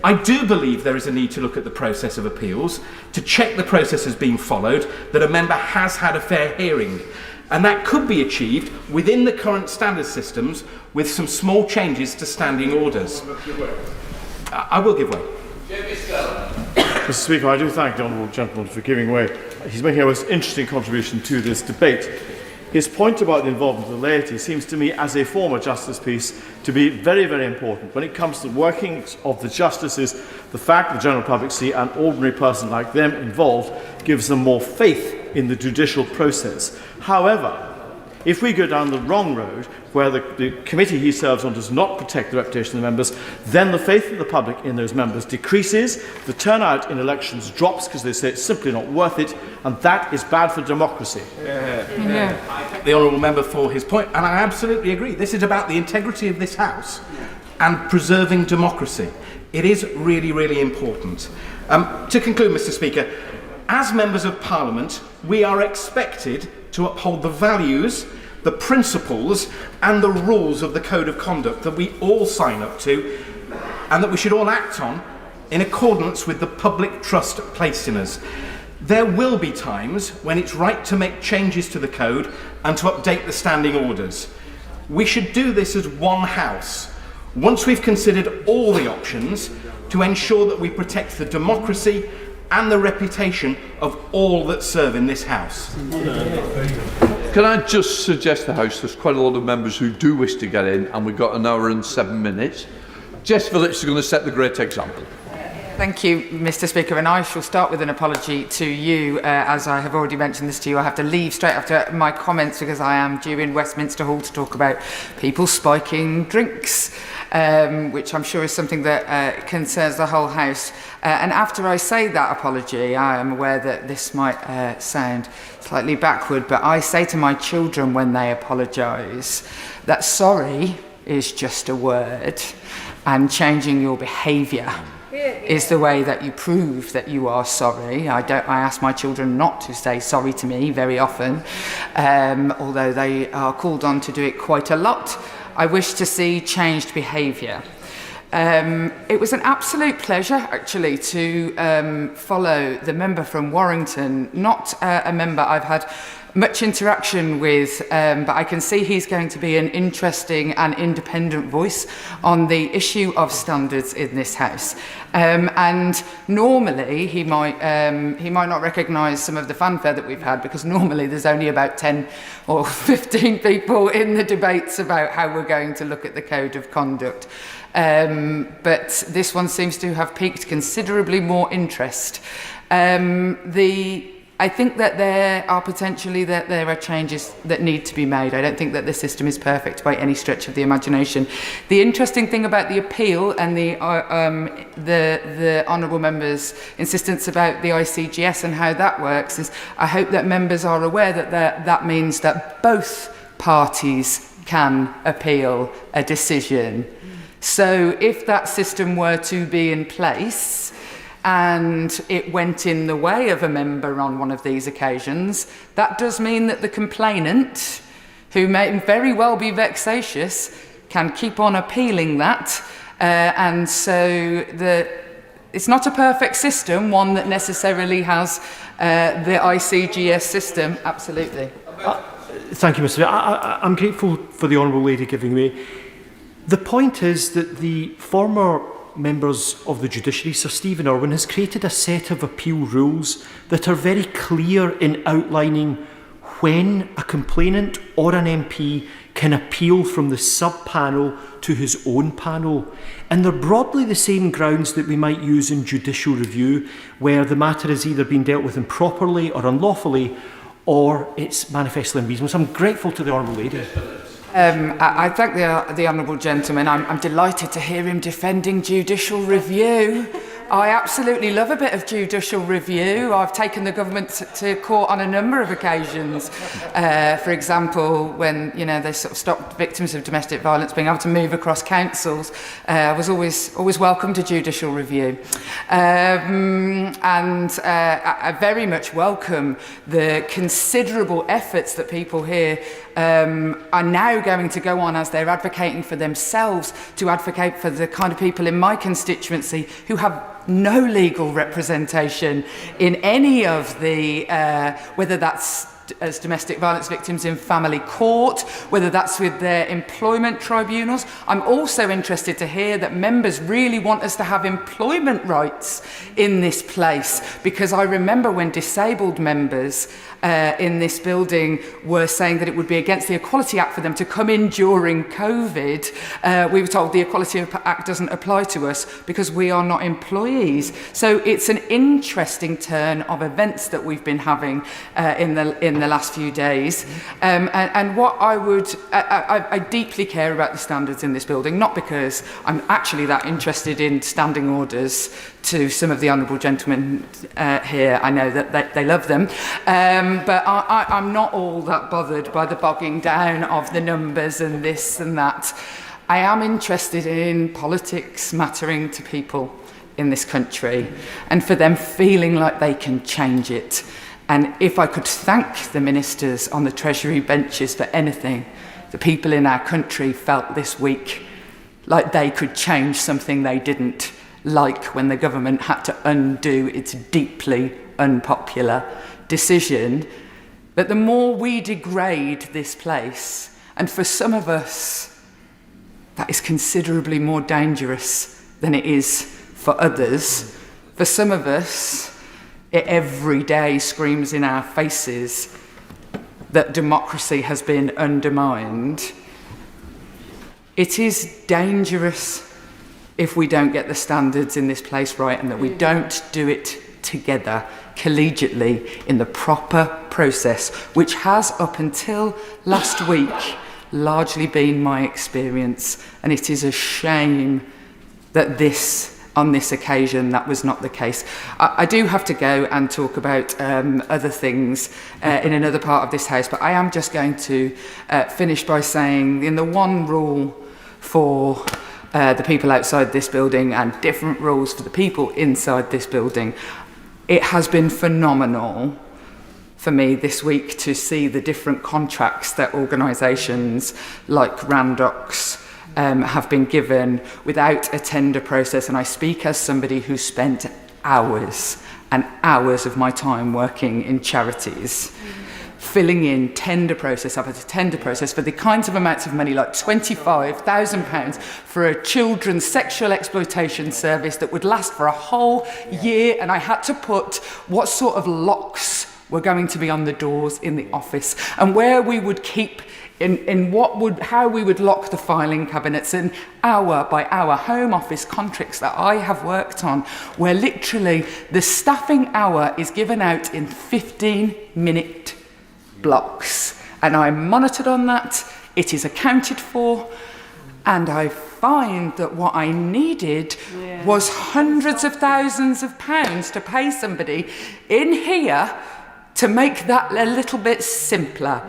S6: I do believe there is a need to look at the process of appeals, to check the process has been followed, that a member has had a fair hearing. And that could be achieved within the current standard systems with some small changes to standing orders. I will give way.
S19: Mr. Speaker, I do thank the honourable gentleman for giving way. He's making a most interesting contribution to this debate. His point about the involvement of the laity seems to me, as a former justice peace, to be very, very important. When it comes to the workings of the justices, the fact the general public see an ordinary person like them involved gives them more faith in the judicial process. However, if we go down the wrong road, where the committee he serves on does not protect the reputation of the members, then the faith of the public in those members decreases, the turnout in elections drops because they say it's simply not worth it, and that is bad for democracy.
S6: The honourable member for his point, and I absolutely agree. This is about the integrity of this House and preserving democracy. It is really, really important. To conclude, Mr. Speaker, as members of Parliament, we are expected to uphold the values, the principles and the rules of the Code of Conduct that we all sign up to and that we should all act on in accordance with the public trust placed in us. There will be times when it's right to make changes to the Code and to update the standing orders. We should do this as one House, once we've considered all the options, to ensure that we protect the democracy and the reputation of all that serve in this House.
S1: Can I just suggest the House, there's quite a lot of members who do wish to get in, and we've got an hour and 7 minutes. Jess Phillips is going to set the great example.
S21: Thank you, Mr. Speaker, and I shall start with an apology to you. As I have already mentioned this to you, I have to leave straight after my comments because I am due in Westminster Hall to talk about people spiking drinks, which I'm sure is something that concerns the whole House. And after I say that apology, I am aware that this might sound slightly backward, but I say to my children when they apologise that sorry is just a word, and changing your behaviour is the way that you prove that you are sorry. I ask my children not to say sorry to me very often, although they are called on to do it quite a lot. I wish to see changed behaviour. It was an absolute pleasure, actually, to follow the member from Warrington, not a member I've had much interaction with, but I can see he's going to be an interesting and independent voice on the issue of standards in this House. And normally he might not recognise some of the fanfare that we've had, because normally there's only about 10 or 15 people in the debates about how we're going to look at the Code of Conduct. But this one seems to have piqued considerably more interest. The I think that there are changes that need to be made. I don't think that the system is perfect by any stretch of the imagination. The interesting thing about the appeal and the honourable member's insistence about the ICGS and how that works is I hope that members are aware that that means that both parties can appeal a decision. So if that system were to be in place and it went in the way of a member on one of these occasions, that does mean that the complainant, who may very well be vexatious, can keep on appealing that. And so it's not a perfect system, one that necessarily has the ICGS system, absolutely.
S12: Thank you, Mr. I'm grateful for the Honourable Lady giving way. The point is that the former members of the judiciary, Sir Stephen Irwin, has created a set of appeal rules that are very clear in outlining when a complainant or an MP can appeal from the sub-panel to his own panel. And they're broadly the same grounds that we might use in judicial review, where the matter has either been dealt with improperly or unlawfully, or it's manifestly unreasonable. So I'm grateful to the Honourable Lady.
S21: I thank the honourable gentleman. I'm delighted to hear him defending judicial review. I absolutely love a bit of judicial review. I've taken the government to court on a number of occasions. For example, when they sort of stopped victims of domestic violence being able to move across councils, I was always welcome to judicial review. I very much welcome the considerable efforts that people here are now going to go on as they're advocating for themselves to advocate for the kind of people in my constituency who have no legal representation in any of the, whether that's as domestic violence victims in family court, whether that's with their employment tribunals. I'm also interested to hear that members really want us to have employment rights in this place, because I remember when disabled members in this building were saying that it would be against the Equality Act for them to come in during COVID. We were told the Equality Act doesn't apply to us because we are not employees. So it's an interesting turn of events that we've been having in the last few days. And what I deeply care about the standards in this building, not because I'm actually that interested in standing orders to some of the honourable gentlemen here. I know that they love them. But I'm not all that bothered by the bogging down of the numbers and this and that. I am interested in politics mattering to people in this country and for them feeling like they can change it. And if I could thank the ministers on the Treasury benches for anything, the people in our country felt this week like they could change something they didn't, like when the government had to undo its deeply unpopular decision. But the more we degrade this place, and for some of us that is considerably more dangerous than it is for others, for some of us it every day screams in our faces that democracy has been undermined. It is dangerous if we don't get the standards in this place right, and that we don't do it together, collegiately, in the proper process, which has, up until last week, largely been my experience. And it is a shame that on this occasion, that was not the case. I do have to go and talk about other things in another part of this House, but I am just going to finish by saying, in the one rule for the people outside this building and different rules for the people inside this building, it has been phenomenal for me this week to see the different contracts that organisations like Randox have been given without a tender process. And I speak as somebody who spent hours and hours of my time working in charities, filling in tender process after tender process for the kinds of amounts of money like £25,000 for a children's sexual exploitation service that would last for a whole year. And I had to put what sort of locks were going to be on the doors in the office and where we would keep in how we would lock the filing cabinets, and hour by hour Home Office contracts that I have worked on, where literally the staffing hour is given out in 15-minute blocks. And I'm monitored on that, it is accounted for, and I find that what I needed was hundreds of thousands of pounds to pay somebody in here to make that a little bit simpler.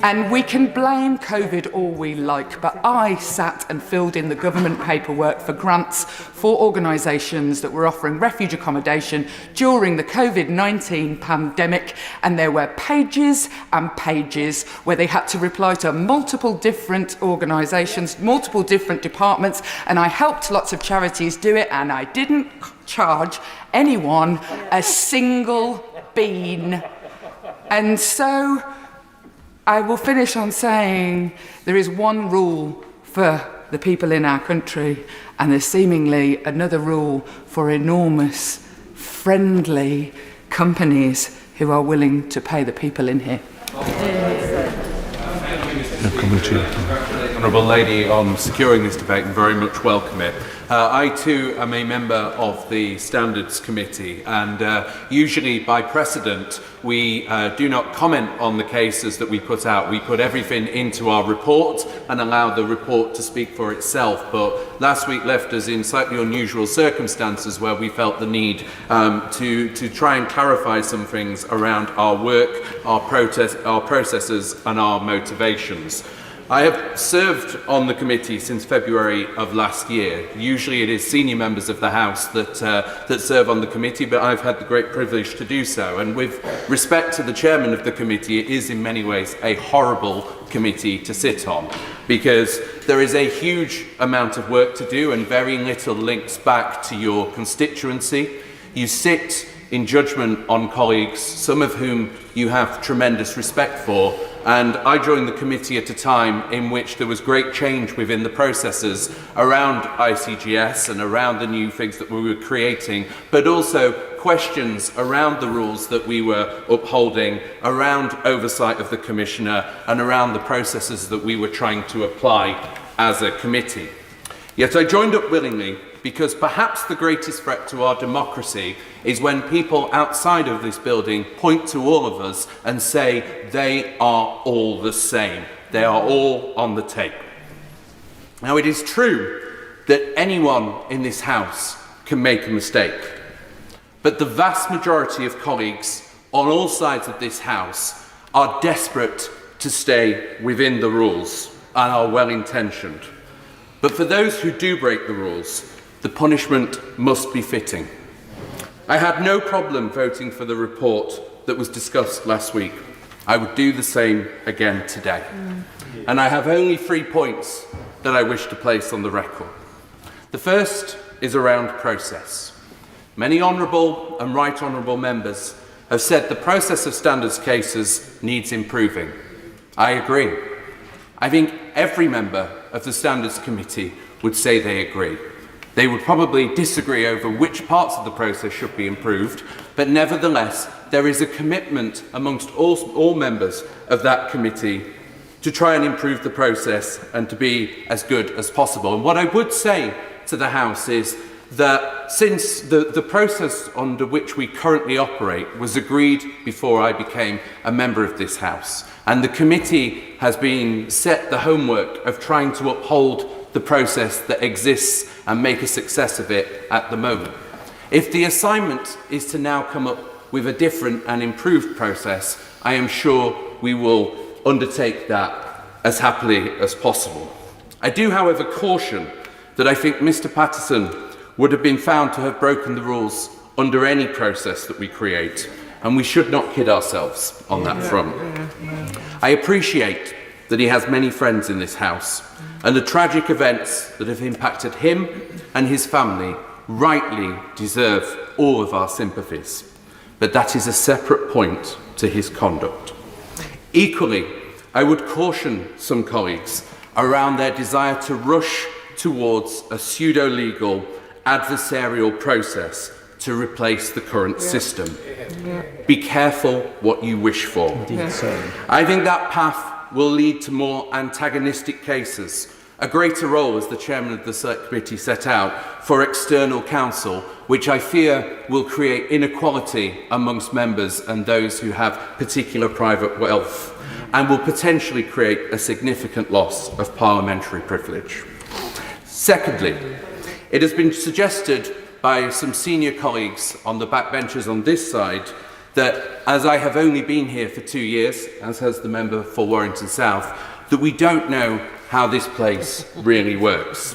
S21: And we can blame COVID all we like, but I sat and filled in the government paperwork for grants for organisations that were offering refuge accommodation during the COVID-19 pandemic, and there were pages and pages where they had to reply to multiple different organisations, multiple different departments, and I helped lots of charities do it, and I didn't charge anyone a single bean. And so I will finish on saying there is one rule for the people in our country, and there's seemingly another rule for enormous, friendly companies who are willing to pay the people in here.
S7: Honourable Lady, on securing this debate and very much welcome it. I too am a member of the Standards Committee, and usually by precedent we do not comment on the cases that we put out. We put everything into our report and allow the report to speak for itself, but last week left us in slightly unusual circumstances where we felt the need to try and clarify some things around our work, our processes and our motivations. I have served on the committee since February of last year. Usually it is senior members of the House that serve on the committee, but I've had the great privilege to do so. And with respect to the chairman of the committee, it is in many ways a horrible committee to sit on, because there is a huge amount of work to do and very little links back to your constituency. You sit in judgment on colleagues, some of whom you have tremendous respect for, and I joined the committee at a time in which there was great change within the processes around ICGS and around the new things that we were creating, but also questions around the rules that we were upholding, around oversight of the Commissioner, and around the processes that we were trying to apply as a committee. Yet I joined up willingly, because perhaps the greatest threat to our democracy is when people outside of this building point to all of us and say they are all the same. They are all on the tape. Now, it is true that anyone in this House can make a mistake, but the vast majority of colleagues on all sides of this House are desperate to stay within the rules and are well-intentioned. But for those who do break the rules, the punishment must be fitting. I had no problem voting for the report that was discussed last week. I would do the same again today. And I have only 3 points that I wish to place on the record. The first is around process. Many honourable and right honourable members have said the process of standards cases needs improving. I agree. I think every member of the Standards Committee would say they agree. They would probably disagree over which parts of the process should be improved, but nevertheless, there is a commitment amongst all members of that committee to try and improve the process and to be as good as possible. And what I would say to the House is that since the process under which we currently operate was agreed before I became a member of this House, and the committee has been set the homework of trying to uphold the process that exists and make a success of it at the moment. If the assignment is to now come up with a different and improved process, I am sure we will undertake that as happily as possible. I do, however, caution that I think Mr. Patterson would have been found to have broken the rules under any process that we create, and we should not kid ourselves on that front. I appreciate that he has many friends in this House, and the tragic events that have impacted him and his family rightly deserve all of our sympathies. But that is a separate point to his conduct. Equally, I would caution some colleagues around their desire to rush towards a pseudo-legal adversarial process to replace the current system. Be careful what you wish for. I think that path will lead to more antagonistic cases, a greater role, as the chairman of the Select Committee set out, for external counsel, which I fear will create inequality amongst members and those who have particular private wealth, and will potentially create a significant loss of parliamentary privilege. Secondly, it has been suggested by some senior colleagues on the backbenches on this side that, as I have only been here for 2 years, as has the member for Warrington South, that we don't know how this place really works.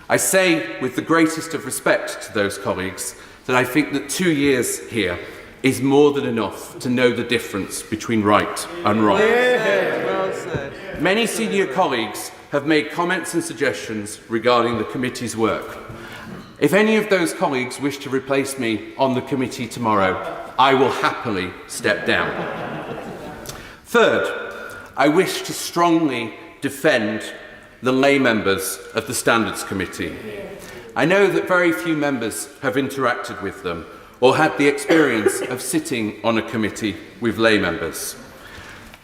S7: I say, with the greatest of respect to those colleagues, that I think that 2 years here is more than enough to know the difference between right and wrong.
S2: Yeah, well said.
S7: Many senior colleagues have made comments and suggestions regarding the committee's work. If any of those colleagues wish to replace me on the committee tomorrow, I will happily step down. Third, I wish to strongly defend the lay members of the Standards Committee. I know that very few members have interacted with them or had the experience of sitting on a committee with lay members.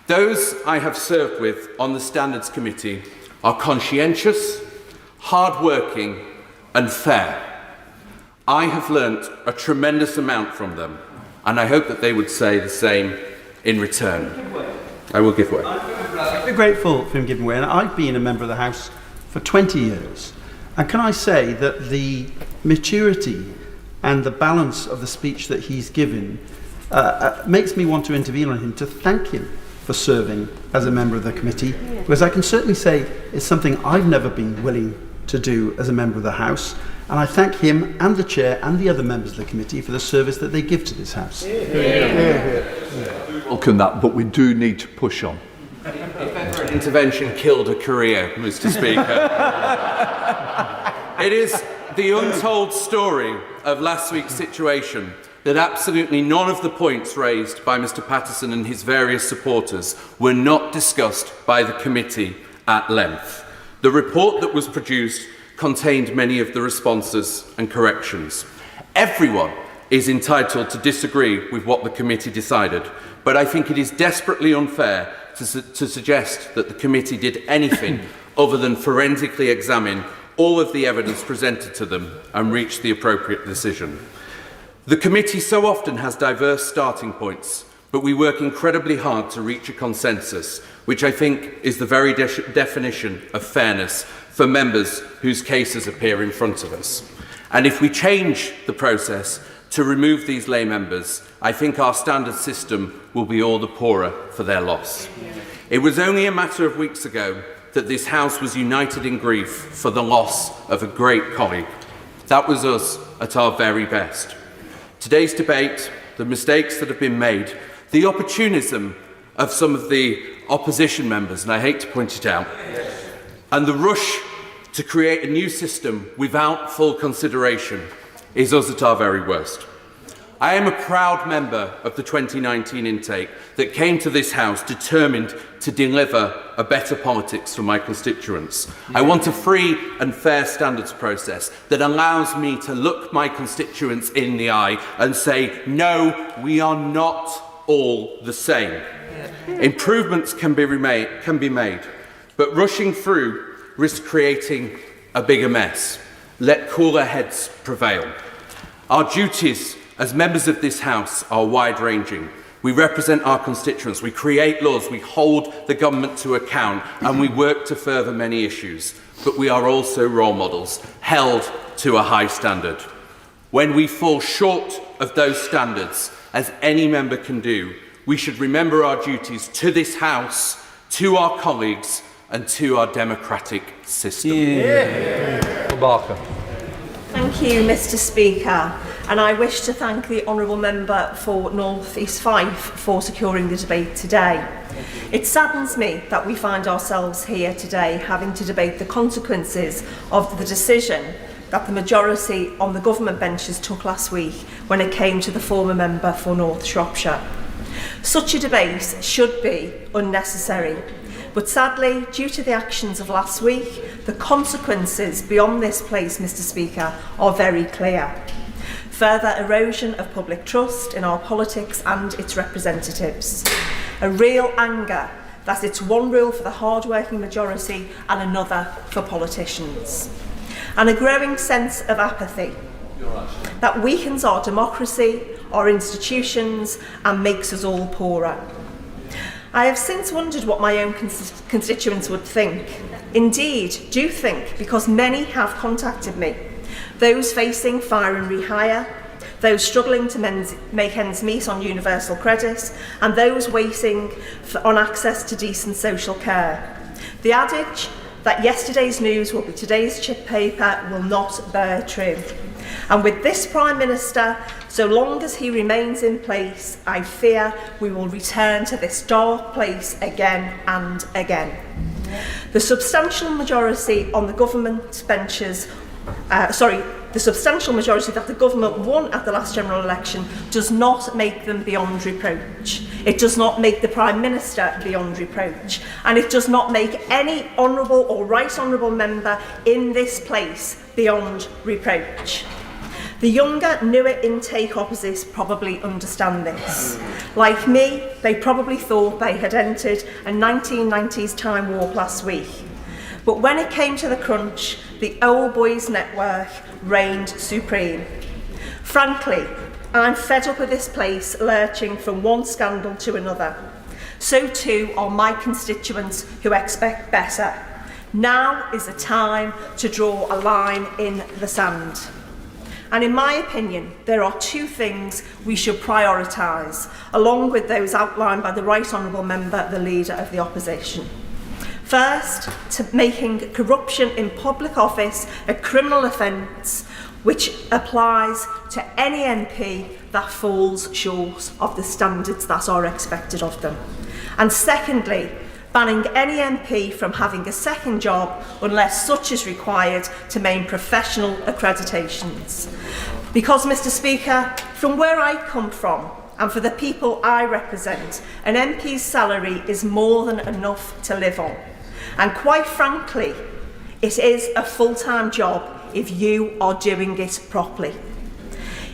S7: Those I have served with on the Standards Committee are conscientious, hard-working and fair. I have learnt a tremendous amount from them, and I hope that they would say the same in return. I will give way.
S8: I'm grateful for him giving way, and I've been a member of the House for 20 years. And can I say that the maturity and the balance of the speech that he's given makes me want to intervene on him to thank him for serving as a member of the committee, because I can certainly say it's something I've never been willing to do as a member of the House, and I thank him and the chair and the other members of the committee for the service that they give to this House.
S1: Welcome that, but we do need to push on.
S7: Intervention killed a career, Mr. Speaker. It is the untold story of last week's situation that absolutely none of the points raised by Mr. Patterson and his various supporters were not discussed by the committee at length. The report that was produced contained many of the responses and corrections. Everyone is entitled to disagree with what the committee decided, but I think it is desperately unfair to suggest that the committee did anything other than forensically examine all of the evidence presented to them and reach the appropriate decision. The committee so often has diverse starting points, but we work incredibly hard to reach a consensus, which I think is the very definition of fairness for members whose cases appear in front of us. And if we change the process to remove these lay members, I think our standard system will be all the poorer for their loss. It was only a matter of weeks ago that this House was united in grief for the loss of a great colleague. That was us at our very best. Today's debate, the mistakes that have been made, the opportunism of some of the opposition members, and I hate to point it out, and the rush to create a new system without full consideration is us at our very worst. I am a proud member of the 2019 intake that came to this House determined to deliver a better politics for my constituents. I want a free and fair standards process that allows me to look my constituents in the eye and say, no, we are not all the same. Improvements can be made, but rushing through risks creating a bigger mess. Let cooler heads prevail. Our duties as members of this House are wide-ranging. We represent our constituents, we create laws, we hold the government to account, and we work to further many issues. But we are also role models, held to a high standard. When we fall short of those standards, as any member can do, we should remember our duties to this House, to our colleagues, and to our democratic system.
S20: Thank you, Mr. Speaker, and I wish to thank the Honourable Member for North East Fife for securing the debate today. It saddens me that we find ourselves here today having to debate the consequences of the decision that the majority on the government benches took last week when it came to the former member for North Shropshire. Such a debate should be unnecessary. But sadly, due to the actions of last week, the consequences beyond this place, Mr. Speaker, are very clear. Further erosion of public trust in our politics and its representatives. A real anger that it's one rule for the hard-working majority and another for politicians. And a growing sense of apathy that weakens our democracy, our institutions, and makes us all poorer. I have since wondered what my own constituents would think. Indeed, do think, because many have contacted me. Those facing fire and rehire, those struggling to make ends meet on universal credit, and those waiting on access to decent social care. The adage that yesterday's news will be today's chip paper will not bear true. And with this Prime Minister, so long as he remains in place, I fear we will return to this dark place again and again. The substantial majority on the government benches, the substantial majority that the government won at the last general election does not make them beyond reproach. It does not make the Prime Minister beyond reproach. And it does not make any honourable or right honourable member in this place beyond reproach. The younger, newer intake opposites probably understand this. Like me, they probably thought they had entered a 1990s time warp last week. But when it came to the crunch, the old boys network reigned supreme. Frankly, I'm fed up with this place lurching from one scandal to another. So too are my constituents who expect better. Now is the time to draw a line in the sand. And in my opinion, there are two things we should prioritise, along with those outlined by the Right Honourable Member, the Leader of the Opposition. First, to making corruption in public office a criminal offence which applies to any MP that falls short of the standards that are expected of them. And secondly, banning any MP from having a second job unless such is required to maintain professional accreditations. Because, Mr. Speaker, from where I come from and for the people I represent, an MP's salary is more than enough to live on. And quite frankly, it is a full-time job if you are doing it properly.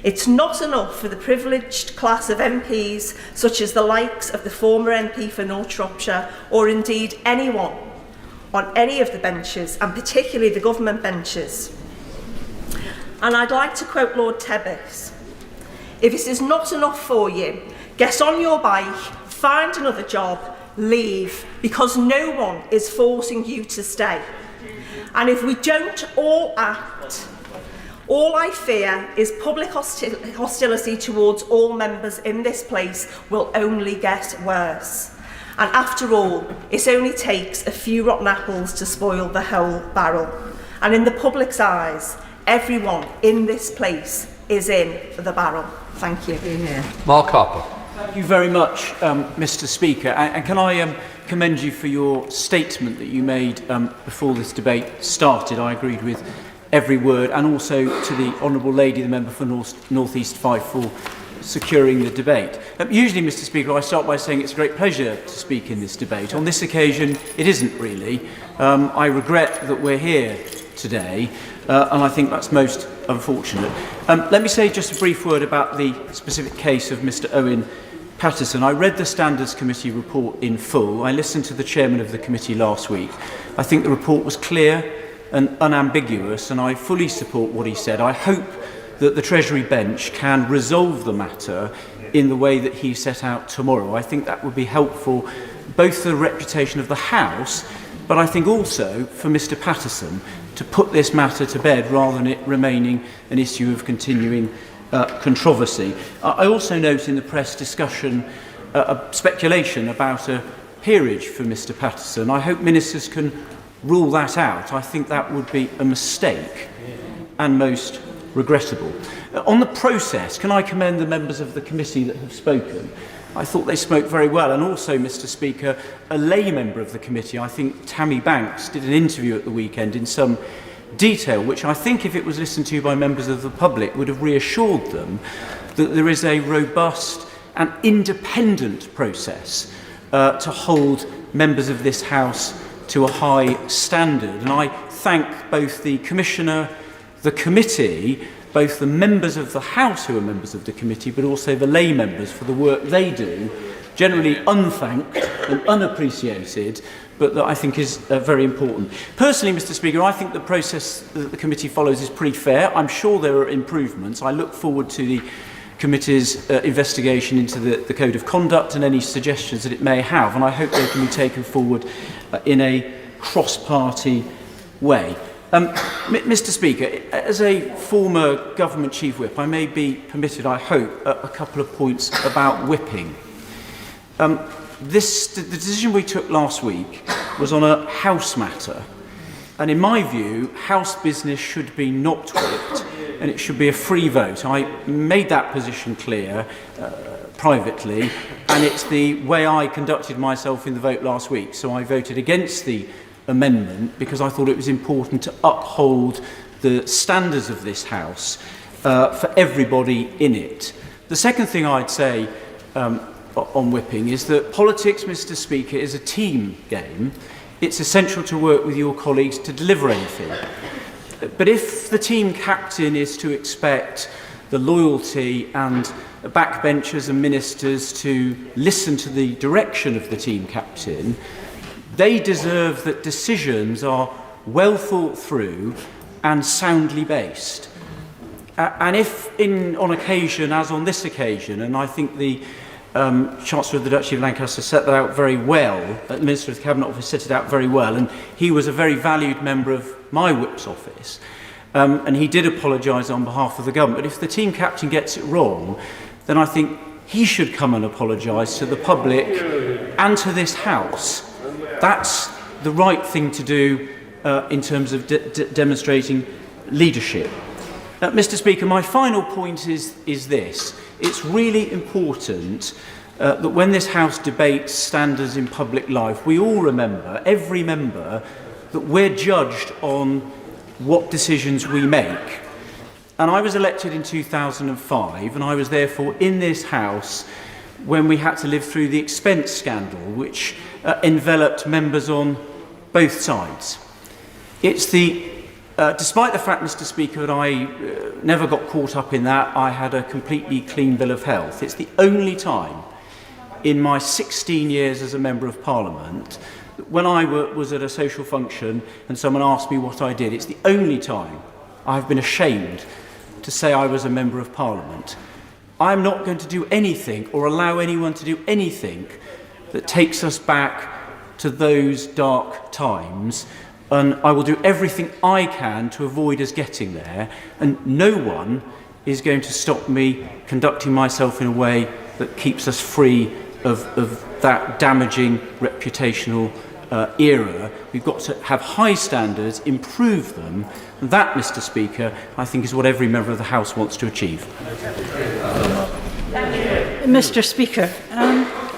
S20: It's not enough for the privileged class of MPs, such as the likes of the former MP for North Shropshire, or indeed anyone on any of the benches, and particularly the government benches. And I'd like to quote Lord Tebbis: "If it is not enough for you, get on your bike, find another job, leave, because no one is forcing you to stay. And if we don't all act, all I fear is public hostility towards all members in this place will only get worse. And after all, it only takes a few rotten apples to spoil the whole barrel. And in the public's eyes, everyone in this place is in the barrel." Thank you.
S1: Mark Harper.
S3: Thank you very much, Mr. Speaker. And can I commend you for your statement that you made before this debate started. I agreed with every word, and also to the Honourable Lady, the member for North East 5 for securing the debate. Usually, Mr. Speaker, I start by saying it's a great pleasure to speak in this debate. On this occasion, it isn't really. I regret that we're here today, and I think that's most unfortunate. Let me say just a brief word about the specific case of Mr. Owen Patterson. I read the Standards Committee report in full. I listened to the chairman of the committee last week. I think the report was clear and unambiguous, and I fully support what he said. I hope that the Treasury bench can resolve the matter in the way that he set out tomorrow. I think that would be helpful both for the reputation of the House, but I think also for Mr. Patterson to put this matter to bed rather than it remaining an issue of continuing controversy. I also note in the press discussion a speculation about a peerage for Mr. Patterson. I hope ministers can rule that out. I think that would be a mistake and most regrettable. On the process, can I commend the members of the committee that have spoken? I thought they spoke very well, and also, Mr. Speaker, a lay member of the committee, I think Tammy Banks, did an interview at the weekend in some detail, which I think, if it was listened to by members of the public, would have reassured them that there is a robust and independent process to hold members of this House to a high standard. And I thank both the Commissioner, the committee, both the members of the House who are members of the committee, but also the lay members for the work they do, generally unthanked and unappreciated, but that I think is very important. Personally, Mr. Speaker, I think the process that the committee follows is pretty fair. I'm sure there are improvements. I look forward to the committee's investigation into the Code of Conduct and any suggestions that it may have, and I hope they can be taken forward in a cross-party way. Mr. Speaker, as a former government chief whip, I may be permitted, I hope, a couple of points about whipping. The decision we took last week was on a house matter, and in my view, house business should be not whipped, and it should be a free vote. I made that position clear privately, and it's the way I conducted myself in the vote last week. So I voted against the amendment because I thought it was important to uphold the standards of this House for everybody in it. The second thing I'd say on whipping is that politics, Mr. Speaker, is a team game. It's essential to work with your colleagues to deliver anything. But if the team captain is to expect the loyalty and backbenchers and ministers to listen to the direction of the team captain, they deserve that decisions are well thought through and soundly based. And if on occasion, as on this occasion, and I think the Chancellor of the Duchy of Lancaster set that out very well, the Minister of the Cabinet Office set it out very well, and he was a very valued member of my whip's office, and he did apologise on behalf of the government. But if the team captain gets it wrong, then I think he should come and apologise to the public and to this House. That's the right thing to do in terms of demonstrating leadership. Mr. Speaker, my final point is this. It's really important that when this House debates standards in public life, we all remember, every member, that we're judged on what decisions we make. And I was elected in 2005, and I was therefore in this House when we had to live through the expense scandal, which enveloped members on both sides. It's despite the fact, Mr. Speaker, that I never got caught up in that, I had a completely clean bill of health. It's the only time in my 16 years as a Member of Parliament, when I was at a social function and someone asked me what I did, it's the only time I've been ashamed to say I was a Member of Parliament. I'm not going to do anything or allow anyone to do anything that takes us back to those dark times, and I will do everything I can to avoid us getting there, and no one is going to stop me conducting myself in a way that keeps us free of that damaging reputational era. We've got to have high standards, improve them, and that, Mr. Speaker, I think is what every member of the House wants to achieve.
S10: Mr. Speaker,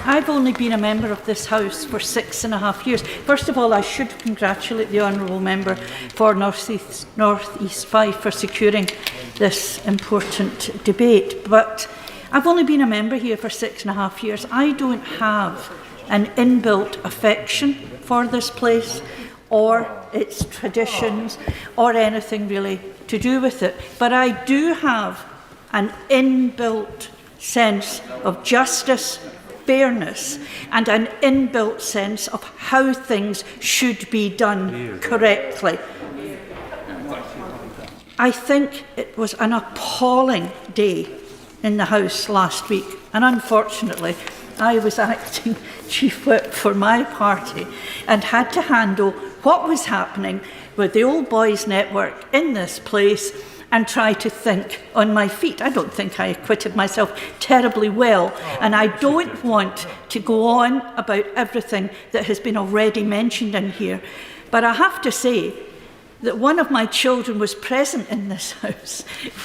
S10: I've only been a member of this House for 6.5 years. First of all, I should congratulate the Honourable Member for North East 5 for securing this important debate. But I've only been a member here for 6.5 years. I don't have an inbuilt affection for this place or its traditions or anything really to do with it. But I do have an inbuilt sense of justice, fairness, and an inbuilt sense of how things should be done correctly. I think it was an appalling day in the House last week, and unfortunately I was acting Chief Whip for my party and had to handle what was happening with the Old Boys Network in this place and try to think on my feet. I don't think I acquitted myself terribly well, and I don't want to go on about everything that has been already mentioned in here, but I have to say that one of my children was present in this House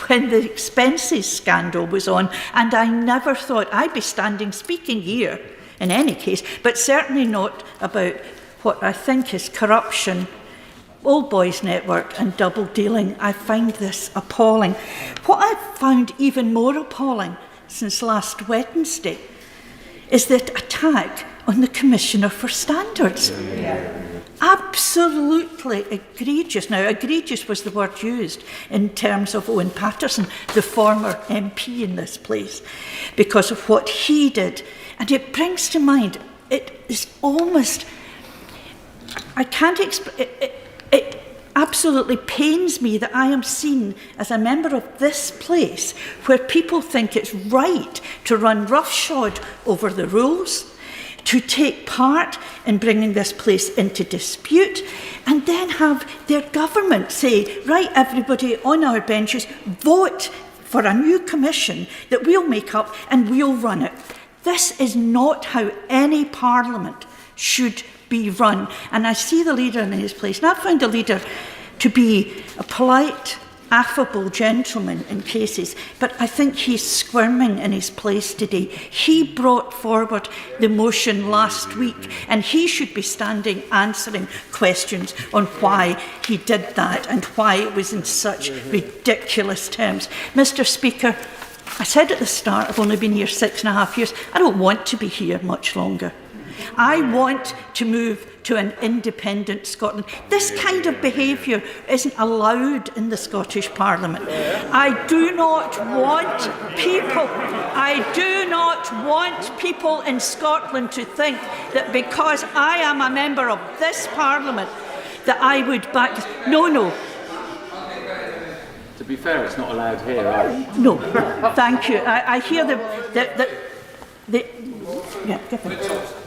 S10: when the expenses scandal was on, and I never thought I'd be standing speaking here in any case, but certainly not about what I think is corruption, Old Boys Network and double dealing. I find this appalling. What I've found even more appalling since last Wednesday is the attack on the Commissioner for Standards. Absolutely egregious. Now, egregious was the word used in terms of Owen Paterson, the former MP in this place, because of what he did. And it brings to mind it is almost, I can't explain, it absolutely pains me that I am seen as a member of this place where people think it's right to run roughshod over the rules, to take part in bringing this place into dispute, and then have their government say, right, everybody on our benches, vote for a new commission that we'll make up and we'll run it. This is not how any parliament should be run. And I see the leader in his place, and I find the leader to be a polite, affable gentleman in cases, but I think he's squirming in his place today. He brought forward the motion last week, and he should be standing answering questions on why he did that and why it was in such ridiculous terms. Mr. Speaker, I said at the start, I've only been here 6.5 years. I don't want to be here much longer. I want to move to an independent Scotland. This kind of behaviour isn't allowed in the Scottish Parliament. I do not want people in Scotland to think that because I am a member of this Parliament that I would back this. No.
S4: To be fair, it's not allowed here, right?
S10: No, thank you. I hear yeah,
S11: I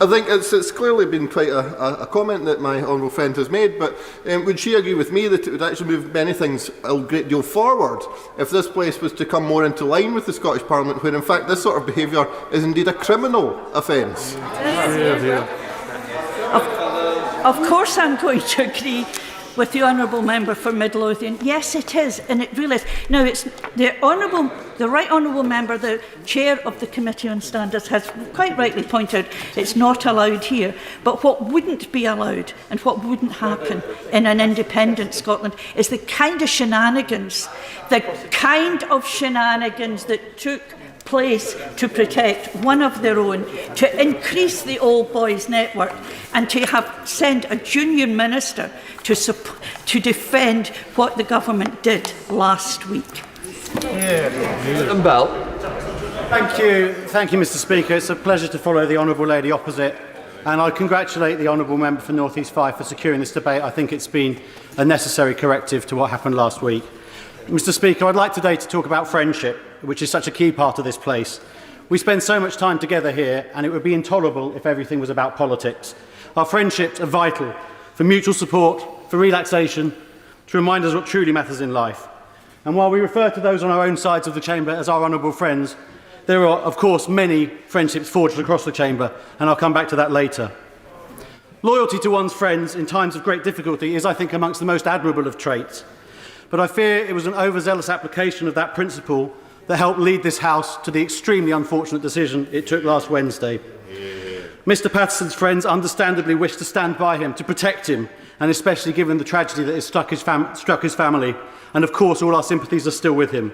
S11: think it's clearly been quite a comment that my honourable friend has made, but would she agree with me that it would actually move many things a great deal forward if this place was to come more into line with the Scottish Parliament, where in fact this sort of behaviour is indeed a criminal offence?
S10: Of course I'm going to agree with the Honourable Member for Midlothian. Yes, it is, and it really is. Now, it's the Right Honourable Member, the Chair of the Committee on Standards, has quite rightly pointed out it's not allowed here. But what wouldn't be allowed and what wouldn't happen in an independent Scotland is the kind of shenanigans that took place to protect one of their own, to increase the old boys network, and to send a junior minister to defend what the government did last week.
S1: Bell.
S6: Thank you, Mr. Speaker. It's a pleasure to follow the honourable lady opposite, and I congratulate the honourable member for North East 5 for securing this debate. I think it's been a necessary corrective to what happened last week. Mr. Speaker, I'd like today to talk about friendship, which is such a key part of this place. We spend so much time together here, and it would be intolerable if everything was about politics. Our friendships are vital for mutual support, for relaxation, to remind us what truly matters in life. And while we refer to those on our own sides of the chamber as our honourable friends, there are, of course, many friendships forged across the chamber, and I'll come back to that later. Loyalty to one's friends in times of great difficulty is, I think, amongst the most admirable of traits. But I fear it was an overzealous application of that principle that helped lead this House to the extremely unfortunate decision it took last Wednesday. Mr. Patterson's friends understandably wished to stand by him, to protect him, and especially given the tragedy that has struck his family. And of course, all our sympathies are still with him.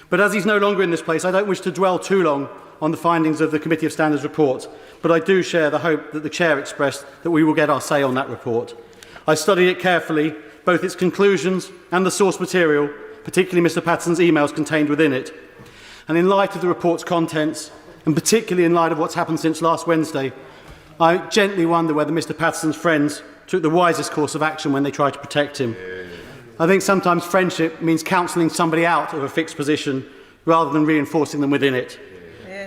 S6: But as he's no longer in this place, I don't wish to dwell too long on the findings of the Committee of Standards report, but I do share the hope that the Chair expressed that we will get our say on that report. I studied it carefully, both its conclusions and the source material, particularly Mr. Patterson's emails contained within it. And in light of the report's contents, and particularly in light of what's happened since last Wednesday, I gently wonder whether Mr. Patterson's friends took the wisest course of action when they tried to protect him. I think sometimes friendship means counselling somebody out of a fixed position rather than reinforcing them within it.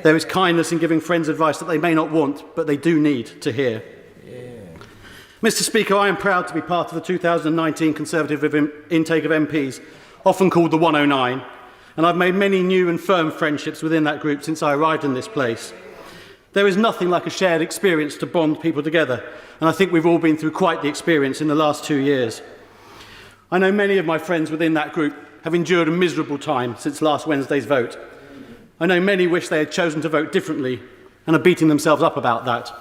S6: There is kindness in giving friends advice that they may not want, but they do need to hear. Mr. Speaker, I am proud to be part of the 2019 Conservative intake of MPs, often called the 109, and I've made many new and firm friendships within that group since I arrived in this place. There is nothing like a shared experience to bond people together, and I think we've all been through quite the experience in the last 2 years. I know many of my friends within that group have endured a miserable time since last Wednesday's vote. I know many wish they had chosen to vote differently and are beating themselves up about that.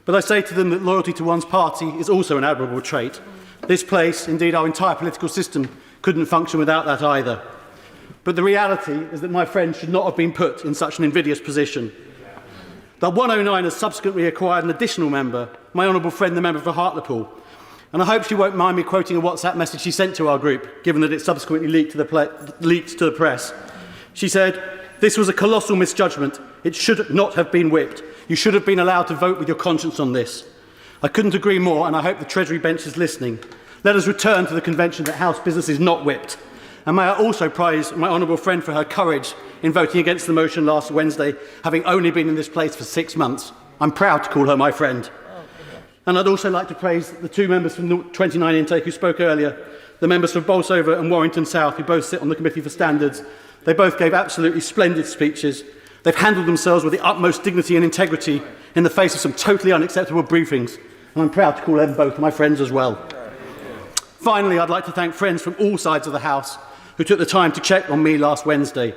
S6: But I say to them that loyalty to one's party is also an admirable trait. This place, indeed our entire political system, couldn't function without that either. But the reality is that my friends should not have been put in such an invidious position. The 109 has subsequently acquired an additional member, my honourable friend, the member for Hartlepool. And I hope she won't mind me quoting a WhatsApp message she sent to our group, given that it subsequently leaked to the press. She said,
S17: This was a colossal misjudgment. It should not have been whipped. You should have been allowed to vote with your conscience on this. I couldn't agree more, and I hope the Treasury bench is listening. Let us return to the convention that House business is not whipped. And may I also praise my honourable friend for her courage in voting against the motion last Wednesday, having only been in this place for 6 months. I'm proud to call her my friend. And I'd also like to praise the two members from the 29 intake who spoke earlier, the members from Bolsover and Warrington South, who both sit on the Committee for Standards. They both gave absolutely splendid speeches. They've handled themselves with the utmost dignity and integrity in the face of some totally unacceptable briefings. And I'm proud to call them both my friends as well. Finally, I'd like to thank friends from all sides of the House who took the time to check on me last Wednesday.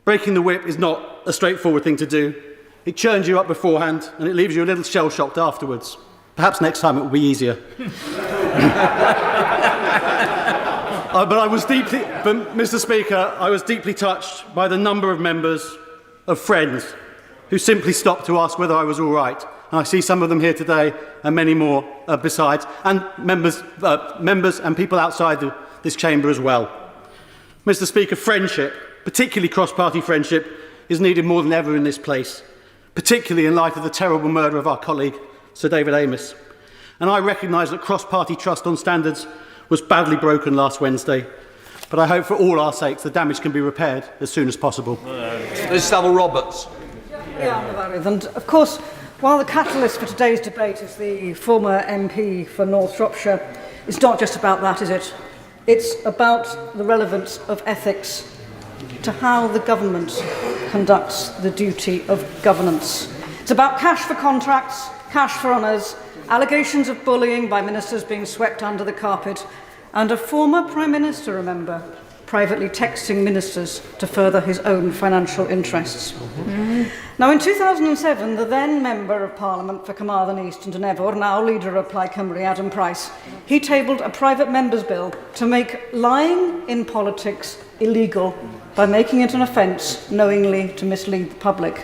S17: Breaking the whip is not a straightforward thing to do. It churns you up beforehand and it leaves you a little shell-shocked afterwards. Perhaps next time it will be easier. But Mr. Speaker, I was deeply touched by the number of members, of friends, who simply stopped to ask whether I was all right. And I see some of them here today and many more besides, and members and people outside this chamber as well. Mr. Speaker, friendship, particularly cross-party friendship, is needed more than ever in this place, particularly in light of the terrible murder of our colleague, Sir David Amess. And I recognise that cross-party trust on standards was badly broken last Wednesday, but I hope for all our sakes the damage can be repaired as soon as possible.
S1: Mr. Savile Roberts.
S22: And of course, while the catalyst for today's debate is the former MP for North Shropshire, it's not just about that, is it? It's about the relevance of ethics to how the government conducts the duty of governance. It's about cash for contracts, cash for honours, allegations of bullying by ministers being swept under the carpet, and a former Prime Minister, remember, privately texting ministers to further his own financial interests. Now, in 2007, the then Member of Parliament for Carmarthen East and Dynevor, now Leader of Plaid Cymru, Adam Price, he tabled a private member's bill to make lying in politics illegal by making it an offence knowingly to mislead the public.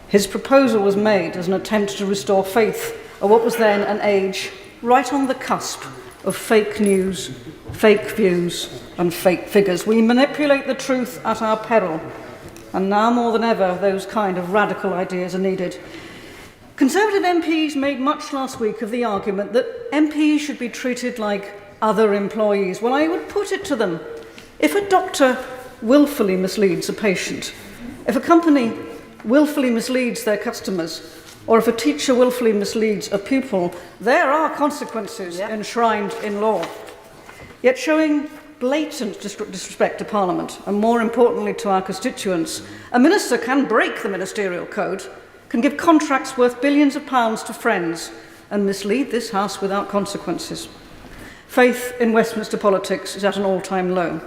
S22: His proposal was made as an attempt to restore faith of what was then an age right on the cusp of fake news, fake views and fake figures. We manipulate the truth at our peril, and now more than ever those kind of radical ideas are needed. Conservative MPs made much last week of the argument that MPs should be treated like other employees. Well, I would put it to them, if a doctor willfully misleads a patient, if a company willfully misleads their customers, or if a teacher willfully misleads a pupil, there are consequences enshrined in law. Yet showing blatant disrespect to Parliament, and more importantly to our constituents, a minister can break the ministerial code, can give contracts worth billions of pounds to friends, and mislead this House without consequences. Faith in Westminster politics is at an all-time low,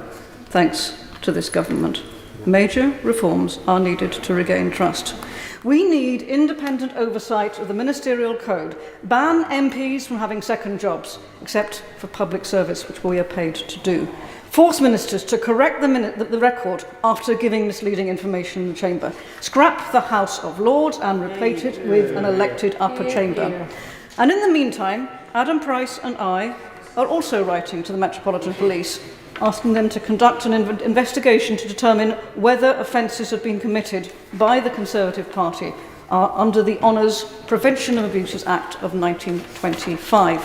S22: thanks to this government. Major reforms are needed to regain trust. We need independent oversight of the ministerial code, ban MPs from having second jobs, except for public service, which we are paid to do, force ministers to correct the record after giving misleading information in the chamber, scrap the House of Lords and replace it with an elected upper chamber. And in the meantime, Adam Price and I are also writing to the Metropolitan Police, asking them to conduct an investigation to determine whether offences have been committed by the Conservative Party under the Honours Prevention of Abuses Act of 1925.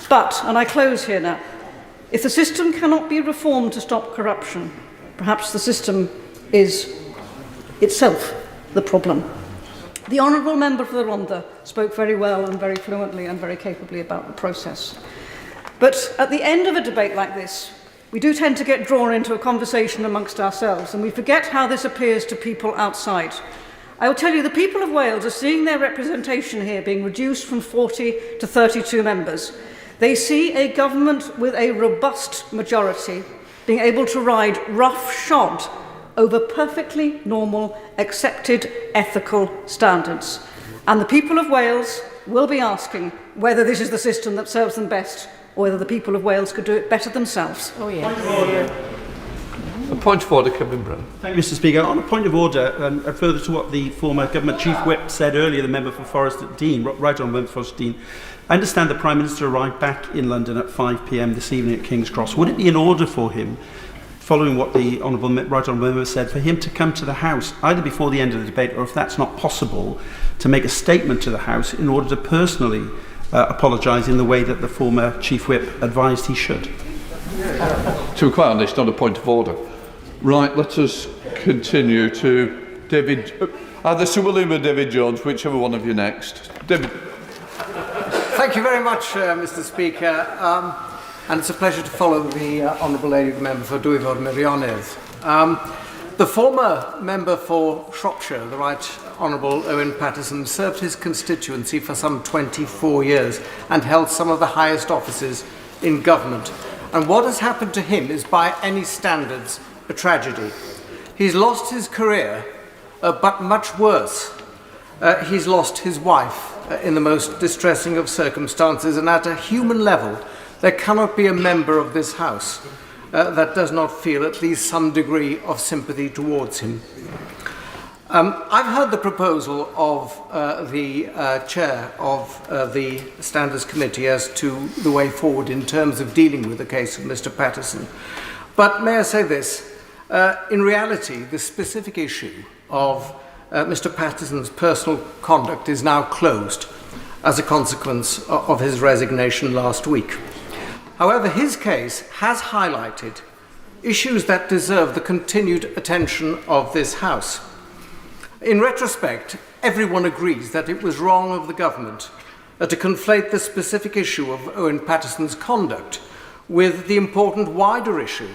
S22: But, and I close here now, if the system cannot be reformed to stop corruption, perhaps the system is itself the problem. The Honourable Member for the Rhondda spoke very well and very fluently and very capably about the process. But at the end of a debate like this, we do tend to get drawn into a conversation amongst ourselves, and we forget how this appears to people outside. I will tell you, the people of Wales are seeing their representation here being reduced from 40 to 32 members. They see a government with a robust majority being able to ride roughshod over perfectly normal, accepted ethical standards. And the people of Wales will be asking whether this is the system that serves them best, or whether the people of Wales could do it better themselves.
S1: A point of order, Kevin Brown.
S8: Thank you, Mr. Speaker. On a point of order, and further to what the former Government Chief Whip said earlier, the member for Forest Dean, right on member for Forest Dean, I understand the Prime Minister arrived back in London at 5 p.m. this evening at King's Cross. Would it be in order for him following what the Right Honourable Member said, for him to come to the House, either before the end of the debate or if that's not possible, to make a statement to the House in order to personally apologise in the way that the former Chief Whip advised he should.
S1: To be quite honest, on a point of order. Right, let us continue to David, either Sir William or David Jones, whichever one of you next. David.
S2: Thank you very much, Mr. Speaker. And it's a pleasure to follow the Honourable Lady the Member for Dwyford Meirionnydd. The former member for Shropshire, the Right Honourable Owen Paterson, served his constituency for some 24 years and held some of the highest offices in government. And what has happened to him is, by any standards, a tragedy. He's lost his career, but much worse, he's lost his wife in the most distressing of circumstances, and at a human level, there cannot be a member of this House that does not feel at least some degree of sympathy towards him. I've heard the proposal of the chair of the Standards Committee as to the way forward in terms of dealing with the case of Mr. Paterson. But may I say this? In reality, the specific issue of Mr. Paterson's personal conduct is now closed as a consequence of his resignation last week. However, his case has highlighted issues that deserve the continued attention of this House. In retrospect, everyone agrees that it was wrong of the government to conflate the specific issue of Owen Paterson's conduct with the important wider issue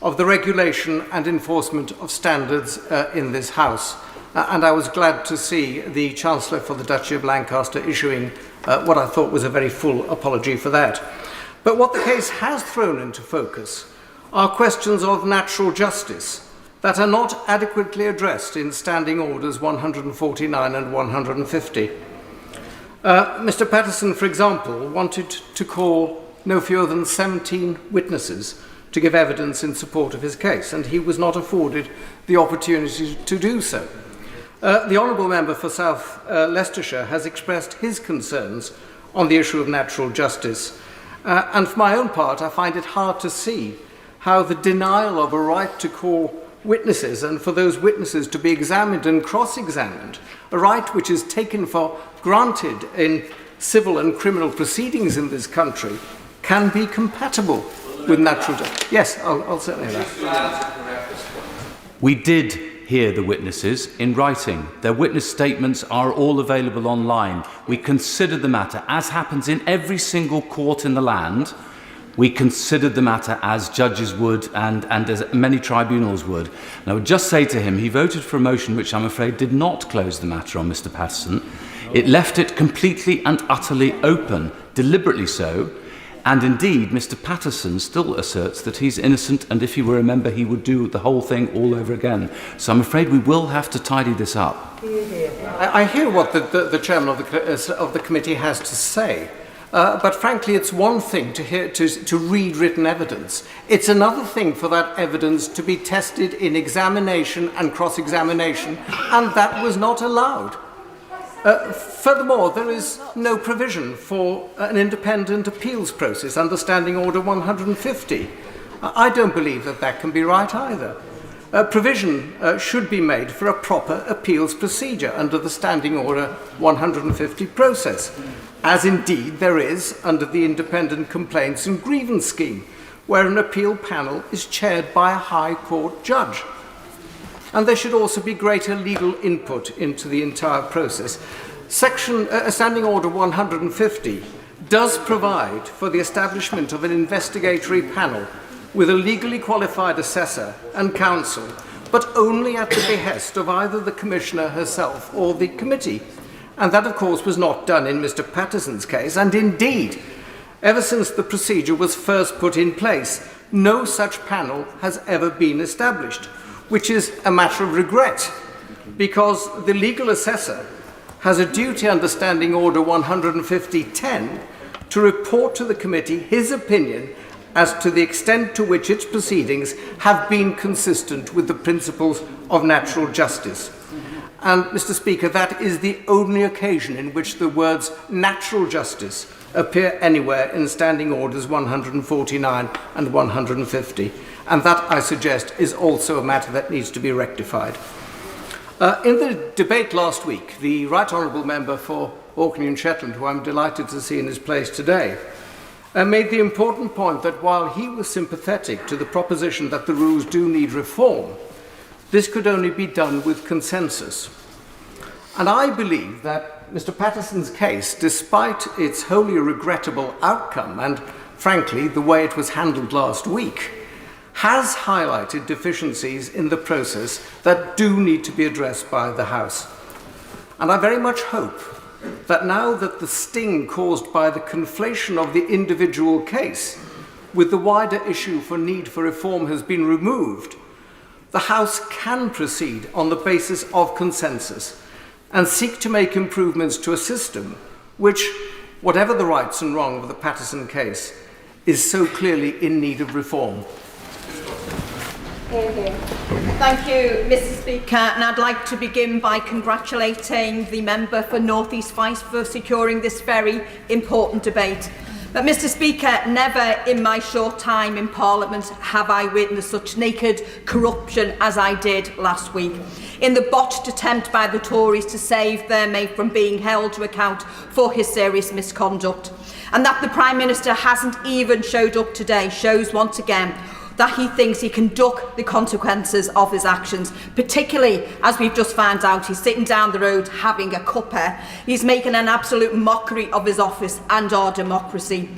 S2: of the regulation and enforcement of standards in this House. And I was glad to see the Chancellor for the Duchy of Lancaster issuing what I thought was a very full apology for that. But what the case has thrown into focus are questions of natural justice that are not adequately addressed in Standing Orders 149 and 150. Mr. Paterson, for example, wanted to call no fewer than 17 witnesses to give evidence in support of his case, and he was not afforded the opportunity to do so. The Honourable Member for South Leicestershire has expressed his concerns on the issue of natural justice. And for my own part, I find it hard to see how the denial of a right to call witnesses and for those witnesses to be examined and cross-examined, a right which is taken for granted in civil and criminal proceedings in this country, can be compatible with natural justice. Yes, I'll certainly that.
S4: We did hear the witnesses in writing. Their witness statements are all available online. We considered the matter, as happens in every single court in the land. We considered the matter as judges would and as many tribunals would. And I would just say to him, he voted for a motion which I'm afraid did not close the matter on Mr. Paterson. It left it completely and utterly open, deliberately so. And indeed, Mr. Paterson still asserts that he's innocent, and if he were a member, he would do the whole thing all over again. So I'm afraid we will have to tidy this up.
S2: I hear what the chairman of the committee has to say, but frankly, it's one thing to read written evidence. It's another thing for that evidence to be tested in examination and cross-examination, and that was not allowed. Furthermore, there is no provision for an independent appeals process under Standing Order 150. I don't believe that that can be right either. Provision should be made for a proper appeals procedure under the Standing Order 150 process, as indeed there is under the Independent Complaints and Grievance Scheme, where an appeal panel is chaired by a High Court judge. And there should also be greater legal input into the entire process. Standing Order 150 does provide for the establishment of an investigatory panel with a legally qualified assessor and counsel, but only at the behest of either the Commissioner herself or the committee. And that, of course, was not done in Mr. Paterson's case. And indeed, ever since the procedure was first put in place, no such panel has ever been established, which is a matter of regret, because the legal assessor has a duty under Standing Order 150-10 to report to the committee his opinion as to the extent to which its proceedings have been consistent with the principles of natural justice. And, Mr. Speaker, that is the only occasion in which the words natural justice appear anywhere in Standing Orders 149 and 150. and that, I suggest, is also a matter that needs to be rectified. In the debate last week, the Right Honourable Member for Orkney and Shetland, who I'm delighted to see in his place today, made the important point that while he was sympathetic to the proposition that the rules do need reform, this could only be done with consensus. And I believe that Mr. Patterson's case, despite its wholly regrettable outcome and, frankly, the way it was handled last week, has highlighted deficiencies in the process that do need to be addressed by the House. And I very much hope that now that the sting caused by the conflation of the individual case with the wider issue for need for reform has been removed, the House can proceed on the basis of consensus and seek to make improvements to a system which, whatever the rights and wrongs of the Patterson case, is so clearly in need of reform.
S20: Thank you, Mr. Speaker, and I'd like to begin by congratulating the member for North East Fife for securing this very important debate. But, Mr. Speaker, never in my short time in Parliament have I witnessed such naked corruption as I did last week, in the botched attempt by the Tories to save their mate from being held to account for his serious misconduct. And that the Prime Minister hasn't even showed up today shows once again that he thinks he can duck the consequences of his actions, particularly as we've just found out he's sitting down the road having a cuppa. He's making an absolute mockery of his office and our democracy.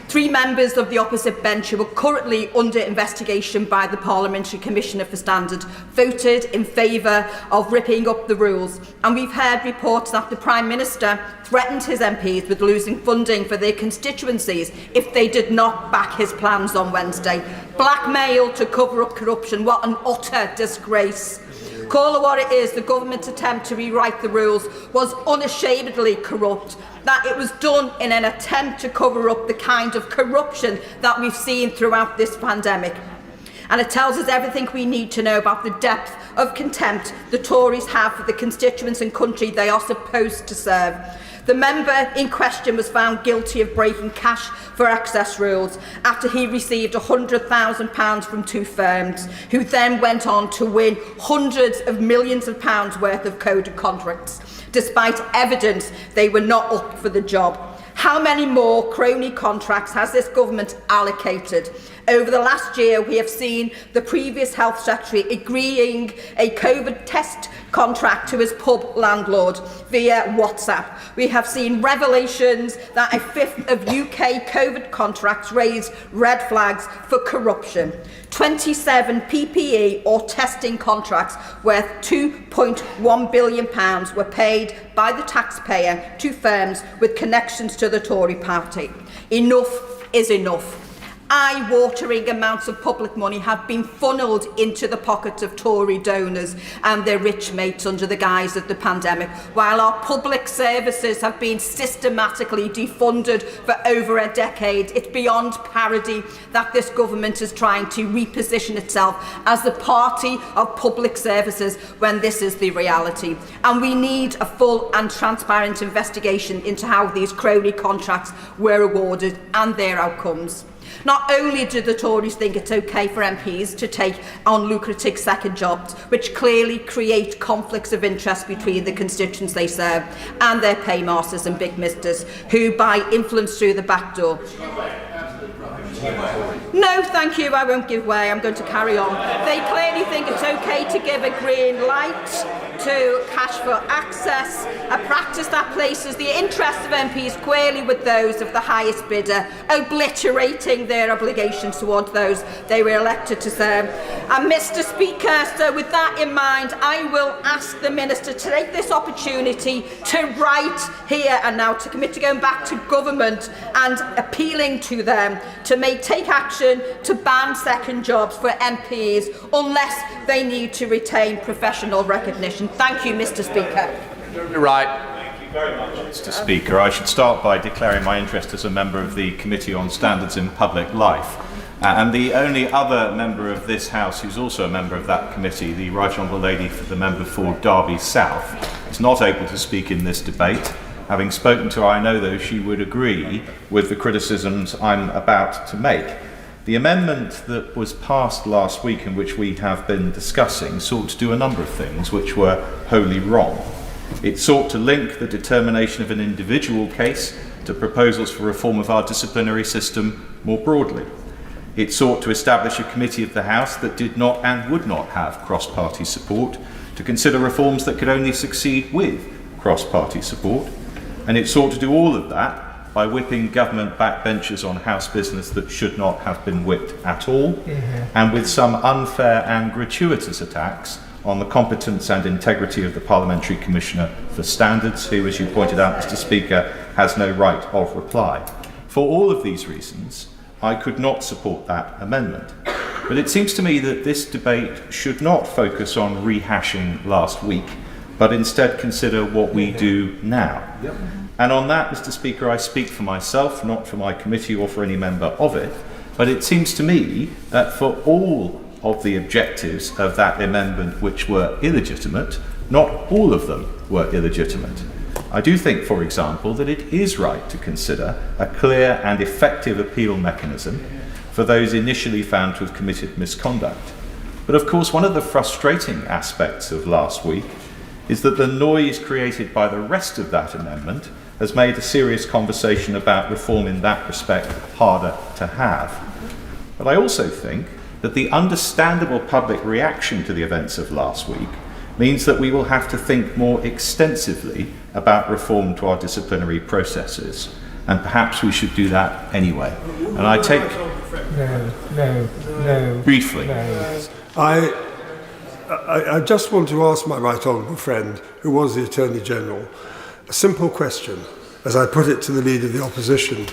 S20: 3 members of the opposite bench who are currently under investigation by the Parliamentary Commissioner for Standards voted in favour of ripping up the rules, and we've heard reports that the Prime Minister threatened his MPs with losing funding for their constituencies if they did not back his plans on Wednesday. Blackmail to cover up corruption, what an utter disgrace. Call it what it is, the government's attempt to rewrite the rules was unashamedly corrupt, that it was done in an attempt to cover up the kind of corruption that we've seen throughout this pandemic. And it tells us everything we need to know about the depth of contempt the Tories have for the constituents and country they are supposed to serve. The member in question was found guilty of breaking cash for access rules after he received £100,000 from 2 firms, who then went on to win hundreds of millions of pounds worth of coded contracts, despite evidence they were not up for the job. How many more crony contracts has this government allocated? Over the last year, we have seen the previous Health Secretary agreeing a COVID test contract to his pub landlord via WhatsApp. We have seen revelations that a fifth of UK COVID contracts raise red flags for corruption. 27 PPE or testing contracts worth £2.1 billion were paid by the taxpayer to firms with connections to the Tory party. Enough is enough. Eye-watering amounts of public money have been funnelled into the pockets of Tory donors and their rich mates under the guise of the pandemic, while our public services have been systematically defunded for over a decade. It's beyond parody that this government is trying to reposition itself as the party of public services when this is the reality. And we need a full and transparent investigation into how these crony contracts were awarded and their outcomes. Not only do the Tories think it's okay for MPs to take on lucrative second jobs, which clearly create conflicts of interest between the constituents they serve and their paymasters and big misters, who buy influence through the back door. No, thank you, I won't give way, I'm going to carry on. They clearly think it's okay to give a green light to cash for access, a practice that places the interests of MPs squarely with those of the highest bidder, obliterating their obligations towards those they were elected to serve. And Mr. Speaker, so with that in mind, I will ask the Minister to take this opportunity to write here and now to commit to going back to government and appealing to them to take action to ban second jobs for MPs unless they need to retain professional recognition. Thank you, Mr. Speaker.
S1: Right.
S9: Thank you very much, Mr. Speaker. I should start by declaring my interest as a member of the Committee on Standards in Public Life. And the only other member of this House who's also a member of that committee, the Right Honourable Lady for the member for Derby South, is not able to speak in this debate. Having spoken to her, I know, though, she would agree with the criticisms I'm about to make. The amendment that was passed last week and which we have been discussing sought to do a number of things which were wholly wrong. It sought to link the determination of an individual case to proposals for reform of our disciplinary system more broadly. It sought to establish a committee of the House that did not and would not have cross-party support to consider reforms that could only succeed with cross-party support. And it sought to do all of that by whipping government backbenchers on House business that should not have been whipped at all, and with some unfair and gratuitous attacks on the competence and integrity of the Parliamentary Commissioner for Standards, who, as you pointed out, Mr. Speaker, has no right of reply. For all of these reasons, I could not support that amendment. But it seems to me that this debate should not focus on rehashing last week, but instead consider what we do now. And on that, Mr. Speaker, I speak for myself, not for my committee or for any member of it, but it seems to me that for all of the objectives of that amendment which were illegitimate, not all of them were illegitimate. I do think, for example, that it is right to consider a clear and effective appeal mechanism for those initially found to have committed misconduct. But of course, one of the frustrating aspects of last week is that the noise created by the rest of that amendment has made a serious conversation about reform in that respect harder to have. But I also think that the understandable public reaction to the events of last week means that we will have to think more extensively about reform to our disciplinary processes, and perhaps we should do that anyway. And I take...
S14: No.
S9: Briefly.
S14: No. I just want to ask my right honourable friend, who was the Attorney General, a simple question, as I put it to the Leader of the Opposition.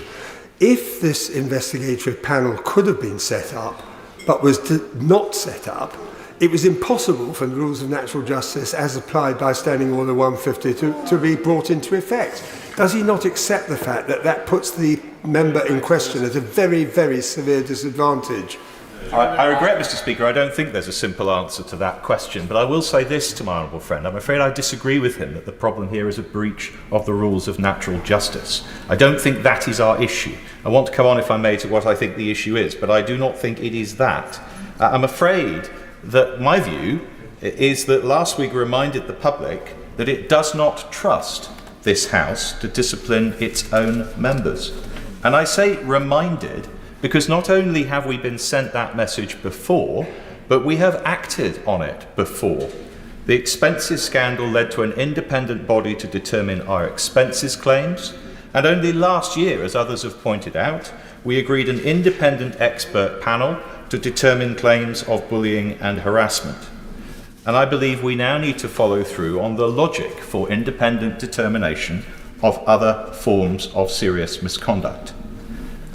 S14: If this investigatory panel could have been set up, but was not set up, it was impossible for the rules of natural justice as applied by Standing Order 150 to be brought into effect. Does he not accept the fact that that puts the member in question at a very, very severe disadvantage?
S9: I regret, Mr. Speaker, I don't think there's a simple answer to that question, but I will say this to my honourable friend. I'm afraid I disagree with him that the problem here is a breach of the rules of natural justice. I don't think that is our issue. I want to come on, if I may, to what I think the issue is, but I do not think it is that. I'm afraid that my view is that last week reminded the public that it does not trust this House to discipline its own members. And I say reminded because not only have we been sent that message before, but we have acted on it before. The expenses scandal led to an independent body to determine our expenses claims, and only last year, as others have pointed out, we agreed an independent expert panel to determine claims of bullying and harassment. And I believe we now need to follow through on the logic for independent determination of other forms of serious misconduct.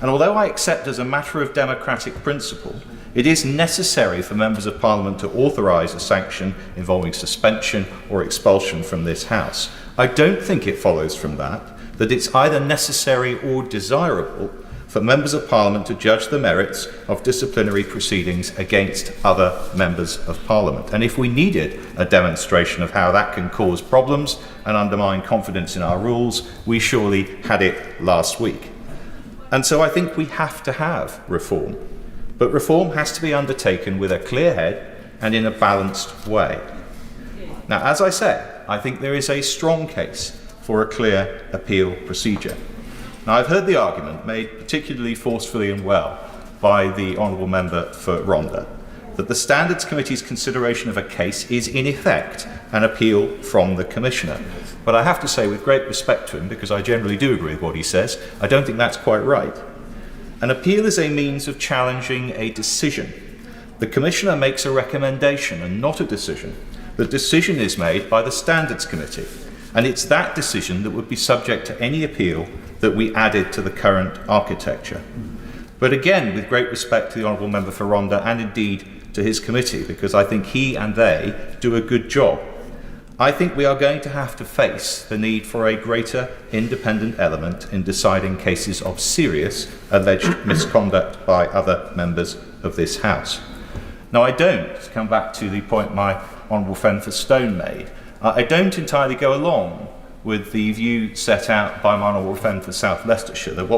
S9: And although I accept as a matter of democratic principle, it is necessary for members of Parliament to authorise a sanction involving suspension or expulsion from this House, I don't think it follows from that it's either necessary or desirable for members of Parliament to judge the merits of disciplinary proceedings against other members of Parliament. And if we needed a demonstration of how that can cause problems and undermine confidence in our rules, we surely had it last week. And so I think we have to have reform. But reform has to be undertaken with a clear head and in a balanced way. Now, as I said, I think there is a strong case for a clear appeal procedure. Now, I've heard the argument made particularly forcefully and well by the Honourable Member for Rhondda that the Standards Committee's consideration of a case is in effect an appeal from the Commissioner. But I have to say, with great respect to him, because I generally do agree with what he says, I don't think that's quite right. An appeal is a means of challenging a decision. The Commissioner makes a recommendation and not a decision. The decision is made by the Standards Committee, and it's that decision that would be subject to any appeal that we added to the current architecture. But again, with great respect to the Honourable Member for Rhondda and indeed to his committee, because I think he and they do a good job, I think we are going to have to face the need for a greater independent element in deciding cases of serious alleged misconduct by other members of this House. Now, I don't, to come back to the point my Honourable friend for Stone made, I don't entirely go along with the view set out by my Honourable friend for South Leicestershire that what